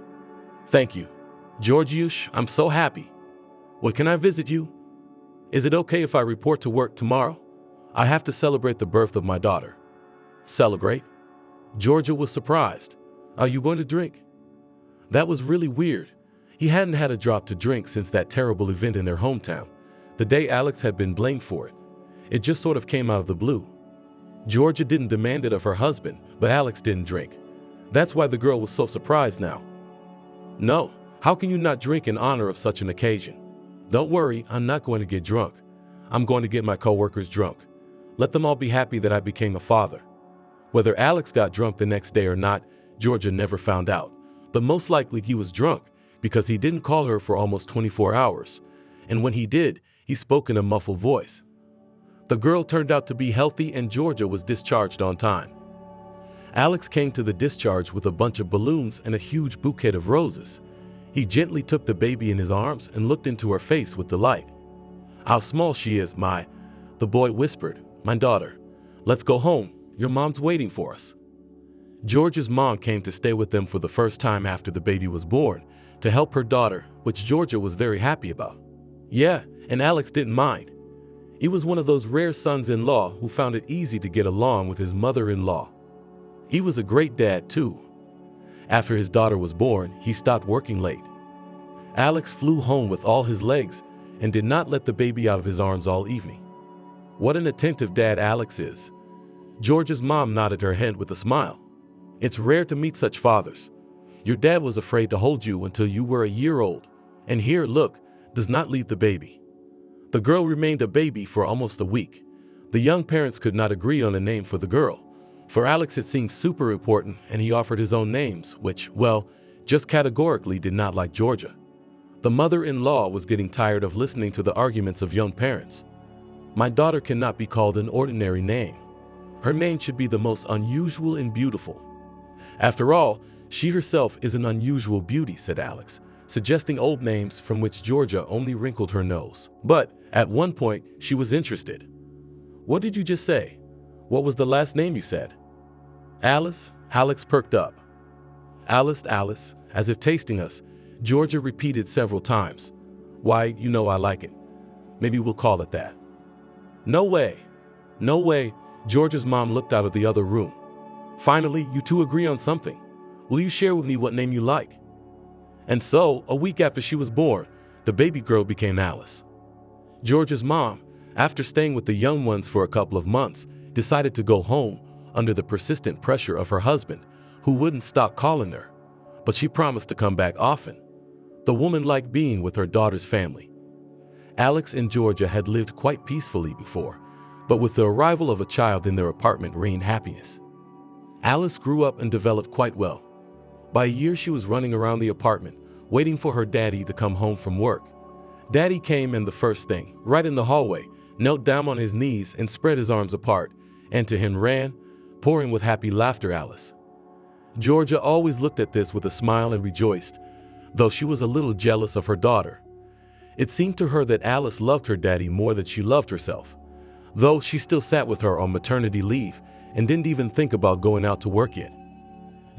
Thank you. Georgiusz, I'm so happy. When can I visit you? Is it okay if I report to work tomorrow? I have to celebrate the birth of my daughter. Celebrate? Georgia was surprised. Are you going to drink? That was really weird. He hadn't had a drop to drink since that terrible event in their hometown, the day Alex had been blamed for it. It just sort of came out of the blue. Georgia didn't demand it of her husband, but Alex didn't drink. That's why the girl was so surprised now. No, how can you not drink in honor of such an occasion? Don't worry, I'm not going to get drunk. I'm going to get my coworkers drunk. Let them all be happy that I became a father. Whether Alex got drunk the next day or not, Georgia never found out. But most likely he was drunk because he didn't call her for almost 24 hours. And when he did, he spoke in a muffled voice. The girl turned out to be healthy and Georgia was discharged on time. Alex came to the discharge with a bunch of balloons and a huge bouquet of roses. He gently took the baby in his arms and looked into her face with delight. How small she is, the boy whispered. My daughter. Let's go home. Your mom's waiting for us. Georgia's mom came to stay with them for the first time after the baby was born, to help her daughter, which Georgia was very happy about. Yeah, and Alex didn't mind. He was one of those rare sons-in-law who found it easy to get along with his mother-in-law. He was a great dad, too. After his daughter was born, he stopped working late. Alex flew home with all his legs and did not let the baby out of his arms all evening. What an attentive dad Alex is. Georgia's mom nodded her head with a smile. It's rare to meet such fathers. Your dad was afraid to hold you until you were a year old, and here, look, does not leave the baby. The girl remained a baby for almost a week. The young parents could not agree on a name for the girl. For Alex it seemed super important, and he offered his own names, which, well, just categorically did not like Georgia. The mother-in-law was getting tired of listening to the arguments of young parents. My daughter cannot be called an ordinary name. Her name should be the most unusual and beautiful. After all, she herself is an unusual beauty, said Alex, suggesting old names from which Georgia only wrinkled her nose. But at one point, she was interested. What did you just say? What was the last name you said? Alice? Alex perked up. Alice, Alice, as if tasting us, Georgia repeated several times. Why, you know I like it. Maybe we'll call it that. No way. No way. Georgia's mom looked out of the other room. Finally, you two agree on something. Will you share with me what name you like? And so, a week after she was born, the baby girl became Alice. Georgia's mom, after staying with the young ones for a couple of months, decided to go home under the persistent pressure of her husband, who wouldn't stop calling her. But she promised to come back often. The woman liked being with her daughter's family. Alex and Georgia had lived quite peacefully before, but with the arrival of a child in their apartment reigned happiness. Alice grew up and developed quite well. By a year she was running around the apartment, waiting for her daddy to come home from work. Daddy came and the first thing, right in the hallway, knelt down on his knees and spread his arms apart, and to him ran, pouring with happy laughter, Alice. Georgia always looked at this with a smile and rejoiced, though she was a little jealous of her daughter. It seemed to her that Alice loved her daddy more than she loved herself, though she still sat with her on maternity leave and didn't even think about going out to work yet.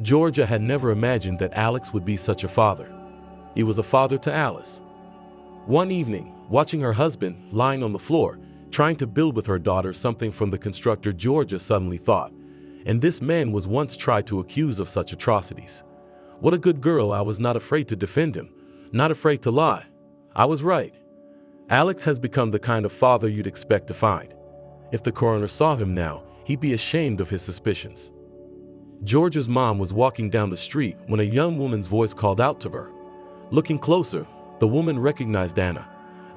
Georgia had never imagined that Alex would be such a father. He was a father to Alice. One evening, watching her husband lying on the floor, trying to build with her daughter something from the constructor, Georgia suddenly thought, and this man was once tried to accuse of such atrocities. What a good girl, I was not afraid to defend him, not afraid to lie. I was right. Alex has become the kind of father you'd expect to find. If the coroner saw him now, he'd be ashamed of his suspicions. Georgia's mom was walking down the street when a young woman's voice called out to her. Looking closer, the woman recognized Anna,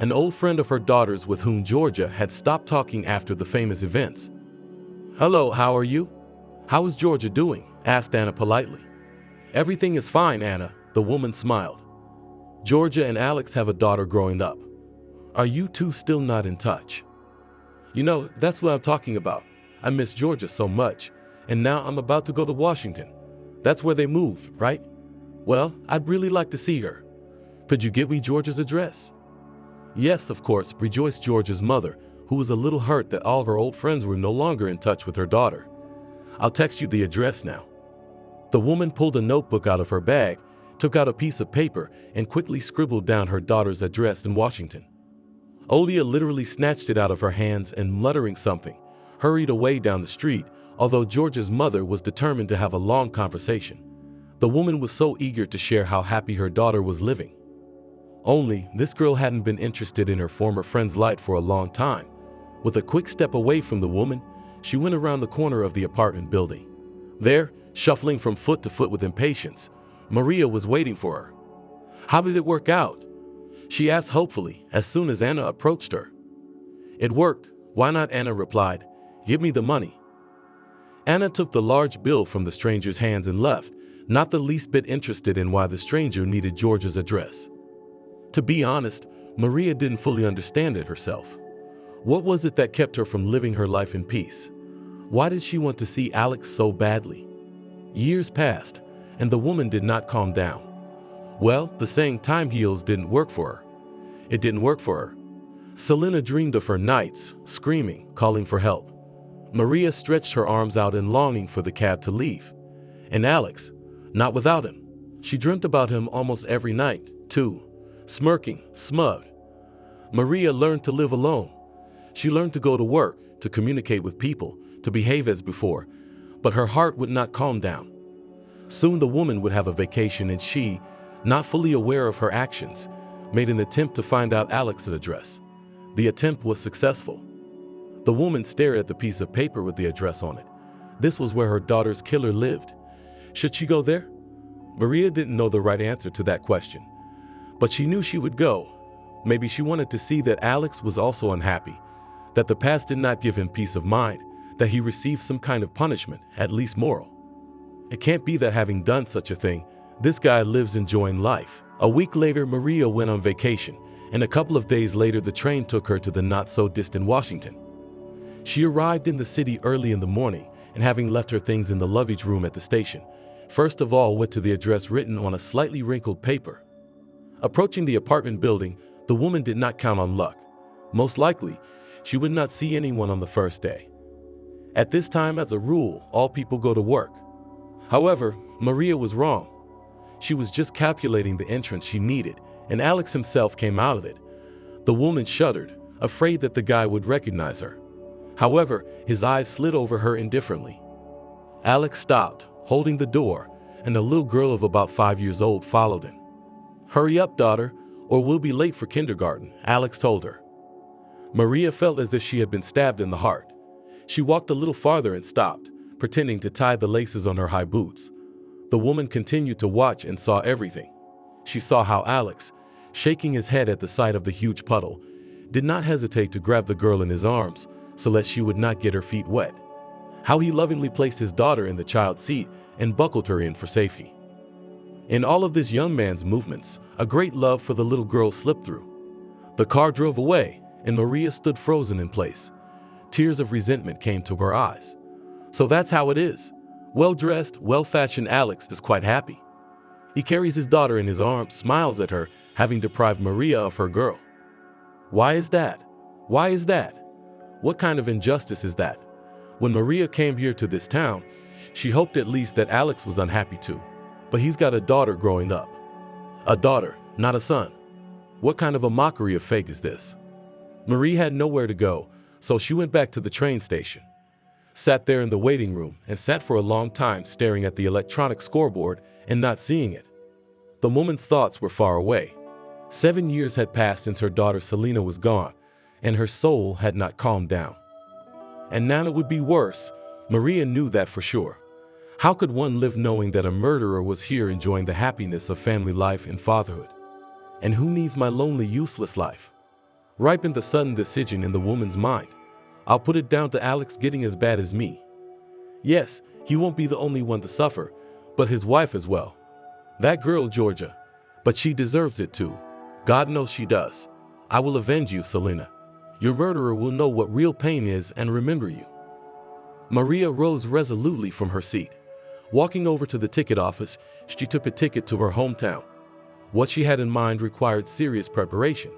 an old friend of her daughter's with whom Georgia had stopped talking after the famous events. "Hello, how are you?" "How is Georgia doing?" asked Anna politely. "Everything is fine, Anna," the woman smiled. "Georgia and Alex have a daughter growing up. Are you two still not in touch?" "You know, that's what I'm talking about. I miss Georgia so much, and now I'm about to go to Washington. That's where they moved, right? Well, I'd really like to see her. Could you give me Georgia's address?" "Yes, of course," rejoiced Georgia's mother, who was a little hurt that all of her old friends were no longer in touch with her daughter. "I'll text you the address now." The woman pulled a notebook out of her bag, took out a piece of paper, and quickly scribbled down her daughter's address in Washington. Olia literally snatched it out of her hands and, muttering something, hurried away down the street, although Georgia's mother was determined to have a long conversation. The woman was so eager to share how happy her daughter was living. Only, this girl hadn't been interested in her former friend's life for a long time. With a quick step away from the woman, she went around the corner of the apartment building. There, shuffling from foot to foot with impatience, Maria was waiting for her. "How did it work out?" she asked hopefully as soon as Anna approached her. "It worked. Why not?" Anna replied. "Give me the money." Anna took the large bill from the stranger's hands and left, not the least bit interested in why the stranger needed Georgia's address. To be honest, Maria didn't fully understand it herself. What was it that kept her from living her life in peace? Why did she want to see Alex so badly? Years passed, and the woman did not calm down. Well, the saying time heals didn't work for her. It didn't work for her. Selena dreamed of her nights, screaming, calling for help. Maria stretched her arms out in longing for the cab to leave. And Alex, not without him. She dreamt about him almost every night, too, smirking, smug. Maria learned to live alone. She learned to go to work, to communicate with people, to behave as before, but her heart would not calm down. Soon the woman would have a vacation and she, not fully aware of her actions, made an attempt to find out Alex's address. The attempt was successful. The woman stared at the piece of paper with the address on it. This was where her daughter's killer lived. Should she go there? Maria didn't know the right answer to that question, but she knew she would go. Maybe she wanted to see that Alex was also unhappy, that the past did not give him peace of mind, that he received some kind of punishment, at least moral. It can't be that having done such a thing, this guy lives enjoying life. A week later, Maria went on vacation, and a couple of days later the train took her to the not-so-distant Washington. She arrived in the city early in the morning, and having left her things in the luggage room at the station, first of all went to the address written on a slightly wrinkled paper. Approaching the apartment building, the woman did not count on luck. Most likely, she would not see anyone on the first day. At this time, as a rule, all people go to work. However, Maria was wrong. She was just calculating the entrance she needed, and Alex himself came out of it. The woman shuddered, afraid that the guy would recognize her. However, his eyes slid over her indifferently. Alex stopped, holding the door, and a little girl of about 5 years old followed him. "Hurry up, daughter, or we'll be late for kindergarten," Alex told her. Maria felt as if she had been stabbed in the heart. She walked a little farther and stopped, pretending to tie the laces on her high boots. The woman continued to watch and saw everything. She saw how Alex, shaking his head at the sight of the huge puddle, did not hesitate to grab the girl in his arms so that she would not get her feet wet. How he lovingly placed his daughter in the child's seat and buckled her in for safety. In all of this young man's movements, a great love for the little girl slipped through. The car drove away, and Maria stood frozen in place. Tears of resentment came to her eyes. So that's how it is. Well-dressed, well-fashioned Alex is quite happy. He carries his daughter in his arms, smiles at her, having deprived Maria of her girl. Why is that? Why is that? What kind of injustice is that? When Maria came here to this town, she hoped at least that Alex was unhappy too. But he's got a daughter growing up. A daughter, not a son. What kind of a mockery of fate is this? Marie had nowhere to go, so she went back to the train station. Sat there in the waiting room and sat for a long time staring at the electronic scoreboard and not seeing it. The woman's thoughts were far away. 7 years had passed since her daughter Selena was gone, and her soul had not calmed down. And now it would be worse. Maria knew that for sure. How could one live knowing that a murderer was here enjoying the happiness of family life and fatherhood? And who needs my lonely, useless life? Ripened the sudden decision in the woman's mind. I'll put it down to Alex getting as bad as me. Yes, he won't be the only one to suffer, but his wife as well. That girl, Georgia. But she deserves it too. God knows she does. I will avenge you, Selena. Your murderer will know what real pain is and remember you. Maria rose resolutely from her seat. Walking over to the ticket office, she took a ticket to her hometown. What she had in mind required serious preparation.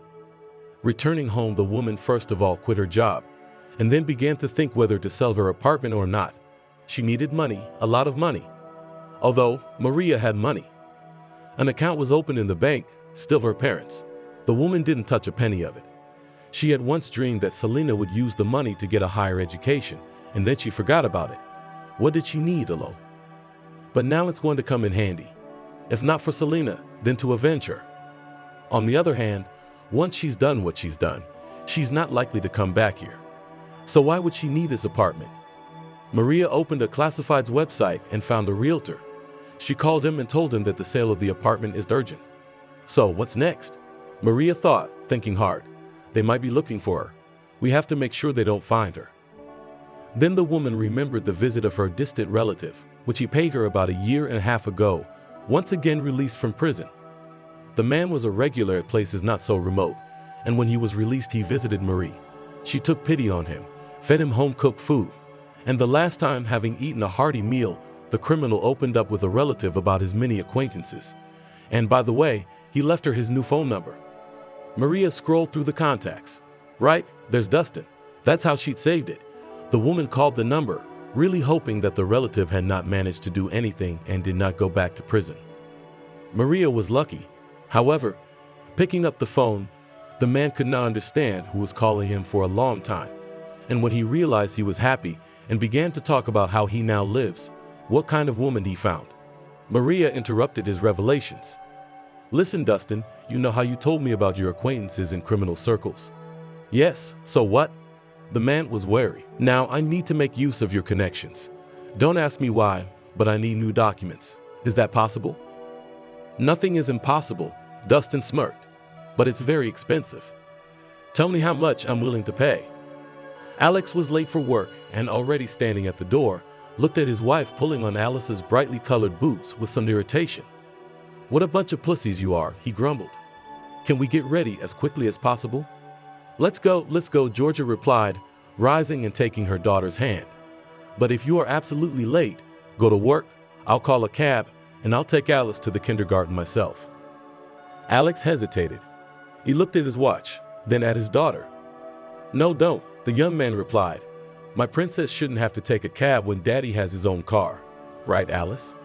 Returning home, the woman first of all quit her job, and then began to think whether to sell her apartment or not. She needed money, a lot of money. Although Maria had money. An account was opened in the bank, still her parents'. The woman didn't touch a penny of it. She had once dreamed that Selena would use the money to get a higher education, and then she forgot about it. What did she need alone? But now it's going to come in handy. If not for Selena, then to avenge her. On the other hand, once she's done what she's done, she's not likely to come back here. So why would she need this apartment? Maria opened a classifieds website and found a realtor. She called him and told him that the sale of the apartment is urgent. So what's next? Maria thought, thinking hard. They might be looking for her. We have to make sure they don't find her. Then the woman remembered the visit of her distant relative, which he paid her about 1.5 years ago, once again released from prison. The man was a regular at places not so remote, and when he was released he visited Marie. She took pity on him, fed him home-cooked food, and the last time, having eaten a hearty meal, the criminal opened up with a relative about his many acquaintances. And by the way, he left her his new phone number. Maria scrolled through the contacts. Right, there's Dustin. That's how she'd saved it. The woman called the number, really hoping that the relative had not managed to do anything and did not go back to prison. Maria was lucky. However, picking up the phone, the man could not understand who was calling him for a long time. And when he realized he was happy and began to talk about how he now lives, what kind of woman he found, Maria interrupted his revelations. Listen, Dustin, you know how you told me about your acquaintances in criminal circles? Yes, so what? The man was wary. Now I need to make use of your connections. Don't ask me why, but I need new documents. Is that possible? Nothing is impossible, Dustin smirked, but it's very expensive. Tell me how much I'm willing to pay. Alex was late for work and already standing at the door, looked at his wife pulling on Alice's brightly colored boots with some irritation. What a bunch of pussies you are, he grumbled. Can we get ready as quickly as possible? Let's go, Georgia replied, rising and taking her daughter's hand. But if you are absolutely late, go to work, I'll call a cab, and I'll take Alice to the kindergarten myself. Alex hesitated. He looked at his watch, then at his daughter. No, don't, the young man replied. My princess shouldn't have to take a cab when Daddy has his own car. Right, Alice?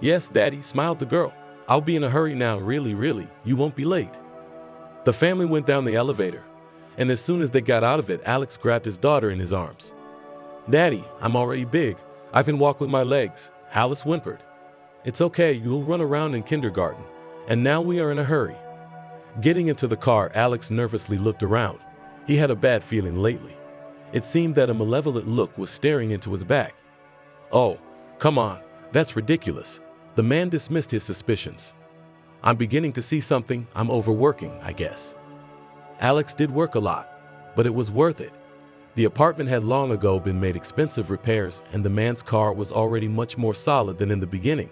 Yes, Daddy, smiled the girl. I'll be in a hurry now, really, you won't be late. The family went down the elevator, and as soon as they got out of it, Alex grabbed his daughter in his arms. Daddy, I'm already big. I can walk with my legs, Alice whimpered. It's okay, you'll run around in kindergarten, and now we are in a hurry. Getting into the car, Alex nervously looked around. He had a bad feeling lately. It seemed that a malevolent look was staring into his back. Oh, come on, that's ridiculous. The man dismissed his suspicions. I'm beginning to see something. I'm overworking, I guess. Alex did work a lot, but it was worth it. The apartment had long ago been made expensive repairs, and the man's car was already much more solid than in the beginning,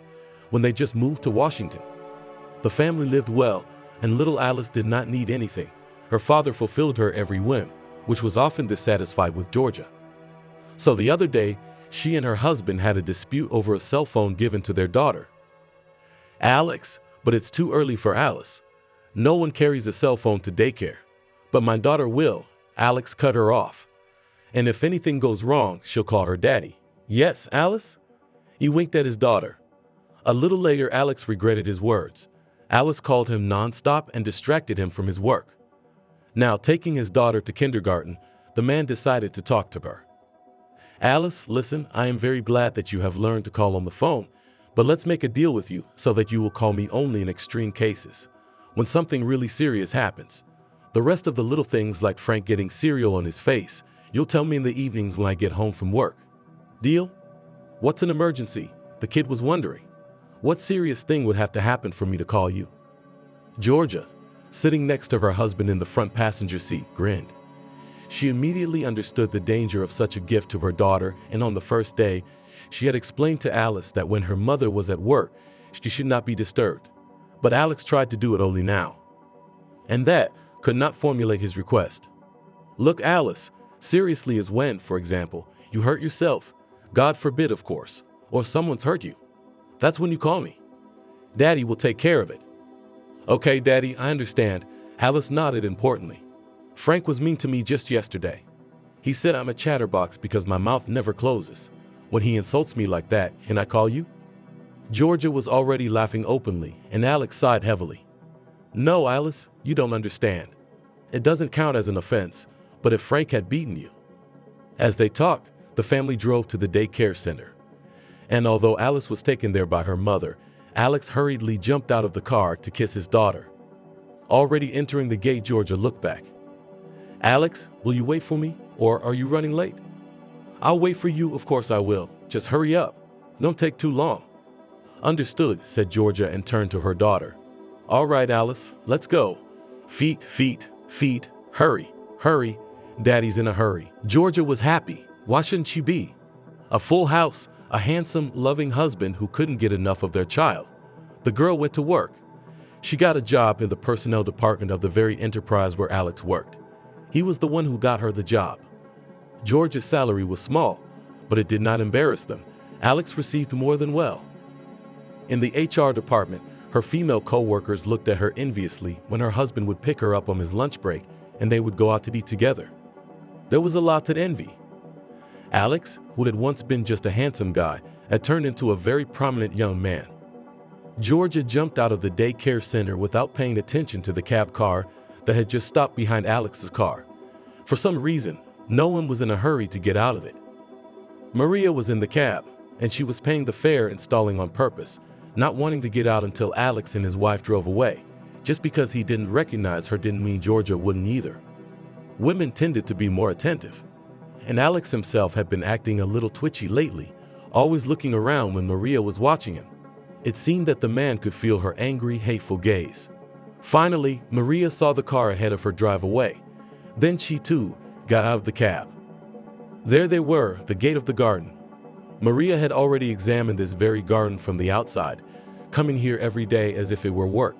when they just moved to Washington. The family lived well, and little Alice did not need anything. Her father fulfilled her every whim, which was often dissatisfied with Georgia. So the other day, she and her husband had a dispute over a cell phone given to their daughter. Alex, but it's too early for Alice. No one carries a cell phone to daycare. But my daughter will. Alex cut her off. And if anything goes wrong, she'll call her daddy. Yes, Alice? He winked at his daughter. A little later, Alex regretted his words. Alice called him nonstop and distracted him from his work. Now, taking his daughter to kindergarten, the man decided to talk to her. Alice, listen, I am very glad that you have learned to call on the phone, but let's make a deal with you so that you will call me only in extreme cases, when something really serious happens. The rest of the little things like Frank getting cereal on his face, you'll tell me in the evenings when I get home from work. Deal? What's an emergency? The kid was wondering. What serious thing would have to happen for me to call you? Georgia, sitting next to her husband in the front passenger seat, grinned. She immediately understood the danger of such a gift to her daughter, and on the first day, she had explained to Alice that when her mother was at work, she should not be disturbed. But Alex tried to do it only now. And that could not formulate his request. Look, Alice, seriously is when, for example, you hurt yourself. God forbid, of course, or someone's hurt you. That's when you call me. Daddy will take care of it. Okay, Daddy, I understand. Alice nodded importantly. Frank was mean to me just yesterday. He said I'm a chatterbox because my mouth never closes. When he insults me like that, can I call you? Georgia was already laughing openly, and Alex sighed heavily. No, Alice, you don't understand. It doesn't count as an offense, but if Frank had beaten you. As they talked, the family drove to the daycare center. And although Alice was taken there by her mother, Alex hurriedly jumped out of the car to kiss his daughter. Already entering the gate, Georgia looked back. Alex, will you wait for me, or are you running late? I'll wait for you, of course I will. Just hurry up. Don't take too long. Understood, said Georgia and turned to her daughter. All right, Alice, let's go. Feet, feet, feet, hurry, hurry. Daddy's in a hurry. Georgia was happy. Why shouldn't she be? A full house, a handsome, loving husband who couldn't get enough of their child. The girl went to work. She got a job in the personnel department of the very enterprise where Alex worked. He was the one who got her the job. Georgia's salary was small, but it did not embarrass them. Alex received more than well. In the HR department, her female co-workers looked at her enviously when her husband would pick her up on his lunch break and they would go out to eat together. There was a lot to envy. Alex, who had once been just a handsome guy, had turned into a very prominent young man. Georgia jumped out of the daycare center without paying attention to the cab car that had just stopped behind Alex's car. For some reason, no one was in a hurry to get out of it. Maria was in the cab, and she was paying the fare and stalling on purpose, not wanting to get out until Alex and his wife drove away. Just because he didn't recognize her didn't mean Georgia wouldn't either. Women tended to be more attentive, and Alex himself had been acting a little twitchy lately, always looking around when Maria was watching him. It seemed that the man could feel her angry, hateful gaze. Finally, Maria saw the car ahead of her drive away. Then she too got out of the cab. There they were, the gate of the garden. Maria had already examined this very garden from the outside, coming here every day as if it were work.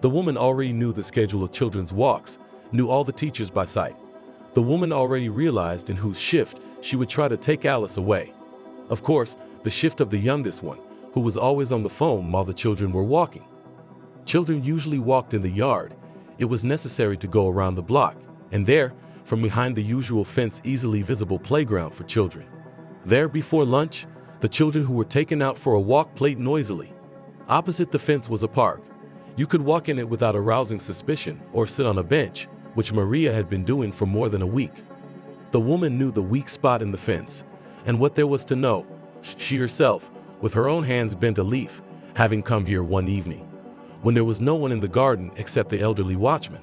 The woman already knew the schedule of children's walks, knew all the teachers by sight. The woman already realized in whose shift she would try to take Alice away. Of course, the shift of the youngest one, who was always on the phone while the children were walking. Children usually walked in the yard. It was necessary to go around the block, and there, from behind the usual fence, easily visible playground for children. There, before lunch, the children who were taken out for a walk played noisily. Opposite the fence was a park. You could walk in it without arousing suspicion or sit on a bench, which Maria had been doing for more than a week. The woman knew the weak spot in the fence, and what there was to know. She herself, with her own hands, bent a leaf, having come here one evening, when there was no one in the garden except the elderly watchman.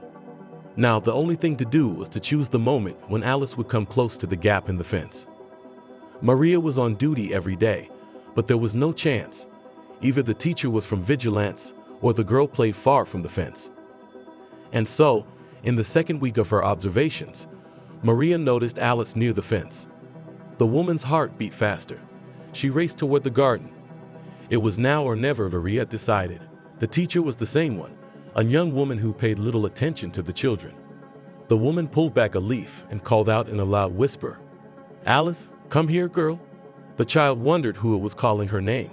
Now, the only thing to do was to choose the moment when Alice would come close to the gap in the fence. Maria was on duty every day, but there was no chance. Either the teacher was from vigilance, or the girl played far from the fence. And so, In the second week of her observations, Maria noticed Alice near the fence. The woman's heart beat faster. She raced toward the garden. It was now or never, Maria decided. The teacher was the same one, a young woman who paid little attention to the children. The woman pulled back a leaf and called out in a loud whisper, "Alice, come here, girl." The child wondered who it was calling her name.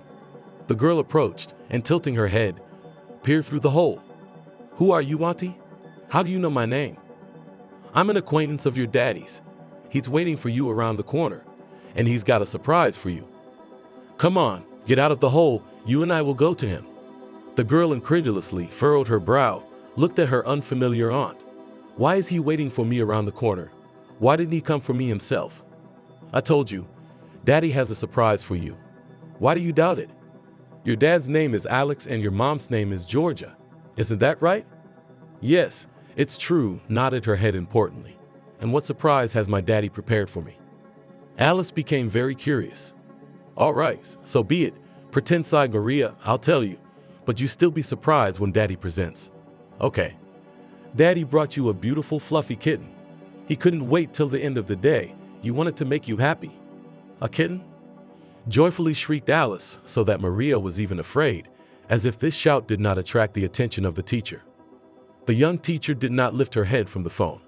The girl approached and, tilting her head, peered through the hole. "Who are you, Auntie? How do you know my name?" "I'm an acquaintance of your daddy's. He's waiting for you around the corner, and he's got a surprise for you. Come on, get out of the hole. You and I will go to him." The girl incredulously furrowed her brow, looked at her unfamiliar aunt. "Why is he waiting for me around the corner? Why didn't he come for me himself?" "I told you, Daddy has a surprise for you. Why do you doubt it? Your dad's name is Alex and your mom's name is Georgia. Isn't that right?" "Yes, it's true," nodded her head importantly. "And what surprise has my daddy prepared for me?" Alice became very curious. "All right, so be it. Pretend, sighed Maria. "I'll tell you, but you still be surprised when Daddy presents." "Okay. Daddy brought you a beautiful fluffy kitten. He couldn't wait till the end of the day. You wanted to make you happy." "A kitten?" joyfully shrieked Alice, so that Maria was even afraid, as if this shout did not attract the attention of the teacher. The young teacher did not lift her head from the phone.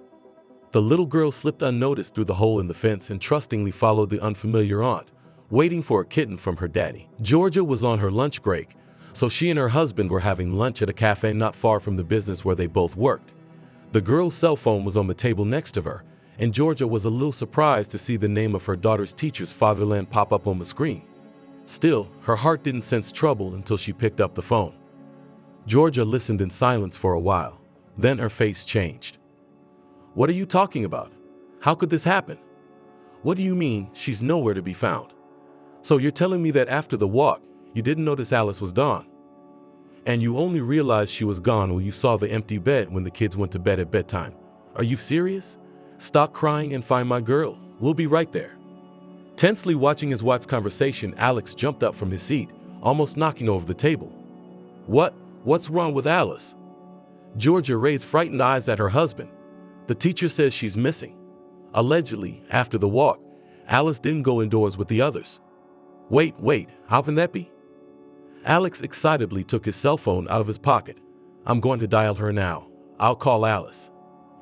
The little girl slipped unnoticed through the hole in the fence and trustingly followed the unfamiliar aunt, waiting for a kitten from her daddy. Georgia was on her lunch break, so she and her husband were having lunch at a cafe not far from the business where they both worked. The girl's cell phone was on the table next to her, and Georgia was a little surprised to see the name of her daughter's teacher's fatherland pop up on the screen. Still, her heart didn't sense trouble until she picked up the phone. Georgia listened in silence for a while. Then her face changed. "What are you talking about? How could this happen? What do you mean she's nowhere to be found? So you're telling me that after the walk, you didn't notice Alice was gone? And you only realized she was gone when you saw the empty bed when the kids went to bed at bedtime? Are you serious? Stop crying and find my girl. We'll be right there." Tensely watching his wife's conversation, Alex jumped up from his seat, almost knocking over the table. What's wrong with Alice?" Georgia raised frightened eyes at her husband. "The teacher says she's missing. Allegedly, after the walk, Alice didn't go indoors with the others." Wait, how can that be?" Alex excitedly took his cell phone out of his pocket. "I'm going to dial her now. I'll call Alice."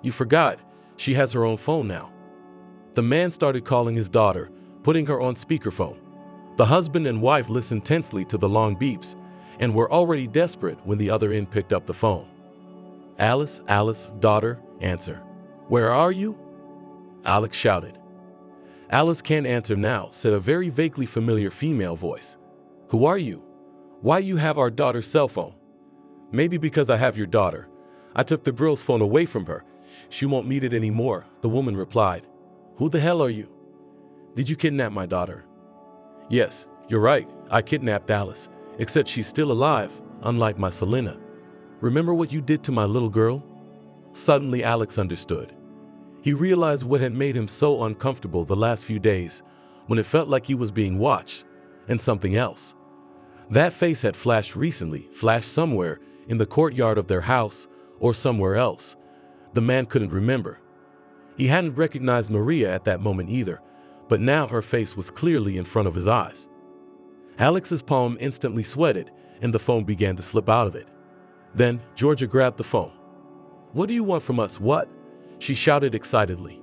"You forgot. She has her own phone now." The man started calling his daughter, putting her on speakerphone. The husband and wife listened tensely to the long beeps and were already desperate when the other end picked up the phone. "Alice, daughter, answer." "Where are you?" Alex shouted. "Alice can't answer now," said a very vaguely familiar female voice. "Who are you? Why you have our daughter's cell phone?" "Maybe because I have your daughter. I took the girl's phone away from her. She won't need it anymore," the woman replied. "Who the hell are you?" "Did you kidnap my daughter?" "Yes, you're right. I kidnapped Alice, except she's still alive, unlike my Selena. Remember what you did to my little girl?" Suddenly Alex understood. He realized what had made him so uncomfortable the last few days, when it felt like he was being watched, and something else. That face had flashed recently, flashed somewhere in the courtyard of their house or somewhere else. The man couldn't remember. He hadn't recognized Maria at that moment either, but now her face was clearly in front of his eyes. Alex's palm instantly sweated, and the phone began to slip out of it. Then Georgia grabbed the phone. "What do you want from us, what?" she shouted excitedly.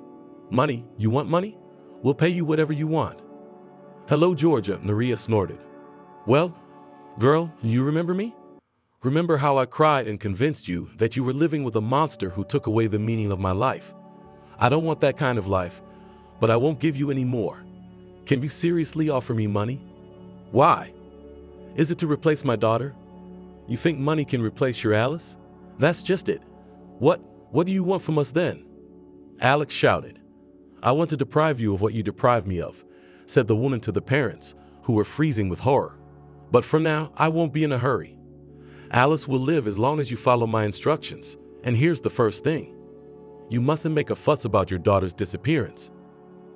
"Money? You want money? We'll pay you whatever you want." "Hello, Georgia," Maria snorted. "Well, girl, you remember me? Remember how I cried and convinced you that you were living with a monster who took away the meaning of my life? I don't want that kind of life, but I won't give you any more. Can you seriously offer me money? Why? Is it to replace my daughter? You think money can replace your Alice? That's just it. What do you want from us then?" Alex shouted. "I want to deprive you of what you deprived me of," said the woman to the parents, who were freezing with horror. "But for now, I won't be in a hurry. Alice will live as long as you follow my instructions, and here's the first thing. You mustn't make a fuss about your daughter's disappearance.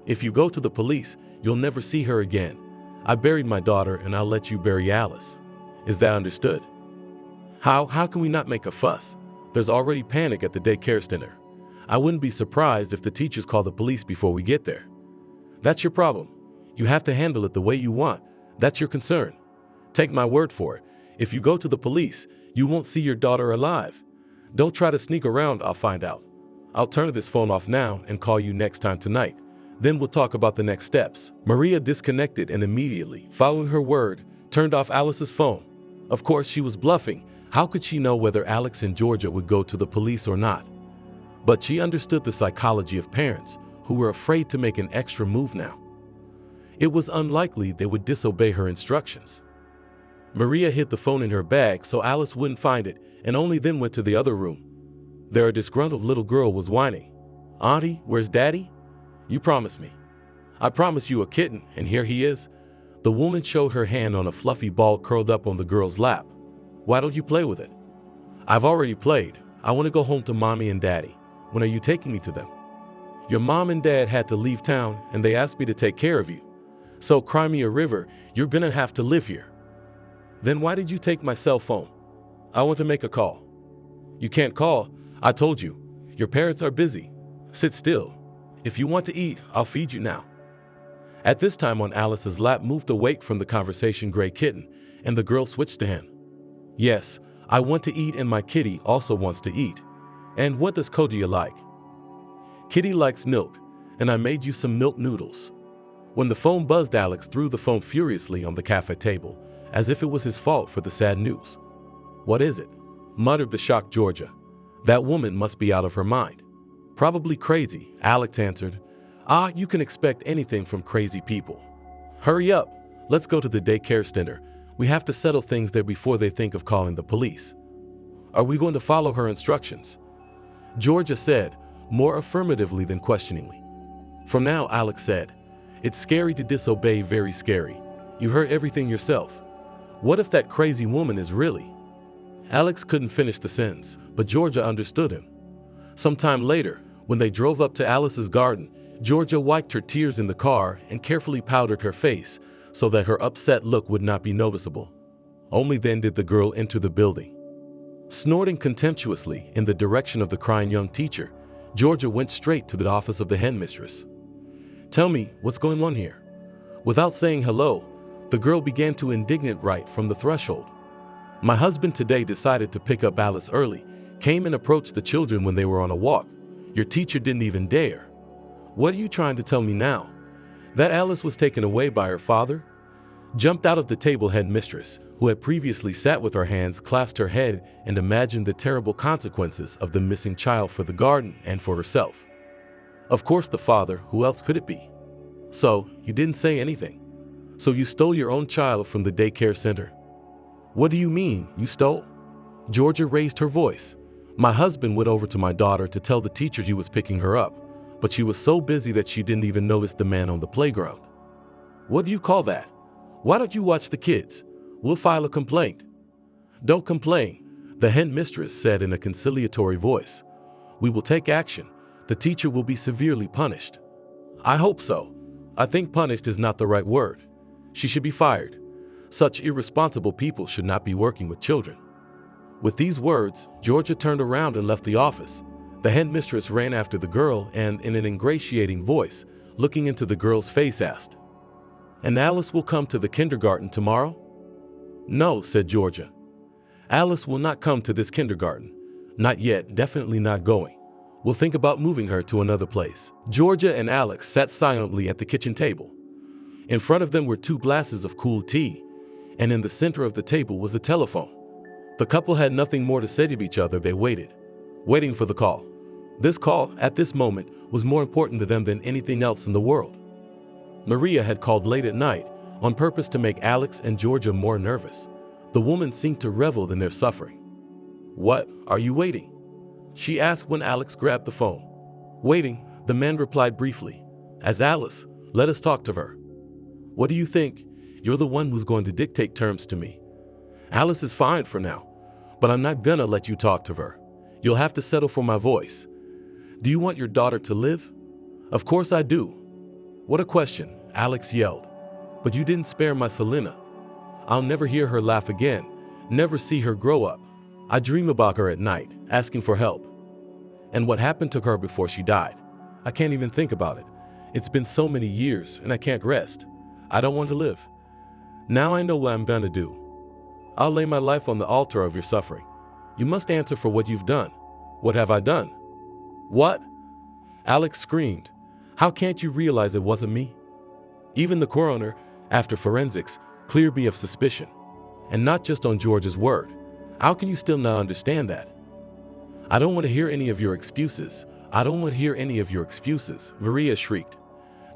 If you go to the police, you'll never see her again. I buried my daughter, and I'll let you bury Alice. Is that understood?" How can we not make a fuss? There's already panic at the daycare center. I wouldn't be surprised if the teachers call the police before we get there. That's your problem. You have to handle it the way you want. That's your concern. Take my word for it. If you go to the police, you won't see your daughter alive. Don't try to sneak around, I'll find out. I'll turn this phone off now and call you next time tonight. Then we'll talk about the next steps. Maria disconnected and immediately, following her word, turned off Alice's phone. Of course, she was bluffing. How could she know whether Alex and Georgia would go to the police or not? But she understood the psychology of parents who were afraid to make an extra move now. It was unlikely they would disobey her instructions. Maria hid the phone in her bag so Alice wouldn't find it and only then went to the other room. There a disgruntled little girl was whining. "Auntie, where's Daddy? You promised me. I promised you a kitten, and here he is." The woman showed her hand on a fluffy ball curled up on the girl's lap. "Why don't you play with it?" "I've already played. I want to go home to Mommy and Daddy. When are you taking me to them?" "Your mom and dad had to leave town and they asked me to take care of you. So cry me a river, you're gonna have to live here." "Then why did you take my cell phone?" "I want to make a call." "You can't call. I told you. Your parents are busy. Sit still. If you want to eat, I'll feed you now." At this time on Alice's lap moved awake from the conversation gray kitten, and the girl switched to him. "Yes, I want to eat and my kitty also wants to eat. And what does Cody like?" "Kitty likes milk, and I made you some milk noodles." When the phone buzzed, Alex threw the phone furiously on the cafe table, as if it was his fault for the sad news. "What is it?" muttered the shocked Georgia. "That woman must be out of her mind." "Probably crazy," Alex answered. "Ah, you can expect anything from crazy people. Hurry up, let's go to the daycare center. We have to settle things there before they think of calling the police." "Are we going to follow her instructions?" Georgia said, more affirmatively than questioningly. "From now," Alex said. "It's scary to disobey, very scary. You heard everything yourself. What if that crazy woman is really—" Alex couldn't finish the sentence, but Georgia understood him. Sometime later, when they drove up to Alice's garden, Georgia wiped her tears in the car and carefully powdered her face so that her upset look would not be noticeable. Only then did the girl enter the building. Snorting contemptuously in the direction of the crying young teacher, Georgia went straight to the office of the headmistress. "Tell me, what's going on here?" Without saying hello, the girl began to indignate right from the threshold. "My husband today decided to pick up Alice early, came and approached the children when they were on a walk. Your teacher didn't even dare." "What are you trying to tell me now? That Alice was taken away by her father?" Jumped out of the table headmistress, who had previously sat with her hands clasped her head and imagined the terrible consequences of the missing child for the garden and for herself. "Of course the father, who else could it be?" "So, you didn't say anything? So you stole your own child from the daycare center?" "What do you mean, you stole?" Georgia raised her voice. "My husband went over to my daughter to tell the teacher he was picking her up, but she was so busy that she didn't even notice the man on the playground." "What do you call that? Why don't you watch the kids? We'll file a complaint." "Don't complain," the headmistress said in a conciliatory voice. "We will take action. The teacher will be severely punished." "I hope so. I think punished is not the right word. She should be fired. Such irresponsible people should not be working with children." With these words, Georgia turned around and left the office. The headmistress ran after the girl and, in an ingratiating voice, looking into the girl's face, asked, "And Alice will come to the kindergarten tomorrow?" "No," said Georgia. "Alice will not come to this kindergarten. Not yet, definitely not going. We'll think about moving her to another place." Georgia and Alex sat silently at the kitchen table. In front of them were 2 glasses of cool tea, and in the center of the table was a telephone. The couple had nothing more to say to each other. They waited, waiting for the call. This call, at this moment, was more important to them than anything else in the world. Maria had called late at night, on purpose to make Alex and Georgia more nervous. The woman seemed to revel in their suffering. "What, are you waiting?" she asked when Alex grabbed the phone. "Waiting," the man replied briefly. "As Alice, let us talk to her." "What do you think? You're the one who's going to dictate terms to me." "Alice is fine for now, but I'm not gonna let you talk to her. You'll have to settle for my voice." "Do you want your daughter to live?" "Of course I do." "What a question," Alex yelled. "But you didn't spare my Selena. I'll never hear her laugh again, never see her grow up. I dream about her at night, asking for help." And what happened to her before she died? I can't even think about it. It's been so many years and I can't rest. I don't want to live. Now I know what I'm gonna do. I'll lay my life on the altar of your suffering. You must answer for what you've done. What have I done? What? Alex screamed. How can't you realize it wasn't me? Even the coroner, after forensics, cleared me of suspicion. And not just on George's word. How can you still not understand that? I don't want to hear any of your excuses. I don't want to hear any of your excuses, Maria shrieked.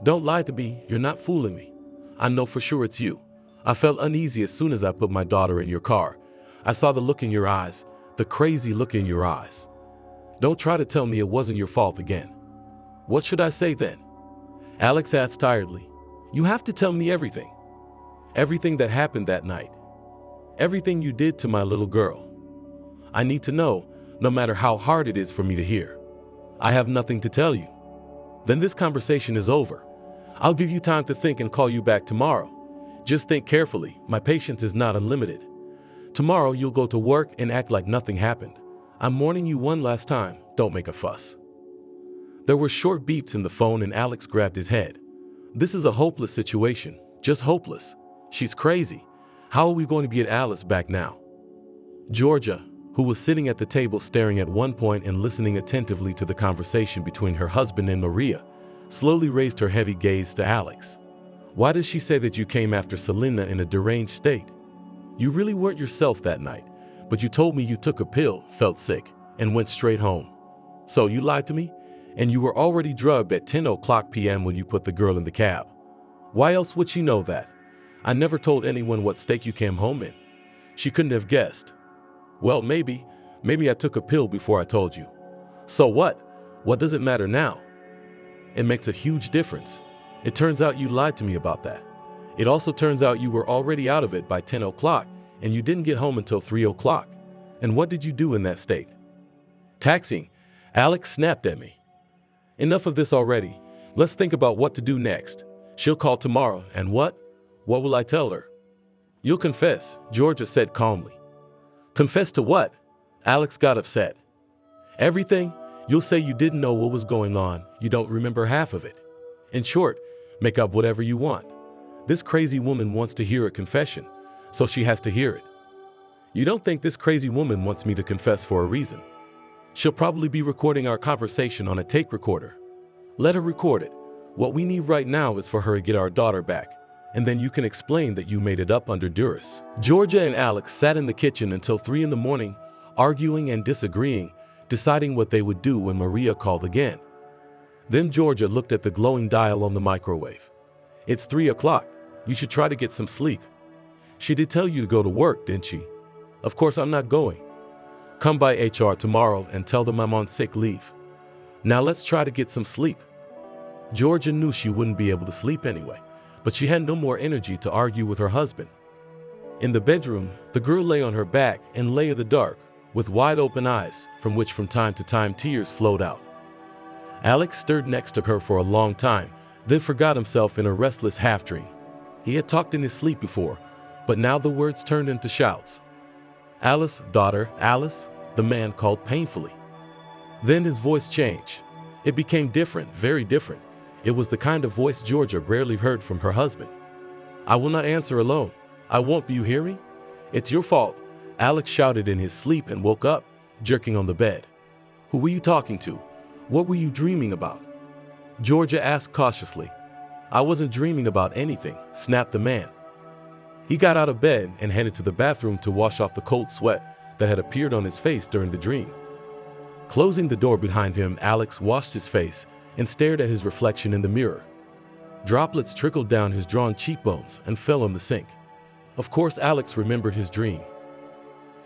Don't lie to me, you're not fooling me. I know for sure it's you. I felt uneasy as soon as I put my daughter in your car. I saw the look in your eyes, the crazy look in your eyes. Don't try to tell me it wasn't your fault again. What should I say then? Alex asked tiredly. You have to tell me everything. Everything that happened that night. Everything you did to my little girl. I need to know, no matter how hard it is for me to hear. I have nothing to tell you. Then this conversation is over. I'll give you time to think and call you back tomorrow. Just think carefully, my patience is not unlimited. Tomorrow you'll go to work and act like nothing happened. I'm warning you one last time, don't make a fuss. There were short beeps in the phone and Alex grabbed his head. This is a hopeless situation, just hopeless. She's crazy. How are we going to get Alice back now? Georgia, who was sitting at the table staring at one point and listening attentively to the conversation between her husband and Maria, slowly raised her heavy gaze to Alex. Why does she say that you came after Selena in a deranged state? You really weren't yourself that night, but you told me you took a pill, felt sick, and went straight home. So you lied to me? And you were already drugged at 10:00 p.m. when you put the girl in the cab. Why else would she know that? I never told anyone what state you came home in. She couldn't have guessed. Well, maybe I took a pill before I told you. So what? What does it matter now? It makes a huge difference. It turns out you lied to me about that. It also turns out you were already out of it by 10:00 and you didn't get home until 3:00. And what did you do in that state? Taxiing. Alex snapped at me. Enough of this already. Let's think about what to do next. She'll call tomorrow, and what? What will I tell her? You'll confess, Georgia said calmly. Confess to what? Alex got upset. Everything? You'll say you didn't know what was going on. You don't remember half of it. In short, make up whatever you want. This crazy woman wants to hear a confession, so she has to hear it. You don't think this crazy woman wants me to confess for a reason? She'll probably be recording our conversation on a tape recorder. Let her record it. What we need right now is for her to get our daughter back, and then you can explain that you made it up under duress. Georgia and Alex sat in the kitchen until 3 a.m, arguing and disagreeing, deciding what they would do when Maria called again. Then Georgia looked at the glowing dial on the microwave. It's 3:00. You should try to get some sleep. She did tell you to go to work, didn't she? Of course I'm not going. Come by HR tomorrow and tell them I'm on sick leave. Now let's try to get some sleep. Georgia knew she wouldn't be able to sleep anyway, but she had no more energy to argue with her husband. In the bedroom, the girl lay on her back and lay in the dark, with wide open eyes, from which from time to time tears flowed out. Alex stirred next to her for a long time, then forgot himself in a restless half-dream. He had talked in his sleep before, but now the words turned into shouts. Alice, daughter, Alice, the man called painfully. Then his voice changed. It became different, very different. It was the kind of voice Georgia rarely heard from her husband. I will not answer alone. I won't, you hear me? It's your fault. Alex shouted in his sleep and woke up, jerking on the bed. Who were you talking to? What were you dreaming about? Georgia asked cautiously. I wasn't dreaming about anything, snapped the man. He got out of bed and headed to the bathroom to wash off the cold sweat that had appeared on his face during the dream. Closing the door behind him, Alex washed his face and stared at his reflection in the mirror. Droplets trickled down his drawn cheekbones and fell on the sink. Of course, Alex remembered his dream.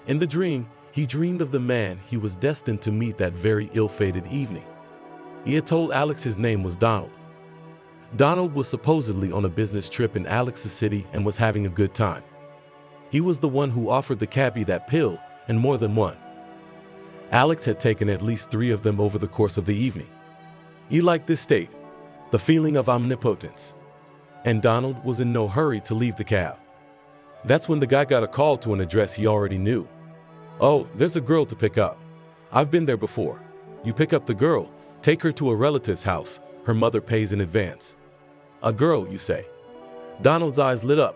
In the dream, he dreamed of the man he was destined to meet that very ill-fated evening. He had told Alex his name was Donald. Donald was supposedly on a business trip in Alex's city and was having a good time. He was the one who offered the cabbie that pill, and more than one. Alex had taken at least 3 of them over the course of the evening. He liked this state, the feeling of omnipotence. And Donald was in no hurry to leave the cab. That's when the guy got a call to an address he already knew. Oh, there's a girl to pick up. I've been there before. You pick up the girl, take her to a relative's house. Her mother pays in advance. A girl, you say? Donald's eyes lit up.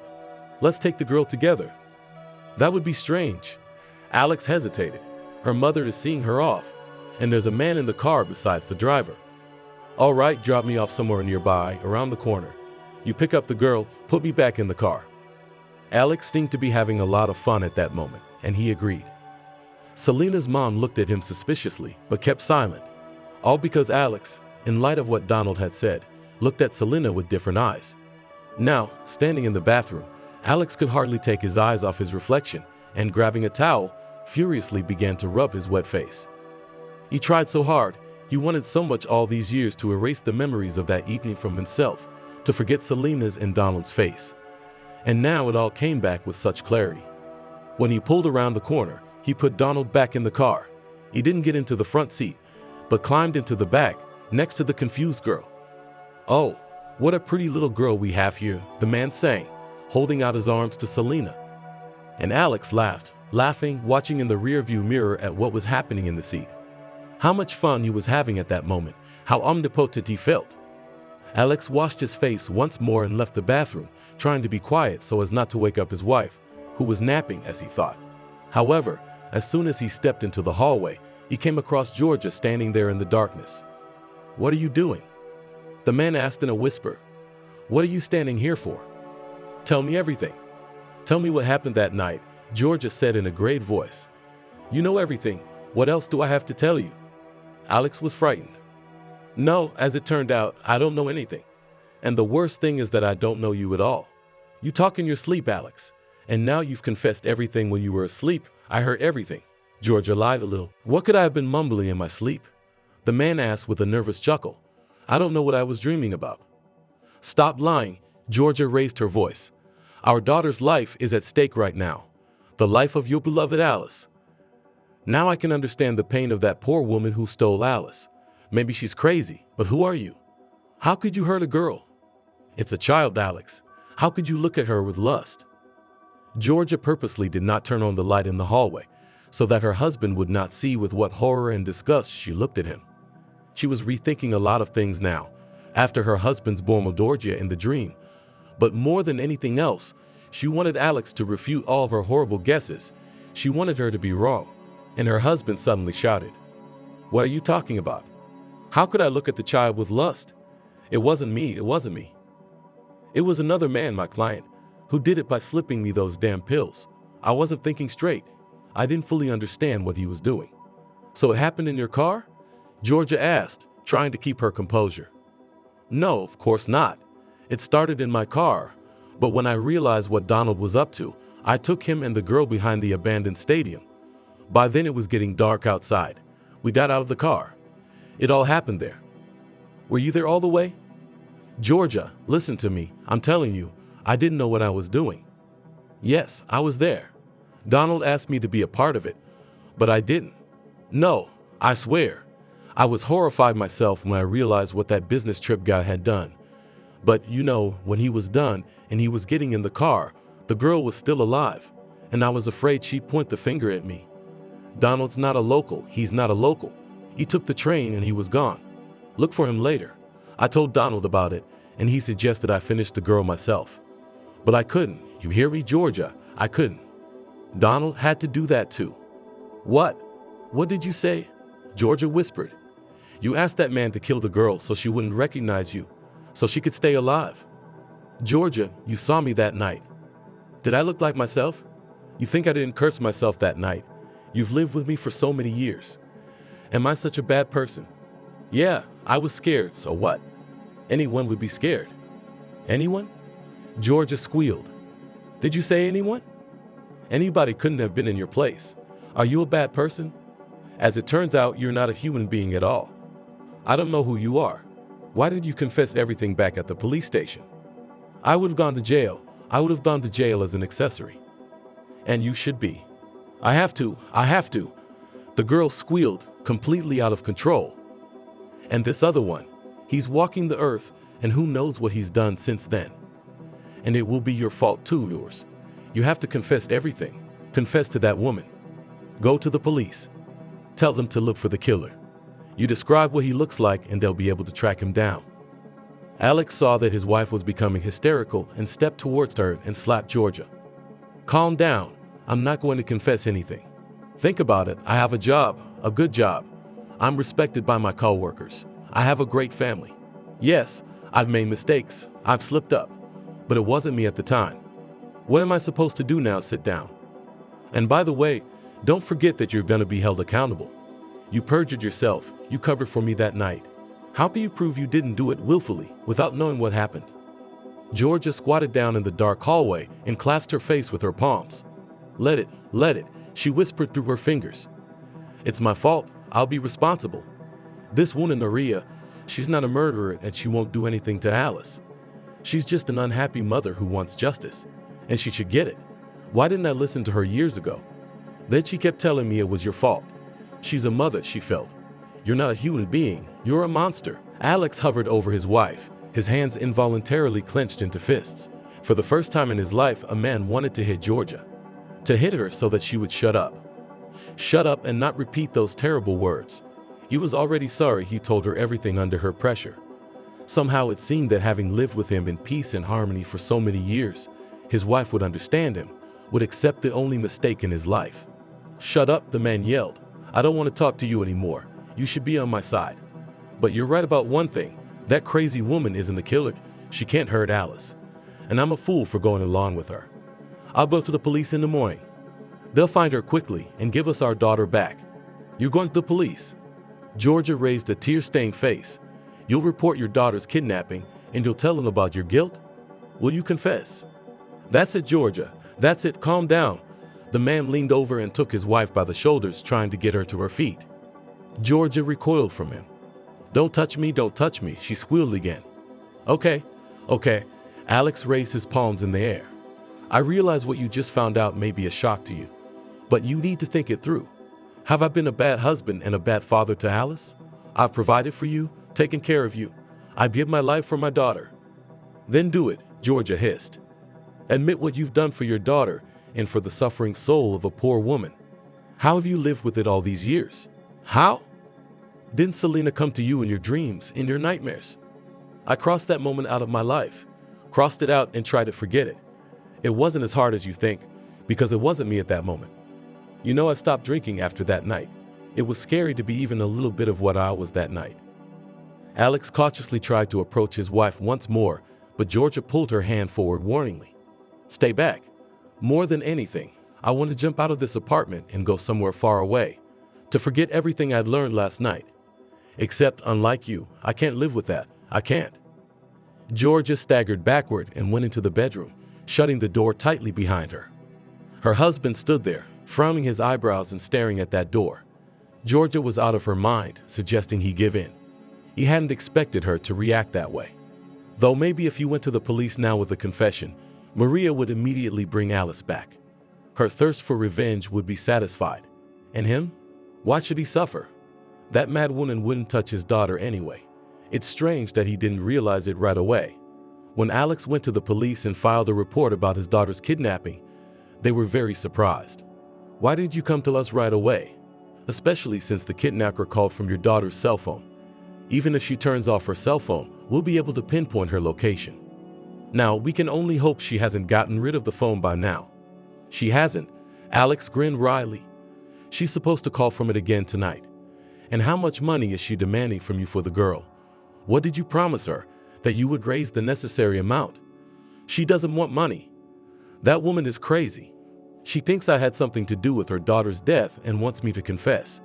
Let's take the girl together. That would be strange. Alex hesitated. Her mother is seeing her off, and there's a man in the car besides the driver. All right, drop me off somewhere nearby, around the corner. You pick up the girl, put me back in the car. Alex seemed to be having a lot of fun at that moment, and he agreed. Selena's mom looked at him suspiciously, but kept silent. All because Alex, in light of what Donald had said, looked at Selena with different eyes. Now, standing in the bathroom, Alex could hardly take his eyes off his reflection, and grabbing a towel, furiously began to rub his wet face. He tried so hard, he wanted so much all these years to erase the memories of that evening from himself, to forget Selena's and Donald's face. And now it all came back with such clarity. When he pulled around the corner, he put Donald back in the car. He didn't get into the front seat, but climbed into the back, next to the confused girl. "Oh, what a pretty little girl we have here," the man sang, holding out his arms to Selena. And Alex laughed, laughing, watching in the rearview mirror at what was happening in the seat. How much fun he was having at that moment, how omnipotent he felt. Alex washed his face once more and left the bathroom, trying to be quiet so as not to wake up his wife, who was napping as he thought. However, as soon as he stepped into the hallway, he came across Georgia standing there in the darkness. "What are you doing?" the man asked in a whisper. "What are you standing here for? Tell me everything. Tell me what happened that night," Georgia said in a grave voice. "You know everything. What else do I have to tell you?" Alex was frightened. "No, as it turned out, I don't know anything. And the worst thing is that I don't know you at all. You talk in your sleep, Alex. And now you've confessed everything when you were asleep. I heard everything." Georgia lied a little. "What could I have been mumbling in my sleep?" the man asked with a nervous chuckle. "I don't know what I was dreaming about." "Stop lying," Georgia raised her voice. "Our daughter's life is at stake right now. The life of your beloved Alice. Now I can understand the pain of that poor woman who stole Alice. Maybe she's crazy, but who are you? How could you hurt a girl? It's a child, Alex. How could you look at her with lust?" Georgia purposely did not turn on the light in the hallway, so that her husband would not see with what horror and disgust she looked at him. She was rethinking a lot of things now, after her husband's Bormodorgia in the dream. But more than anything else, she wanted Alex to refute all of her horrible guesses. She wanted her to be wrong. And her husband suddenly shouted, "What are you talking about? How could I look at the child with lust? It wasn't me, it wasn't me. It was another man, my client, who did it by slipping me those damn pills. I wasn't thinking straight. I didn't fully understand what he was doing." "So it happened in your car?" Georgia asked, trying to keep her composure. "No, of course not. It started in my car, but when I realized what Donald was up to, I took him and the girl behind the abandoned stadium. By then it was getting dark outside. We got out of the car. It all happened there." "Were you there all the way?" "Georgia, listen to me. I'm telling you, I didn't know what I was doing." "Yes, I was there. Donald asked me to be a part of it, but I didn't. No, I swear. I was horrified myself when I realized what that business trip guy had done. But, you know, when he was done and he was getting in the car, the girl was still alive, and I was afraid she'd point the finger at me. Donald's not a local. He's not a local. He took the train and he was gone. Look for him later. I told Donald about it, and he suggested I finish the girl myself. But I couldn't. You hear me, Georgia? I couldn't. Donald had to do that too." "What? What did you say?" Georgia whispered. "You asked that man to kill the girl so she wouldn't recognize you, so she could stay alive. Georgia, you saw me that night. Did I look like myself? You think I didn't curse myself that night? You've lived with me for so many years. Am I such a bad person? Yeah, I was scared, so what? Anyone would be scared." "Anyone?" Georgia squealed. "Did you say anyone? Anybody couldn't have been in your place. Are you a bad person? As it turns out, you're not a human being at all. I don't know who you are. Why did you confess everything back at the police station?" "I would have gone to jail. I would have gone to jail as an accessory." "And you should be." I have to. The girl squealed, completely out of control. "And this other one, he's walking the earth, and who knows what he's done since then. And it will be your fault too, yours. You have to confess everything. Confess to that woman. Go to the police. Tell them to look for the killer. You describe what he looks like and they'll be able to track him down. Alex saw that his wife was becoming hysterical and stepped towards her and slapped Georgia. Calm down. I'm not going to confess anything. Think about it. I have a job, a good job. I'm respected by my coworkers. I have a great family. Yes, I've made mistakes. I've slipped up. But it wasn't me at the time. What am I supposed to do now? Sit down. And by the way, don't forget that you're going to be held accountable. You perjured yourself. You covered for me that night. How can you prove you didn't do it willfully without knowing what happened? Georgia squatted down in the dark hallway and clasped her face with her palms. Let it, she whispered through her fingers. It's my fault. I'll be responsible. This woman, Maria, she's not a murderer and she won't do anything to Alice. She's just an unhappy mother who wants justice, and she should get it. Why didn't I listen to her years ago? Then she kept telling me it was your fault. She's a mother, she felt. You're not a human being. You're a monster. Alex hovered over his wife, his hands involuntarily clenched into fists. For the first time in his life, a man wanted to hit Georgia. To hit her so that she would shut up. Shut up and not repeat those terrible words. He was already sorry he told her everything under her pressure. Somehow it seemed that having lived with him in peace and harmony for so many years, his wife would understand him, would accept the only mistake in his life. Shut up, the man yelled. I don't want to talk to you anymore. You should be on my side. But you're right about one thing. That crazy woman isn't the killer. She can't hurt Alice. And I'm a fool for going along with her. I'll go to the police in the morning. They'll find her quickly and give us our daughter back. You're going to the police? Georgia raised a tear-stained face. You'll report your daughter's kidnapping and you'll tell them about your guilt? Will you confess? That's it, Georgia. That's it. Calm down. The man leaned over and took his wife by the shoulders, trying to get her to her feet. Georgia recoiled from him. Don't touch me, she squealed again. Okay. Alex raised his palms in the air. I realize what you just found out may be a shock to you, but you need to think it through. Have I been a bad husband and a bad father to Alice? I've provided for you, taken care of you. I've given my life for my daughter. Then do it, Georgia hissed. Admit what you've done for your daughter and for the suffering soul of a poor woman. How have you lived with it all these years? How? Didn't Selena come to you in your dreams, in your nightmares? I crossed that moment out of my life, crossed it out and tried to forget it. It wasn't as hard as you think, because it wasn't me at that moment. You know, I stopped drinking after that night. It was scary to be even a little bit of what I was that night. Alex cautiously tried to approach his wife once more, but Georgia pulled her hand forward warningly. Stay back. More than anything, I want to jump out of this apartment and go somewhere far away, to forget everything I'd learned last night. Except, unlike you, I can't live with that. I can't. Georgia staggered backward and went into the bedroom, shutting the door tightly behind her. Her husband stood there, frowning his eyebrows and staring at that door. Georgia was out of her mind, suggesting he give in. He hadn't expected her to react that way. Though maybe if he went to the police now with a confession, Maria would immediately bring Alice back. Her thirst for revenge would be satisfied. And him? Why should he suffer? That mad woman wouldn't touch his daughter anyway. It's strange that he didn't realize it right away. When Alex went to the police and filed a report about his daughter's kidnapping, they were very surprised. Why didn't you come to us right away? Especially since the kidnapper called from your daughter's cell phone. Even if she turns off her cell phone, we'll be able to pinpoint her location. Now, we can only hope she hasn't gotten rid of the phone by now. She hasn't. Alex grinned wryly. She's supposed to call from it again tonight. And how much money is she demanding from you for the girl? What did you promise her? That you would raise the necessary amount? She doesn't want money. That woman is crazy. She thinks I had something to do with her daughter's death and wants me to confess.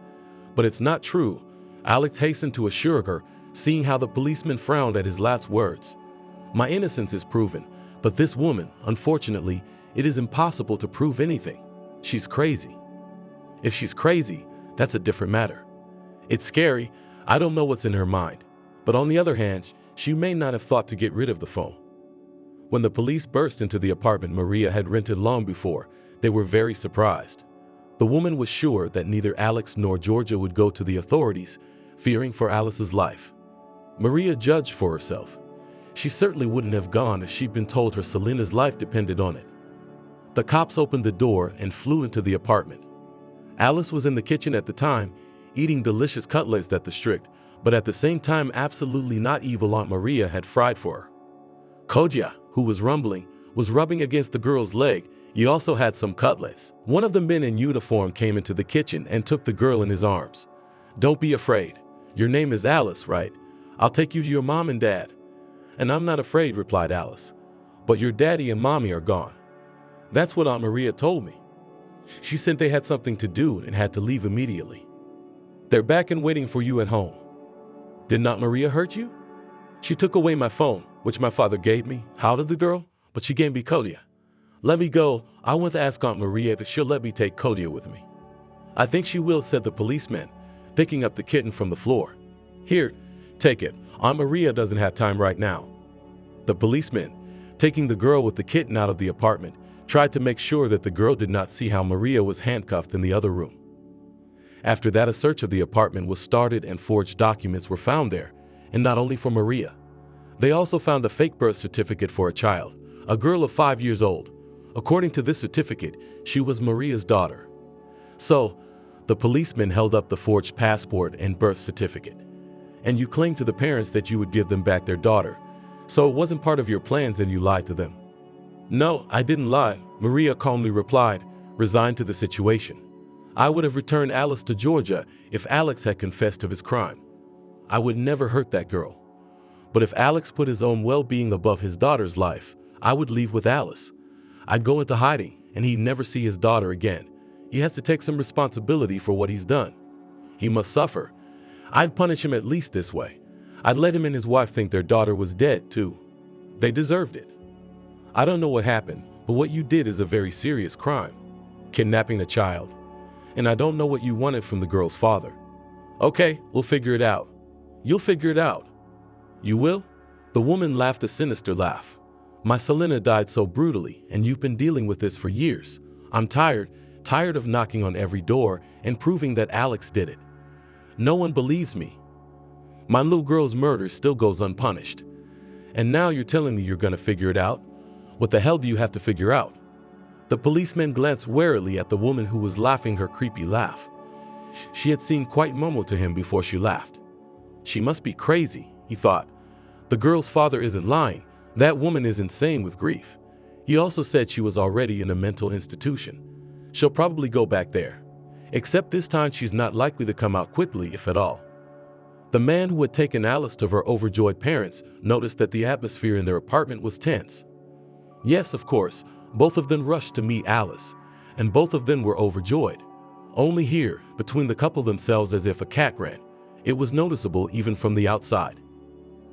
But it's not true, Alex hastened to assure her, seeing how the policeman frowned at his last words. My innocence is proven, but this woman, unfortunately, it is impossible to prove anything. She's crazy. If she's crazy, that's a different matter. It's scary. I don't know what's in her mind. But on the other hand, she may not have thought to get rid of the phone. When the police burst into the apartment Maria had rented long before, they were very surprised. The woman was sure that neither Alex nor Georgia would go to the authorities, fearing for Alice's life. Maria judged for herself. She certainly wouldn't have gone if she'd been told her Selena's life depended on it. The cops opened the door and flew into the apartment. Alice was in the kitchen at the time, eating delicious cutlets that the strict, but at the same time absolutely not evil Aunt Maria had fried for her. Kodya, who was rubbing against the girl's leg. He also had some cutlets. One of the men in uniform came into the kitchen and took the girl in his arms. "Don't be afraid. Your name is Alice, right? I'll take you to your mom and dad." "And I'm not afraid," replied Alice. "But your daddy and mommy are gone." "That's what Aunt Maria told me. She said they had something to do and had to leave immediately. They're back and waiting for you at home." "Did Aunt Maria hurt you?" "She took away my phone, which my father gave me." "How did the girl?" "But she gave me Kodya." "Let me go. I want to ask Aunt Maria if she'll let me take Kodya with me." "I think she will," said the policeman, picking up the kitten from the floor. "Here, take it. Aunt Maria doesn't have time right now." The policeman, taking the girl with the kitten out of the apartment, tried to make sure that the girl did not see how Maria was handcuffed in the other room. After that, a search of the apartment was started and forged documents were found there, and not only for Maria. They also found a fake birth certificate for a child, a girl of 5 years old. According to this certificate, she was Maria's daughter. So, the policeman held up the forged passport and birth certificate. "And you claimed to the parents that you would give them back their daughter. So it wasn't part of your plans and you lied to them." "No, I didn't lie," Maria calmly replied, resigned to the situation. "I would have returned Alice to Georgia if Alex had confessed to his crime. I would never hurt that girl. But if Alex put his own well-being above his daughter's life, I would leave with Alice. I'd go into hiding, and he'd never see his daughter again. He has to take some responsibility for what he's done. He must suffer. I'd punish him at least this way. I'd let him and his wife think their daughter was dead, too. They deserved it. I don't know what happened, but what you did is a very serious crime. Kidnapping a child. And I don't know what you wanted from the girl's father." "Okay, we'll figure it out." "You'll figure it out." "You will?" The woman laughed a sinister laugh. "My Selena died so brutally, and you've been dealing with this for years. I'm tired of knocking on every door and proving that Alex did it. No one believes me. My little girl's murder still goes unpunished. And now you're telling me you're gonna figure it out? What the hell do you have to figure out?" The policeman glanced warily at the woman who was laughing her creepy laugh. She had seemed quite normal to him before she laughed. She must be crazy, he thought. The girl's father isn't lying. That woman is insane with grief. He also said she was already in a mental institution. She'll probably go back there. Except this time she's not likely to come out quickly, if at all. The man who had taken Alice to her overjoyed parents noticed that the atmosphere in their apartment was tense. Yes, of course, both of them rushed to meet Alice, and both of them were overjoyed. Only here, between the couple themselves as if a cat ran, it was noticeable even from the outside.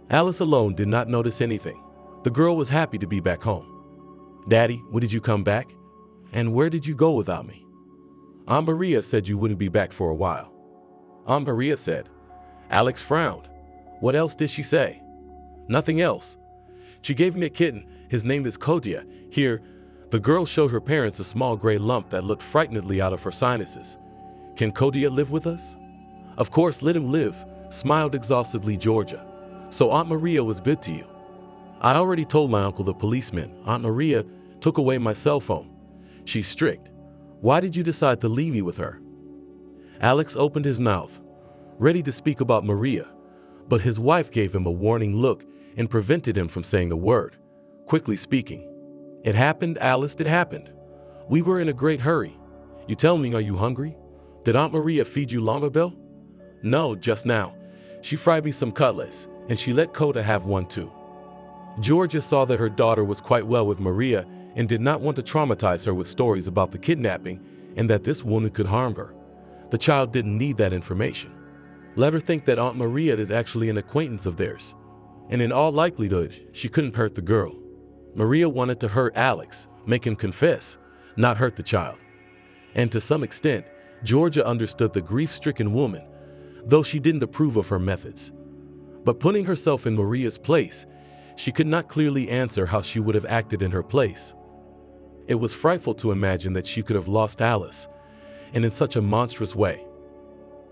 Alice alone did not notice anything. The girl was happy to be back home. "Daddy, when did you come back? And where did you go without me?" "Aunt Maria said you wouldn't be back for a while." "Aunt Maria said?" Alex frowned. "What else did she say?" "Nothing else. She gave me a kitten. His name is Kodya. Here." The girl showed her parents a small gray lump that looked frighteningly out of her sinuses. "Can Kodya live with us?" "Of course, let him live," smiled exhaustedly Georgia. "So Aunt Maria was good to you?" "I already told my uncle the policeman. Aunt Maria took away my cell phone. She's strict. Why did you decide to leave me with her?" Alex opened his mouth, ready to speak about Maria, but his wife gave him a warning look and prevented him from saying a word. Quickly speaking, "It happened, Alice, it happened. We were in a great hurry. You tell me, are you hungry? Did Aunt Maria feed you long ago?" "No, just now. She fried me some cutlets, and she let Coda have one too." Georgia saw that her daughter was quite well with Maria and did not want to traumatize her with stories about the kidnapping and that this woman could harm her. The child didn't need that information. Let her think that Aunt Maria is actually an acquaintance of theirs, and in all likelihood, she couldn't hurt the girl. Maria wanted to hurt Alex, make him confess, not hurt the child. And to some extent, Georgia understood the grief-stricken woman, though she didn't approve of her methods. But putting herself in Maria's place, she could not clearly answer how she would have acted in her place. It was frightful to imagine that she could have lost Alice, and in such a monstrous way.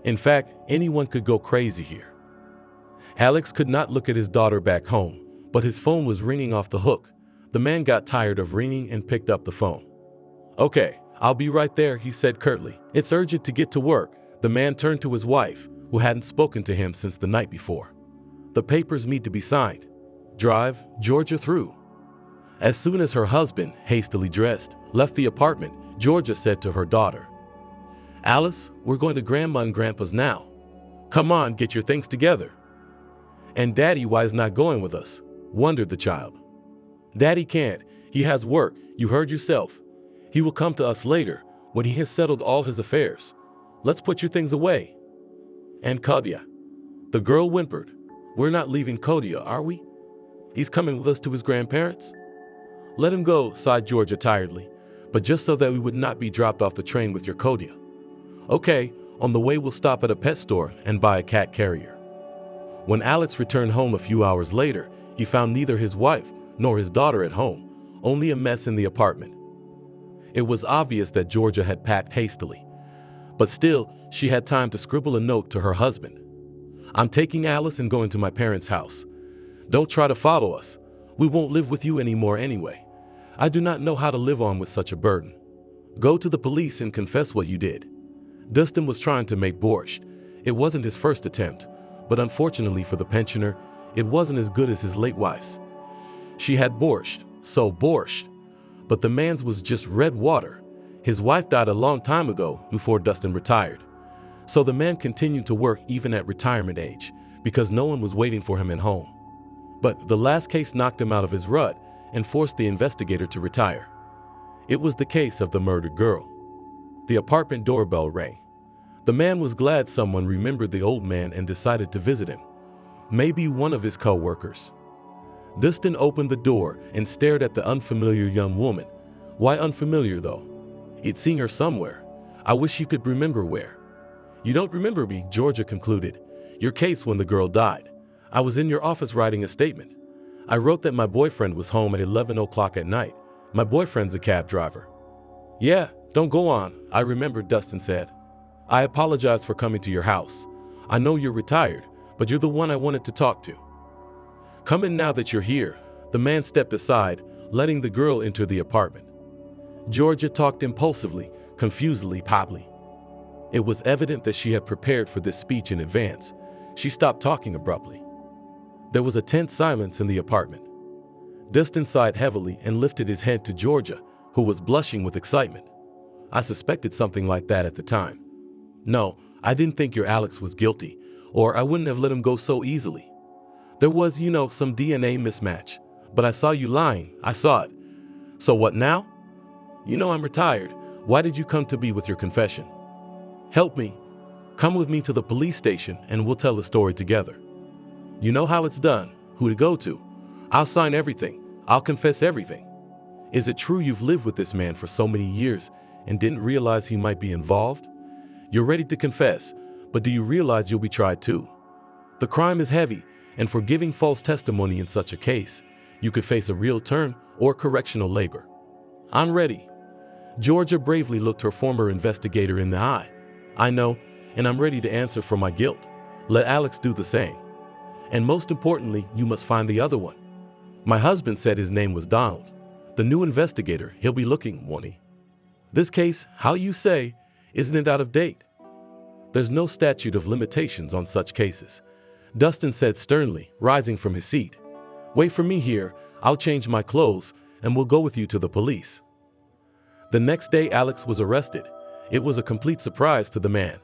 In fact, anyone could go crazy here. Alex could not look at his daughter back home, but his phone was ringing off the hook. The man got tired of ringing and picked up the phone. "Okay, I'll be right there," he said curtly. "It's urgent to get to work." The man turned to his wife, who hadn't spoken to him since the night before. "The papers need to be signed. Drive Georgia through." As soon as her husband, hastily dressed, left the apartment, Georgia said to her daughter, "Alice, we're going to Grandma and Grandpa's now. Come on, get your things together." "And Daddy, why is not going with us?" wondered the child. "Daddy can't. He has work, you heard yourself. He will come to us later, when he has settled all his affairs. Let's put your things away." "And Kodia?" The girl whimpered. "We're not leaving Kodia, are we? He's coming with us to his grandparents." "Let him go," sighed Georgia tiredly, "but just so that we would not be dropped off the train with your Kodia." "Okay, on the way we'll stop at a pet store and buy a cat carrier." When Alex returned home a few hours later, he found neither his wife nor his daughter at home, only a mess in the apartment. It was obvious that Georgia had packed hastily, but still, she had time to scribble a note to her husband. "I'm taking Alice and going to my parents' house. Don't try to follow us. We won't live with you anymore anyway. I do not know how to live on with such a burden. Go to the police and confess what you did." Dustin was trying to make borscht. It wasn't his first attempt, but unfortunately for the pensioner, it wasn't as good as his late wife's. She had borscht, so borscht, but the man's was just red water. His wife died a long time ago before Dustin retired. So the man continued to work even at retirement age, because no one was waiting for him at home. But the last case knocked him out of his rut and forced the investigator to retire. It was the case of the murdered girl. The apartment doorbell rang. The man was glad someone remembered the old man and decided to visit him. Maybe one of his co-workers. Dustin opened the door and stared at the unfamiliar young woman. Why unfamiliar though? He'd seen her somewhere. I wish you could remember where. "You don't remember me," Georgia concluded. "Your case when the girl died. I was in your office writing a statement. I wrote that my boyfriend was home at 11 o'clock at night. My boyfriend's a cab driver." "Yeah, don't go on," I remember, Dustin said. "I apologize for coming to your house. I know you're retired, but you're the one I wanted to talk to. Come in now that you're here." The man stepped aside, letting the girl enter the apartment. Georgia talked impulsively, confusedly, poppily. It was evident that she had prepared for this speech in advance. She stopped talking abruptly. There was a tense silence in the apartment. Dustin sighed heavily and lifted his head to Georgia, who was blushing with excitement. "I suspected something like that at the time. No, I didn't think your Alex was guilty, or I wouldn't have let him go so easily. There was, some DNA mismatch, but I saw you lying. I saw it. So what now? I'm retired. Why did you come to me with your confession? Help me. Come with me to the police station and we'll tell the story together. You know how it's done, who to go to. I'll sign everything. I'll confess everything. Is it true you've lived with this man for so many years and didn't realize he might be involved? You're ready to confess, but do you realize you'll be tried too? The crime is heavy, and for giving false testimony in such a case, you could face a real term or correctional labor. I'm ready." Georgia bravely looked her former investigator in the eye. "I know, and I'm ready to answer for my guilt. Let Alex do the same. And most importantly, you must find the other one. My husband said his name was Donald. The new investigator, he'll be looking, won't he? This case, how you say, isn't it out of date? There's no statute of limitations on such cases," Dustin said sternly, rising from his seat. "Wait for me here. I'll change my clothes, and we'll go with you to the police." The next day, Alex was arrested. It was a complete surprise to the man.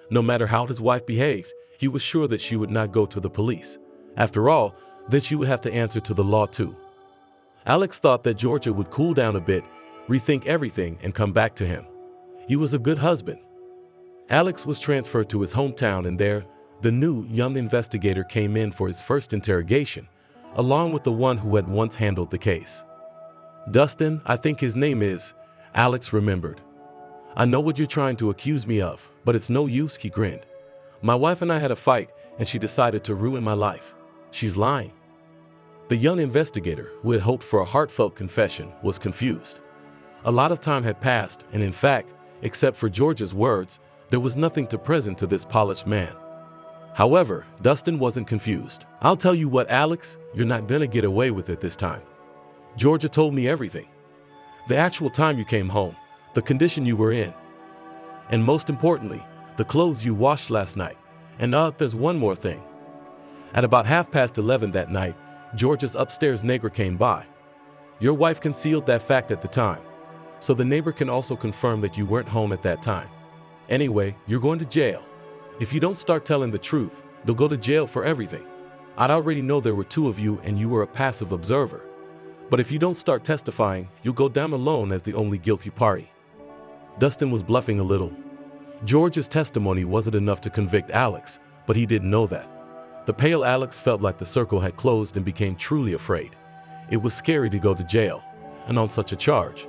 No matter how his wife behaved, he was sure that she would not go to the police. After all, then she would have to answer to the law too. Alex thought that Georgia would cool down a bit, rethink everything, and come back to him. He was a good husband. Alex was transferred to his hometown, and there, the new young investigator came in for his first interrogation, along with the one who had once handled the case. "Dustin, I think his name is," Alex remembered. "I know what you're trying to accuse me of, but it's no use," he grinned. "My wife and I had a fight, and she decided to ruin my life. She's lying." The young investigator, who had hoped for a heartfelt confession, was confused. A lot of time had passed, and in fact, except for George's words, there was nothing to present to this polished man. However, Dustin wasn't confused. "I'll tell you what, Alex, you're not gonna get away with it this time. Georgia told me everything. The actual time you came home, the condition you were in, and most importantly, the clothes you washed last night, and there's one more thing. At about 11:30 that night, Georgia's upstairs neighbor came by. Your wife concealed that fact at the time, so the neighbor can also confirm that you weren't home at that time. Anyway, you're going to jail. If you don't start telling the truth, they'll go to jail for everything. I'd already know there were two of you and you were a passive observer. But if you don't start testifying, you'll go down alone as the only guilty party. Dustin was bluffing a little. George's testimony wasn't enough to convict Alex, but he didn't know that. The pale Alex felt like the circle had closed and became truly afraid. It was scary to go to jail, and on such a charge.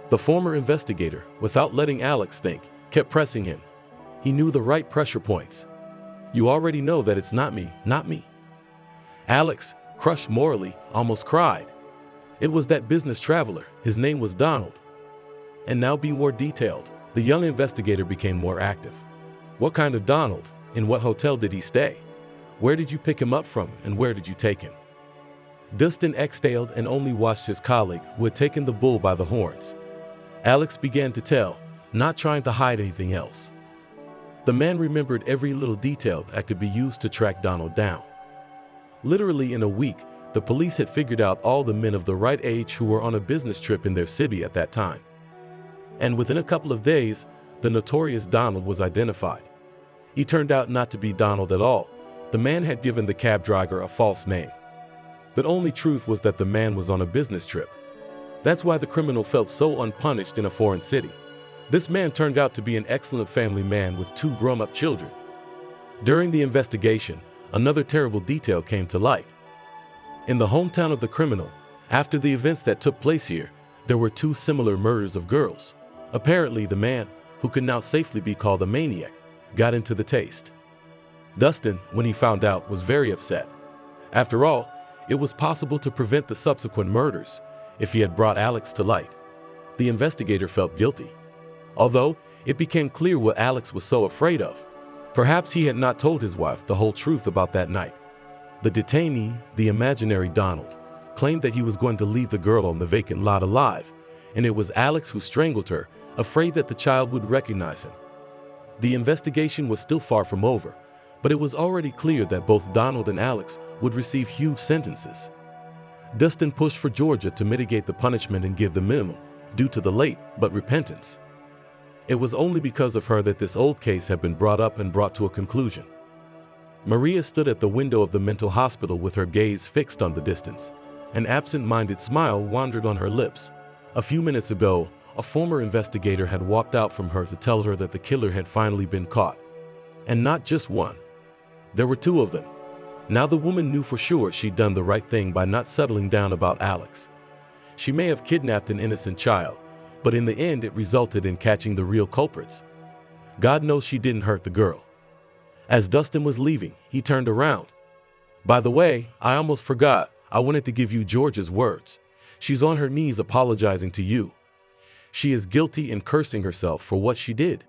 The former investigator, without letting Alex think, kept pressing him. He knew the right pressure points. You already know that it's not me, not me. Alex, crushed morally, almost cried. It was that business traveler. His name was Donald. And now be more detailed. The young investigator became more active. What kind of Donald? In what hotel did he stay? Where did you pick him up from, and where did you take him? Dustin exhaled and only watched his colleague, who had taken the bull by the horns. Alex began to tell, not trying to hide anything else. The man remembered every little detail that could be used to track Donald down. Literally in a week, the police had figured out all the men of the right age who were on a business trip in their city at that time. And within a couple of days, the notorious Donald was identified. He turned out not to be Donald at all. The man had given the cab driver a false name. The only truth was that the man was on a business trip. That's why the criminal felt so unpunished in a foreign city. This man turned out to be an excellent family man with 2 grown-up children. During the investigation, another terrible detail came to light. In the hometown of the criminal, after the events that took place here, there were 2 similar murders of girls. Apparently, the man, who could now safely be called a maniac, got into the taste. Dustin, when he found out, was very upset. After all, it was possible to prevent the subsequent murders if he had brought Alex to light. The investigator felt guilty. Although it became clear what Alex was so afraid of. Perhaps he had not told his wife the whole truth about that night. The detainee, the imaginary Donald, claimed that he was going to leave the girl on the vacant lot alive, and it was Alex who strangled her, afraid that the child would recognize him. The investigation was still far from over, but it was already clear that both Donald and Alex would receive huge sentences. Dustin pushed for Georgia to mitigate the punishment and give the minimum, due to the late but repentance. It was only because of her that this old case had been brought up and brought to a conclusion. Maria stood at the window of the mental hospital with her gaze fixed on the distance. An absent-minded smile wandered on her lips. A few minutes ago, a former investigator had walked out from her to tell her that the killer had finally been caught. And not just one. There were 2 of them. Now the woman knew for sure she'd done the right thing by not settling down about Alex. She may have kidnapped an innocent child, but in the end it resulted in catching the real culprits. God knows she didn't hurt the girl. As Dustin was leaving, he turned around. By the way, I almost forgot. I wanted to give you George's words. She's on her knees apologizing to you. She is guilty and cursing herself for what she did.